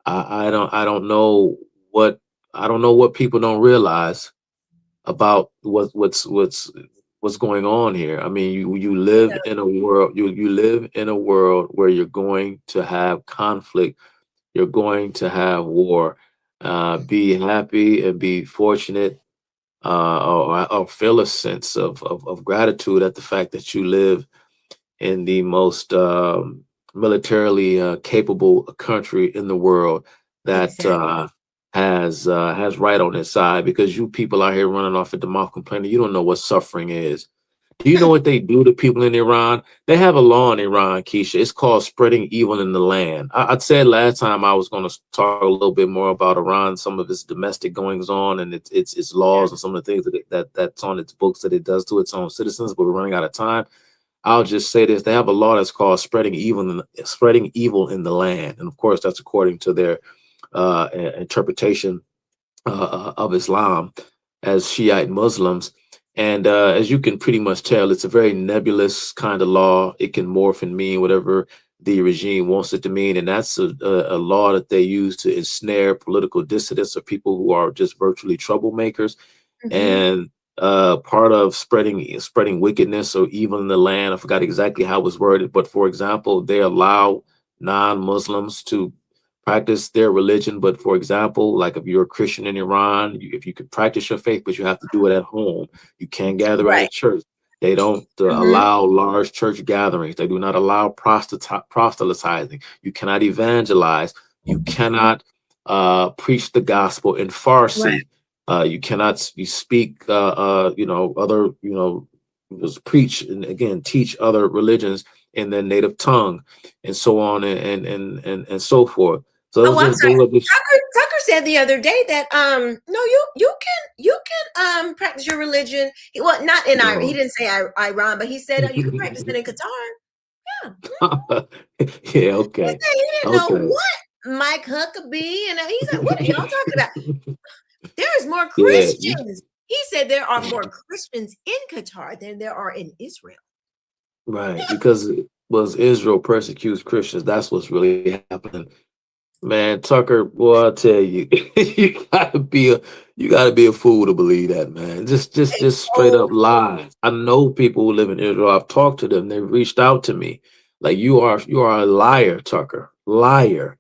I don't know what people don't realize. about what's going on here. I mean, you live in a world, you live in a world where you're going to have conflict, you're going to have war. Be happy and be fortunate, or feel a sense of gratitude at the fact that you live in the most militarily capable country in the world that has right on its side, because you people out here running off at the mouth complaining, you don't know what suffering is. Do you know what they do to people in Iran? They have a law in Iran, Keisha. It's called spreading evil in the land. I'd said last time I was going to talk a little bit more about Iran, some of its domestic goings on and its laws and some of the things that's on its books that it does to its own citizens, but we're running out of time. I'll just say this: they have a law that's called spreading evil in the land, and of course, that's according to their interpretation of Islam as Shiite Muslims. And as you can pretty much tell, it's a very nebulous kind of law. It can morph and mean whatever the regime wants it to mean, and that's a law that they use to ensnare political dissidents or people who are just virtually troublemakers. And part of spreading wickedness or evil in the land, I forgot exactly how it was worded, but for example, they allow non-Muslims to practice their religion. But for example, like if you're a Christian in Iran, if you could practice your faith, but you have to do it at home. You can't gather at a church. They don't allow large church gatherings. They do not allow proselytizing. You cannot evangelize. You cannot preach the gospel in Farsi. You cannot speak, other, just preach and again teach other religions in their native tongue, and so on and so forth. So Tucker said the other day that no, you can practice your religion. Well, not in Iran. He didn't say Iran, but he said you can practice it in Qatar. Yeah, okay. He didn't know what Mike Huckabee, and he's like, what are y'all talking about? There is more Christians. He said there are more Christians in Qatar than there are in Israel. Right, because Israel persecutes Christians. That's what's really happening. Man, Tucker, boy, I tell you, you gotta be a fool to believe that, man. Just straight up lies. I know people who live in Israel. I've talked to them. They've reached out to me. Like you are a liar, Tucker, liar.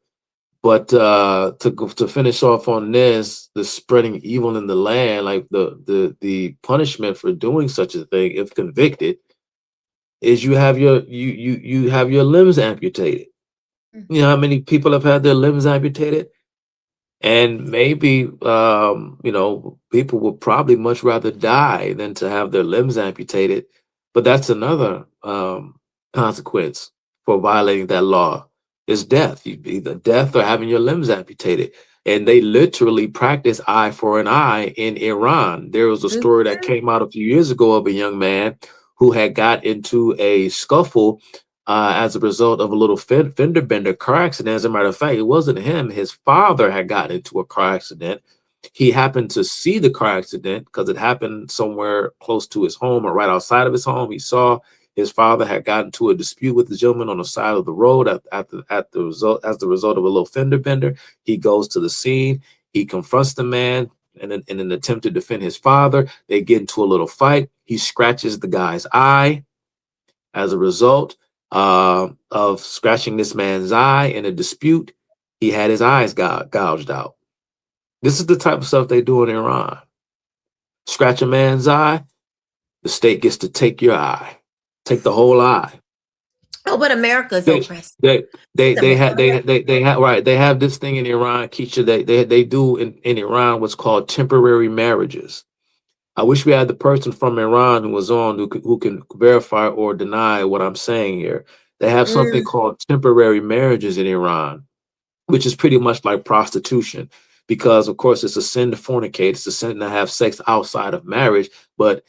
But to finish off on this, the spreading evil in the land, like the punishment for doing such a thing, if convicted, is you have your limbs amputated. You know how many people have had their limbs amputated? And maybe people would probably much rather die than to have their limbs amputated. But that's another consequence for violating that law, is death. Either death or having your limbs amputated. And they literally practice eye for an eye in Iran. There was a story that came out a few years ago of a young man who had got into a scuffle as a result of a little fender bender car accident. As a matter of fact, it wasn't him. His father had gotten into a car accident. He happened to see the car accident because it happened somewhere close to his home or right outside of his home. He saw his father had gotten into a dispute with the gentleman on the side of the road as the result of a little fender bender. He goes to the scene. He confronts the man in an attempt to defend his father. They get into a little fight. He scratches the guy's eye. As a result of scratching this man's eye in a dispute, he had his eyes gouged out. This is the type of stuff they do in Iran. Scratch a man's eye, the state gets to take your eye, take the whole eye. Oh, but America's oppressed. They have this thing in Iran, Keisha. They do in Iran what's called temporary marriages. I wish we had the person from Iran who was on who can verify or deny what I'm saying here. They have something called temporary marriages in Iran, which is pretty much like prostitution, because of course it's a sin to fornicate, it's a sin to have sex outside of marriage, but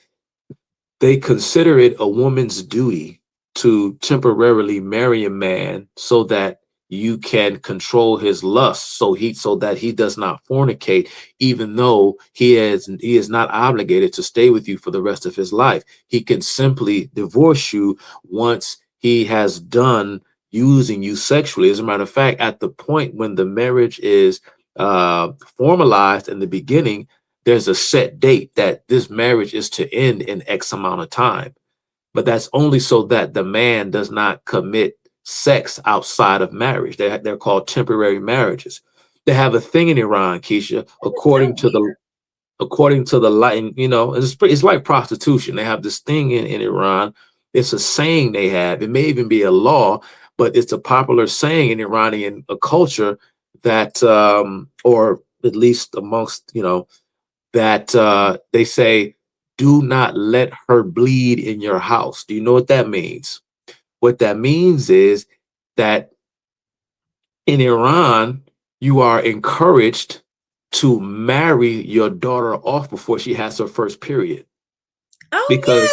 they consider it a woman's duty to temporarily marry a man so that you can control his lust, so that he does not fornicate, even though he is not obligated to stay with you for the rest of his life. He can simply divorce you once he has done using you sexually. As a matter of fact, at the point when the marriage is formalized in the beginning, there's a set date that this marriage is to end in X amount of time. But that's only so that the man does not commit sex outside of marriage. They're called temporary marriages. They have a thing in Iran, Keisha, according to the light, you know, it's like prostitution. They have this thing in Iran. It's a saying they have. It may even be a law, but it's a popular saying in Iranian culture that, or at least amongst, you know, that they say, do not let her bleed in your house. Do you know what that means? What that means is that in Iran, you are encouraged to marry your daughter off before she has her first period. Oh, Because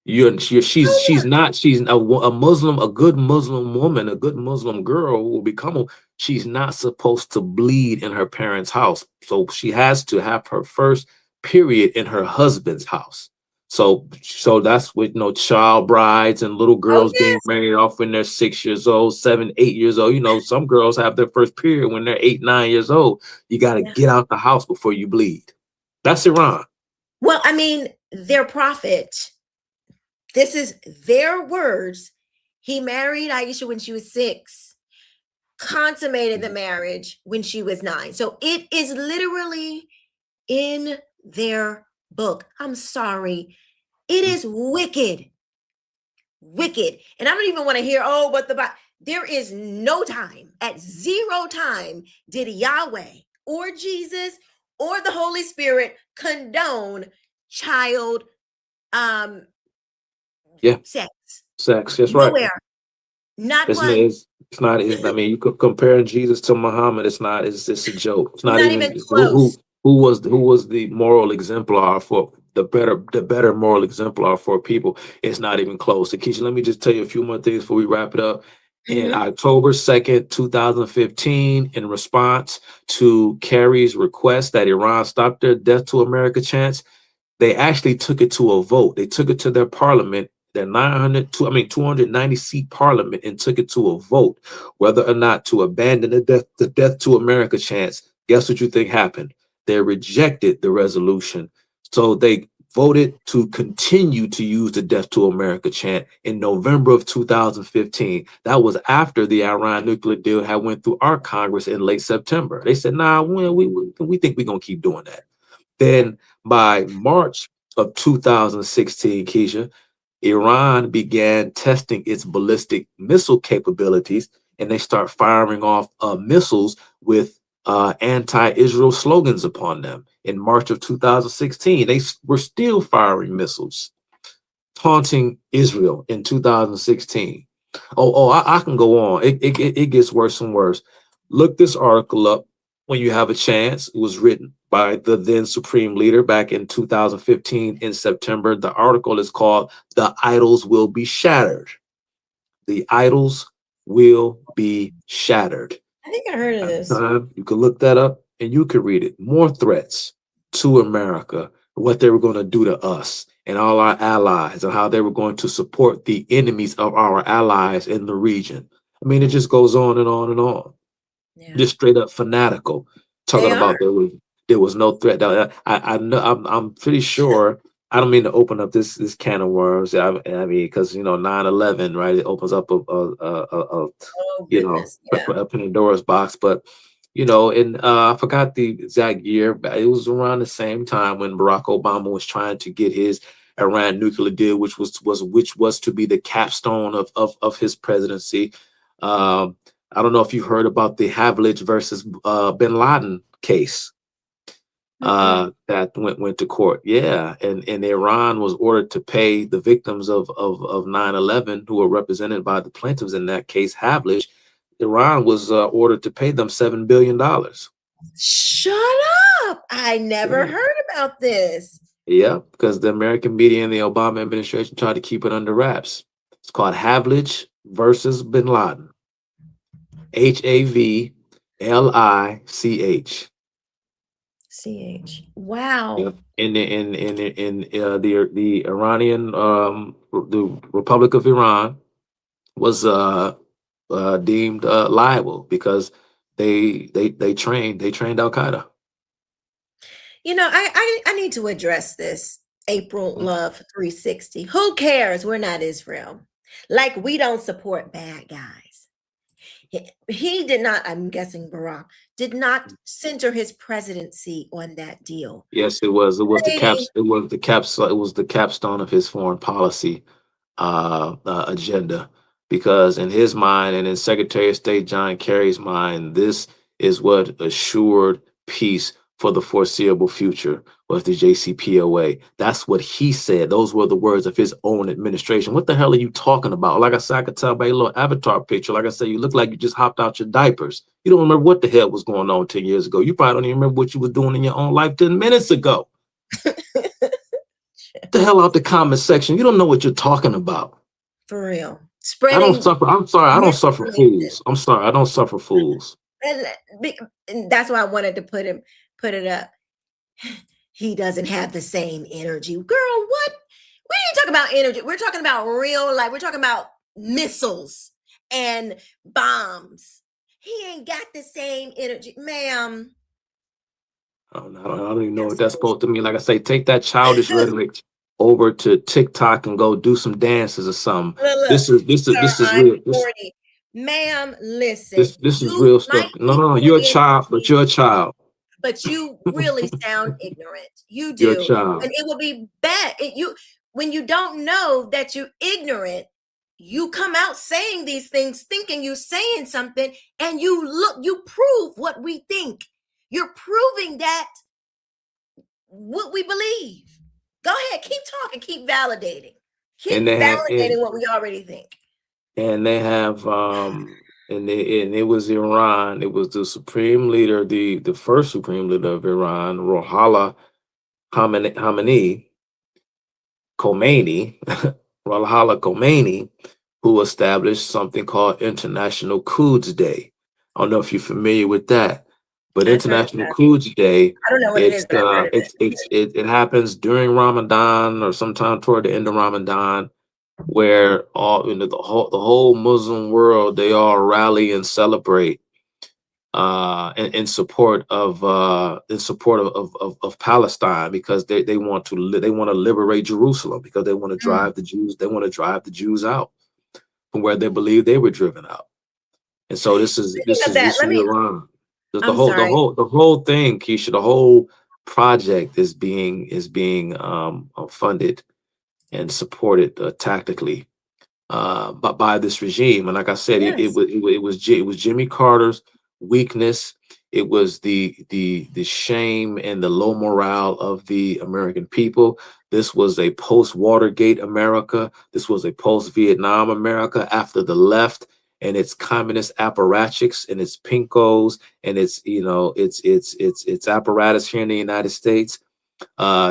yes. she's a Muslim, a good Muslim woman, a good Muslim girl will become she's not supposed to bleed in her parents' house. So she has to have her first period in her husband's house. So that's with child brides and little girls being married off when they're 6 years old, 7, 8 years old. You know, some girls have their first period when they're 8, 9 years old. You got to get out the house before you bleed. That's Iran. Well, I mean, their prophet, this is their words. He married Aisha when she was 6, consummated the marriage when she was 9. So it is literally in their book. I'm sorry. It is wicked. Wicked. And I don't even want to hear, but there is no time, at 0 time, did Yahweh or Jesus or the Holy Spirit condone child sex. Sex, that's Nowhere. right. Not It's, one. it's not. I mean, you could compare Jesus to Muhammad. It's not. It's a joke. It's not even close. Who was the moral exemplar for the better moral exemplar for people? It's not even close. So, Keisha, let me just tell you a few more things before we wrap it up. In October 2nd, 2015, in response to Kerry's request that Iran stop their Death to America chants, they actually took it to a vote. They took it to their parliament, their 290 seat parliament, and took it to a vote whether or not to abandon the Death to America chants. Guess what you think happened? They rejected the resolution. So they voted to continue to use the Death to America chant in November of 2015. That was after the Iran nuclear deal had went through our Congress in late September. They said, nah, we think we're going to keep doing that. Then by March of 2016, Keisha, Iran began testing its ballistic missile capabilities, and they start firing off missiles with anti-Israel slogans upon them. In March of 2016, they were still firing missiles, taunting Israel in 2016. I can go on. It gets worse and worse. Look this article up when you have a chance. It was written by the then Supreme Leader back in 2015 in September. The article is called "The Idols Will Be Shattered." The idols will be shattered. I think I heard of this. You can look that up and you can read it. More threats to America, what they were going to do to us and all our allies, and how they were going to support the enemies of our allies in the region. I mean, it just goes on and on and on. Yeah. Just straight up fanatical, talking about there was no threat. I know, I'm pretty sure. I don't mean to open up this can of worms. I mean, because 9/11, right? It opens up a Pandora's box. But and I forgot the exact year, but it was around the same time when Barack Obama was trying to get his Iran nuclear deal, which was to be the capstone of his presidency. I don't know if you've heard about the Havlich versus Bin Laden case. That went to court. Yeah. And Iran was ordered to pay the victims of 9/11 who were represented by the plaintiffs in that case, Havlich. Iran was ordered to pay them $7 billion. Shut up. I never heard about this. Yeah, because the American media and the Obama administration tried to keep it under wraps. It's called Havlich versus Bin Laden. Havlich. Wow. Yeah. In the Iranian the Republic of Iran was deemed liable because they trained Al Qaeda. You know, I need to address this. April Love 360. Who cares? We're not Israel. Like, we don't support bad guys. He did not, I'm guessing Barack, did not center his presidency on that deal. Yes, it was. It was the caps. It was the caps. It was the capstone of his foreign policy agenda. Because in his mind, and in Secretary of State John Kerry's mind, this is what assured peace for the foreseeable future was the JCPOA. That's what he said. Those were the words of his own administration. What the hell are you talking about? Like I said, I could tell by your little avatar picture. Like I said, you look like you just hopped out your diapers. You don't remember what the hell was going on 10 years ago. You probably don't even remember what you were doing in your own life 10 minutes ago. Get the hell out the comment section. You don't know what you're talking about. For real. I don't suffer. I'm sorry. I don't suffer fools. I'm sorry. I don't suffer fools. And that's why I wanted to put it up. He doesn't have the same energy. Girl, what? We ain't talking about energy. We're talking about real life. We're talking about missiles and bombs. He ain't got the same energy, ma'am. I don't even know what that's supposed to mean. Like I say, take that childish rhetoric over to TikTok and go do some dances or something. Look, this is real. Ma'am, listen. This is real stuff. No, you're a child, but you're a child. But you really sound ignorant. You do. You're a child. And it will be bad. When you don't know that you're ignorant, you come out saying these things, thinking you're saying something, and you prove what we think. You're proving that what we believe. Go ahead, keep talking, keep validating. Keep validating what we already think. And they have and it was Iran. It was the supreme leader, the first supreme leader of Iran, Ruhollah Khomeini, Ruhollah Khomeini, who established something called International Quds Day. I don't know if you're familiar with that, but International Quds Day, I don't know what it happens during Ramadan or sometime toward the end of Ramadan, where the whole Muslim world, they all rally and celebrate in support of Palestine, because they want to liberate Jerusalem, because they want to drive the Jews out from where they believe they were driven out. And so this is Iran. The whole thing, Keisha, the whole project is being funded and supported tactically by this regime. And like I said, it was Jimmy Carter's weakness. It was the shame and the low morale of the American people. This was a post-Watergate America. This was a post-Vietnam America after the left and its communist apparatchiks and its pinkos and its apparatus here in the United States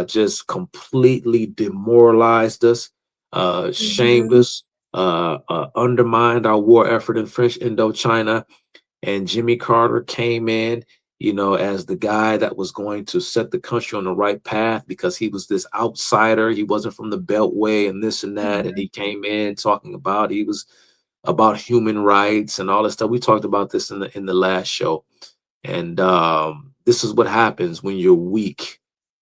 just completely demoralized us, shamed us, undermined our war effort in French Indochina. And Jimmy Carter came in, as the guy that was going to set the country on the right path, because he was this outsider. He wasn't from the Beltway and this and that. And he came in talking about, he was about human rights and all this stuff. We talked about this in the last show. And this is what happens when you're weak.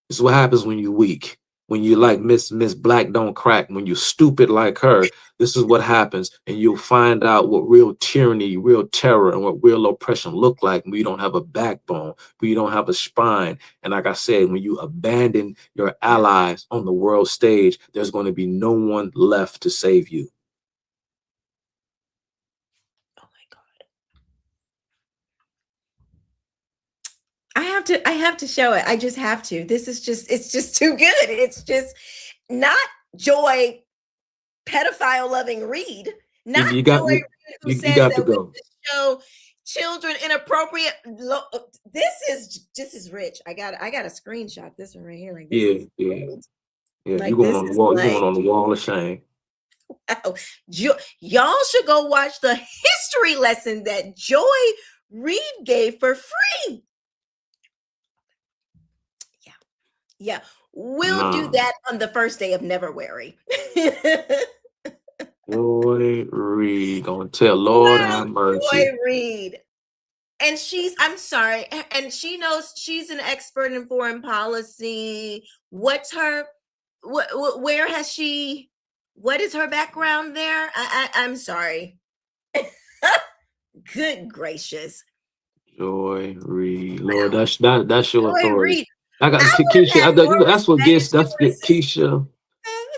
This is what happens when you're weak. When you like Miss Black Don't Crack, when you're stupid like her, this is what happens. And you'll find out what real tyranny, real terror, and what real oppression look like when you don't have a backbone, when you don't have a spine. And like I said, when you abandon your allies on the world stage, there's going to be no one left to save you. I have to show it. I just have to. It's just too good. It's just not Joy pedophile loving Reed. Not you Joy Reed who you says got that to we go. should show children inappropriate. This is rich. I got a screenshot this one right here. Like this Yeah. Like, You're going on the wall. You're going on the wall of shame. Wow. Y'all should go watch the history lesson that Joy Reed gave for free. Yeah, we'll do that on the first day of Neverwary. Joy Reed, gonna tell Lord have mercy. Joy Reed. And I'm sorry, and she knows she's an expert in foreign policy. What's her, where has she, what is her background there? I'm sorry. Good gracious. Joy Reid, Lord, that's your Joy authority. Reid. I got Keisha. That's what gets Keisha.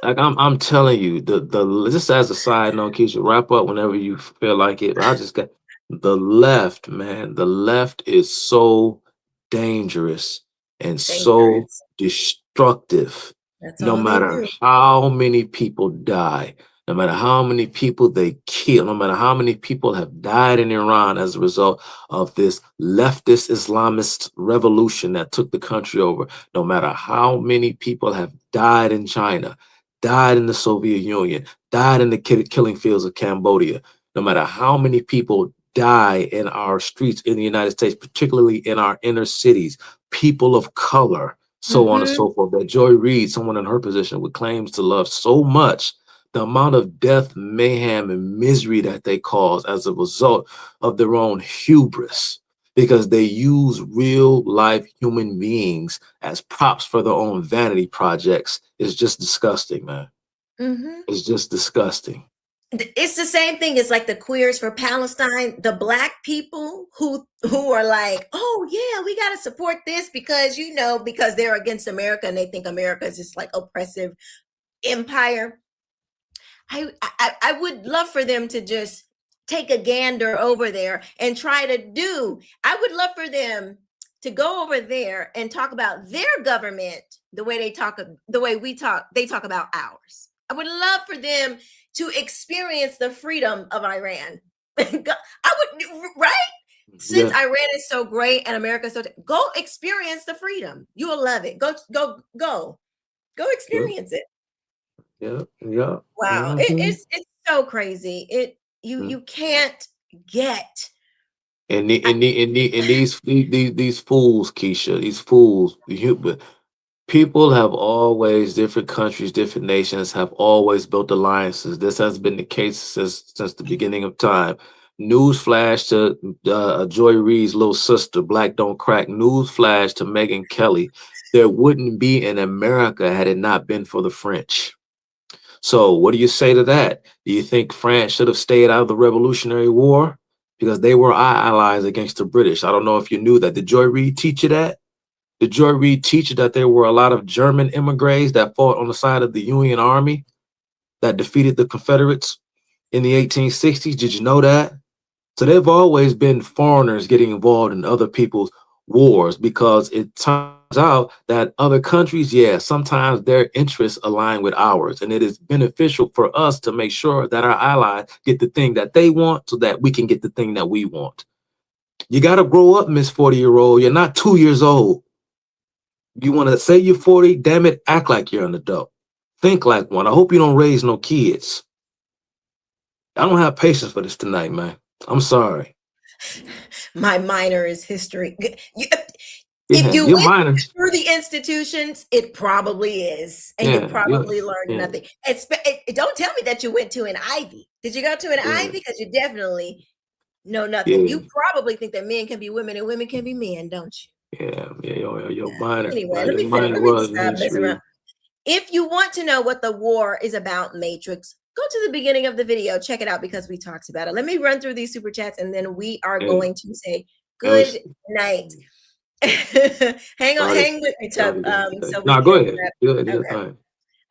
Like I'm telling you, the just as a side note, Keisha, wrap up whenever you feel like it. But I just got the left, man. The left is so dangerous and so destructive. That's No all they matter do. how many people die, no matter how many people they kill, no matter how many people have died in Iran as a result of this leftist Islamist revolution that took the country over, no matter how many people have died in China, died in the Soviet Union, died in the killing fields of Cambodia, no matter how many people die in our streets in the United States, particularly in our inner cities, people of color, so on and so forth, that Joy Reid, someone in her position, would claims to love so much, the amount of death, mayhem, and misery that they cause as a result of their own hubris, because they use real life human beings as props for their own vanity projects, is just disgusting, man. It's just disgusting. It's the same thing as like the queers for Palestine, the black people who are like, oh yeah, we got to support this because, you know, because they're against America and they think America is this like oppressive empire. I would love for them to just take a gander over there and try to do. I would love for them to go over there and talk about their government the way they talk about ours. I would love for them to experience the freedom of Iran. I would, right? Since Iran is so great and America so go experience the freedom. You will love it. Go experience it. Yeah. Wow. It's so crazy. You can't get. And these fools, Keisha, these fools, people have always, different countries, different nations have always built alliances. This has been the case since the beginning of time. Newsflash to Joy Reid's little sister, Black Don't Crack. Newsflash to Megyn Kelly. There wouldn't be an America had it not been for the French. So what do you say to that? Do you think France should have stayed out of the Revolutionary War? Because they were our allies against the British. I don't know if you knew that. Did Joy Reid teach you that? Did Joy Reid teach you that there were a lot of German immigrants that fought on the side of the Union Army that defeated the Confederates in the 1860s? Did you know that? So they've always been foreigners getting involved in other people's wars, because it turns out that other countries, sometimes their interests align with ours, and it is beneficial for us to make sure that our allies get the thing that they want so that we can get the thing that we want. You got to grow up, Miss 40-year-old. You're not 2 years old. You want to say you're 40, damn it, act like you're an adult. Think like one. I hope you don't raise no kids. I don't have patience for this tonight, man. I'm sorry. My minor is history. If you went through the institutions, it probably is. And you probably learned nothing. Don't tell me that you went to an Ivy. Did you go to an Ivy? Because you definitely know nothing. You probably think that men can be women and women can be men, don't you? Your minor. Anyway, let me stop this around. If you want to know what the war is about, Matrix, go to the beginning of the video. Check it out because we talked about it. Let me run through these super chats and then we are going to say good night. Hang with me, Chuck. Go ahead. Okay.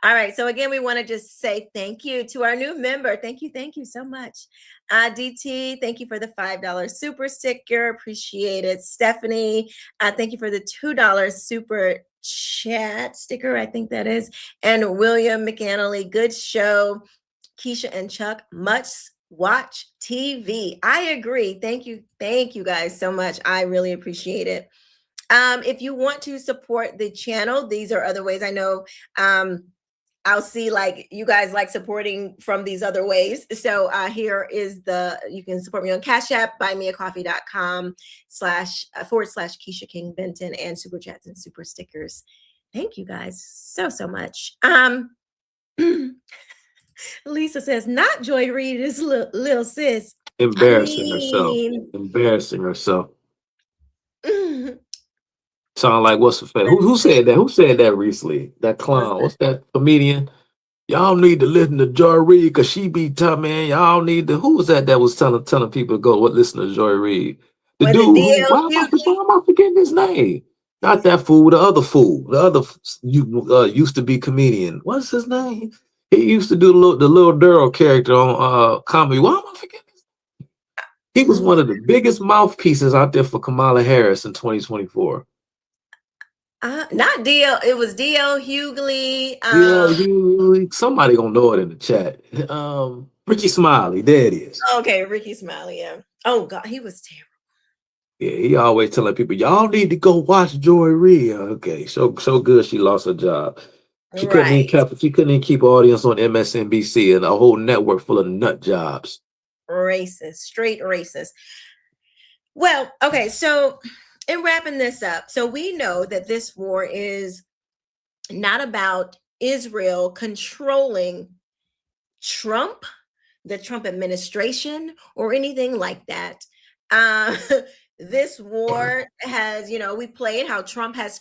All right. So again, we want to just say thank you to our new member. Thank you so much. DT, thank you for the $5 super sticker. Appreciate it. Stephanie, thank you for the $2 super chat sticker. I think that is. And William McAnally, good show. Keisha and Chuck, must watch TV. I agree. Thank you guys so much. I really appreciate it. If you want to support the channel, these are other ways. I know I'll see like you guys like supporting from these other ways. So here is you can support me on Cash App, buymeacoffee.com / Keisha King Benton, and super chats and super stickers. Thank you guys so much. Lisa says, not Joy Reid, is little sis. Embarrassing herself. Sound like what's the fact? Who said that? Who said that recently? That clown. What's that comedian? Y'all need to listen to Joy Reid because she be tough, man. Y'all need to. Who was that was telling people to go listen to Joy Reid? The Was dude it who, DL why am I forgetting his name? Not that fool, the other fool. The other used to be comedian. What's his name? He used to do the little Daryl character on comedy. Why am I forgetting? He was one of the biggest mouthpieces out there for Kamala Harris in 2024. Not DL. It was DL Hughley. Somebody gonna know it in the chat. Ricky Smiley. There it is. Okay, Ricky Smiley. Yeah. Oh God, he was terrible. Yeah, he always telling people, y'all need to go watch Joy Reid. Okay, so good she lost her job. She couldn't even keep an audience on MSNBC and a whole network full of nut jobs. Racist, straight racist. Well, okay, so in wrapping this up, so we know that this war is not about Israel controlling Trump, the Trump administration, or anything like that. This war has, we played how Trump has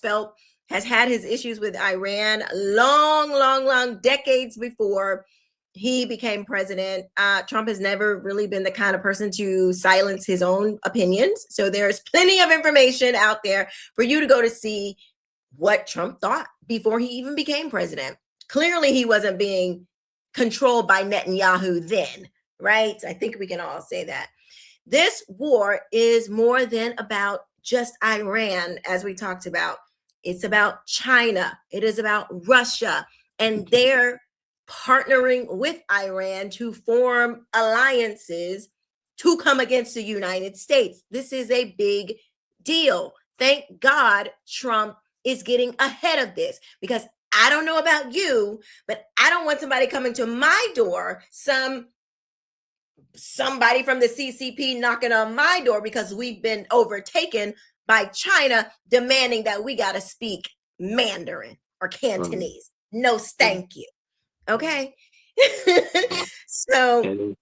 had his issues with Iran long decades before he became president. Trump has never really been the kind of person to silence his own opinions. So there's plenty of information out there for you to go to see what Trump thought before he even became president. Clearly, he wasn't being controlled by Netanyahu then, right? I think we can all say that. This war is more than about just Iran, as we talked about. It's about China. It is about Russia. And they're partnering with Iran to form alliances to come against the United States. This is a big deal. Thank God Trump is getting ahead of this, because I don't know about you, but I don't want somebody coming to my door, somebody from the CCP knocking on my door because we've been overtaken by China demanding that we got to speak Mandarin or Cantonese. No, thank you. Okay. So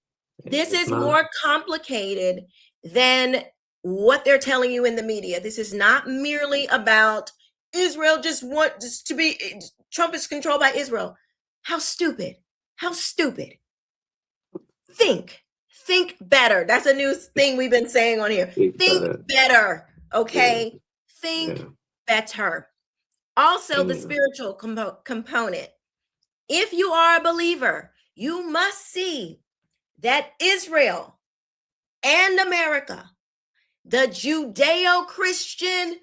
this is more complicated than what they're telling you in the media. This is not merely about Israel Trump is controlled by Israel. How stupid. Think better. That's a new thing we've been saying on here. Think better. Okay. Think better. Also, the spiritual component. If you are a believer, you must see that Israel and America, the Judeo-Christian,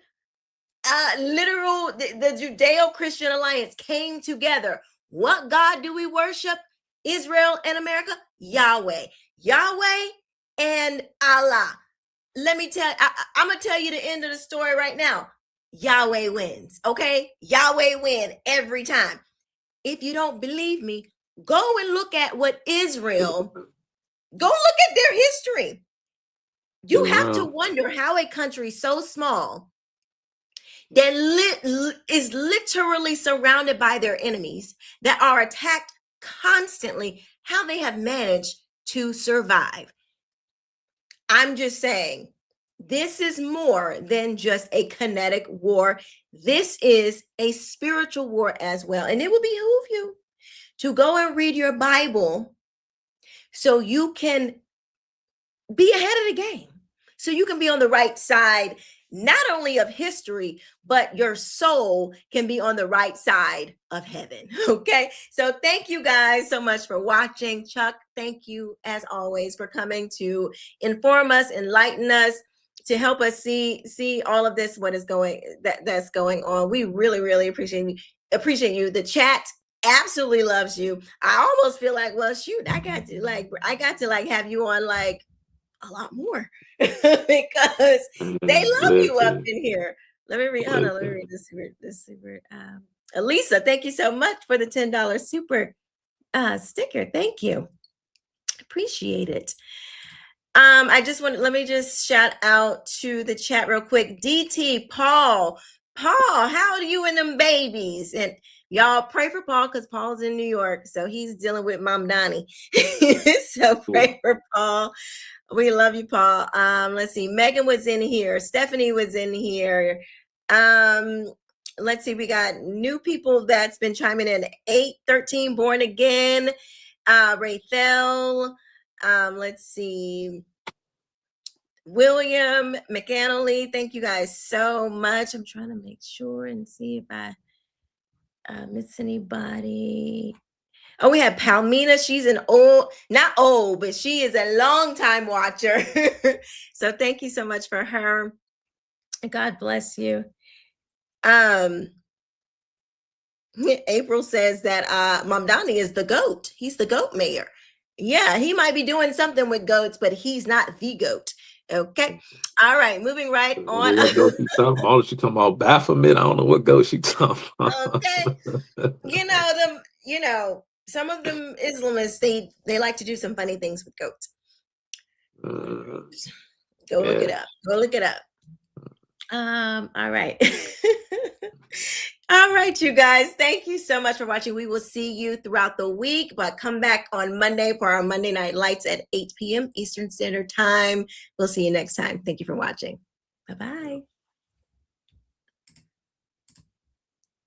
the Judeo-Christian alliance came together. What God do we worship? Israel and America? Yahweh and Allah. Let me tell you, I'm going to tell you the end of the story right now. Yahweh wins, okay? Yahweh win every time. If you don't believe me, go and look at go look at their history. You have to wonder how a country so small that is literally surrounded by their enemies that are attacked constantly, how they have managed to survive. I'm just saying, this is more than just a kinetic war. This is a spiritual war as well. And it will behoove you to go and read your Bible so you can be ahead of the game. So you can be on the right side, not only of history, but your soul can be on the right side of heaven. Okay. So thank you guys so much for watching. Chuck, thank you as always for coming to inform us, enlighten us, to help us see all of this, what is that's going on. We really appreciate you. The chat absolutely loves you. I almost feel like, well, shoot, I got to have you on like a lot more because they love you up in here. Let me read this super. Elisa, thank you so much for the $10 super sticker. Thank you. Appreciate it. Let me just shout out to the chat real quick. DT, Paul, how are you and them babies? And y'all pray for Paul because Paul's in New York, so he's dealing with Mom Donnie. So pray for Paul. We love you, Paul. Let's see. Megan was in here. Stephanie was in here. Let's see, we got new people that's been chiming in. 813 born again. Raythel. Let's see. William McAnally, thank you guys so much. I'm trying to make sure and see if I miss anybody. Oh, we have Palmina. She's an not old, but she is a long time watcher. So thank you so much for her. God bless you. April says that Mamdani is the GOAT. He's the GOAT mayor. Yeah, he might be doing something with goats, but he's not the GOAT. Okay. All right. Moving right on. What goat she talking about? She talking about Baphomet? I don't know what goat she talking about. Okay. Some of them Islamists, they like to do some funny things with goats. Go look it up. Go look it up. All right. All right, you guys. Thank you so much for watching. We will see you throughout the week, but come back on Monday for our Monday Night Lights at 8 p.m. Eastern Standard Time. We'll see you next time. Thank you for watching. Bye-bye.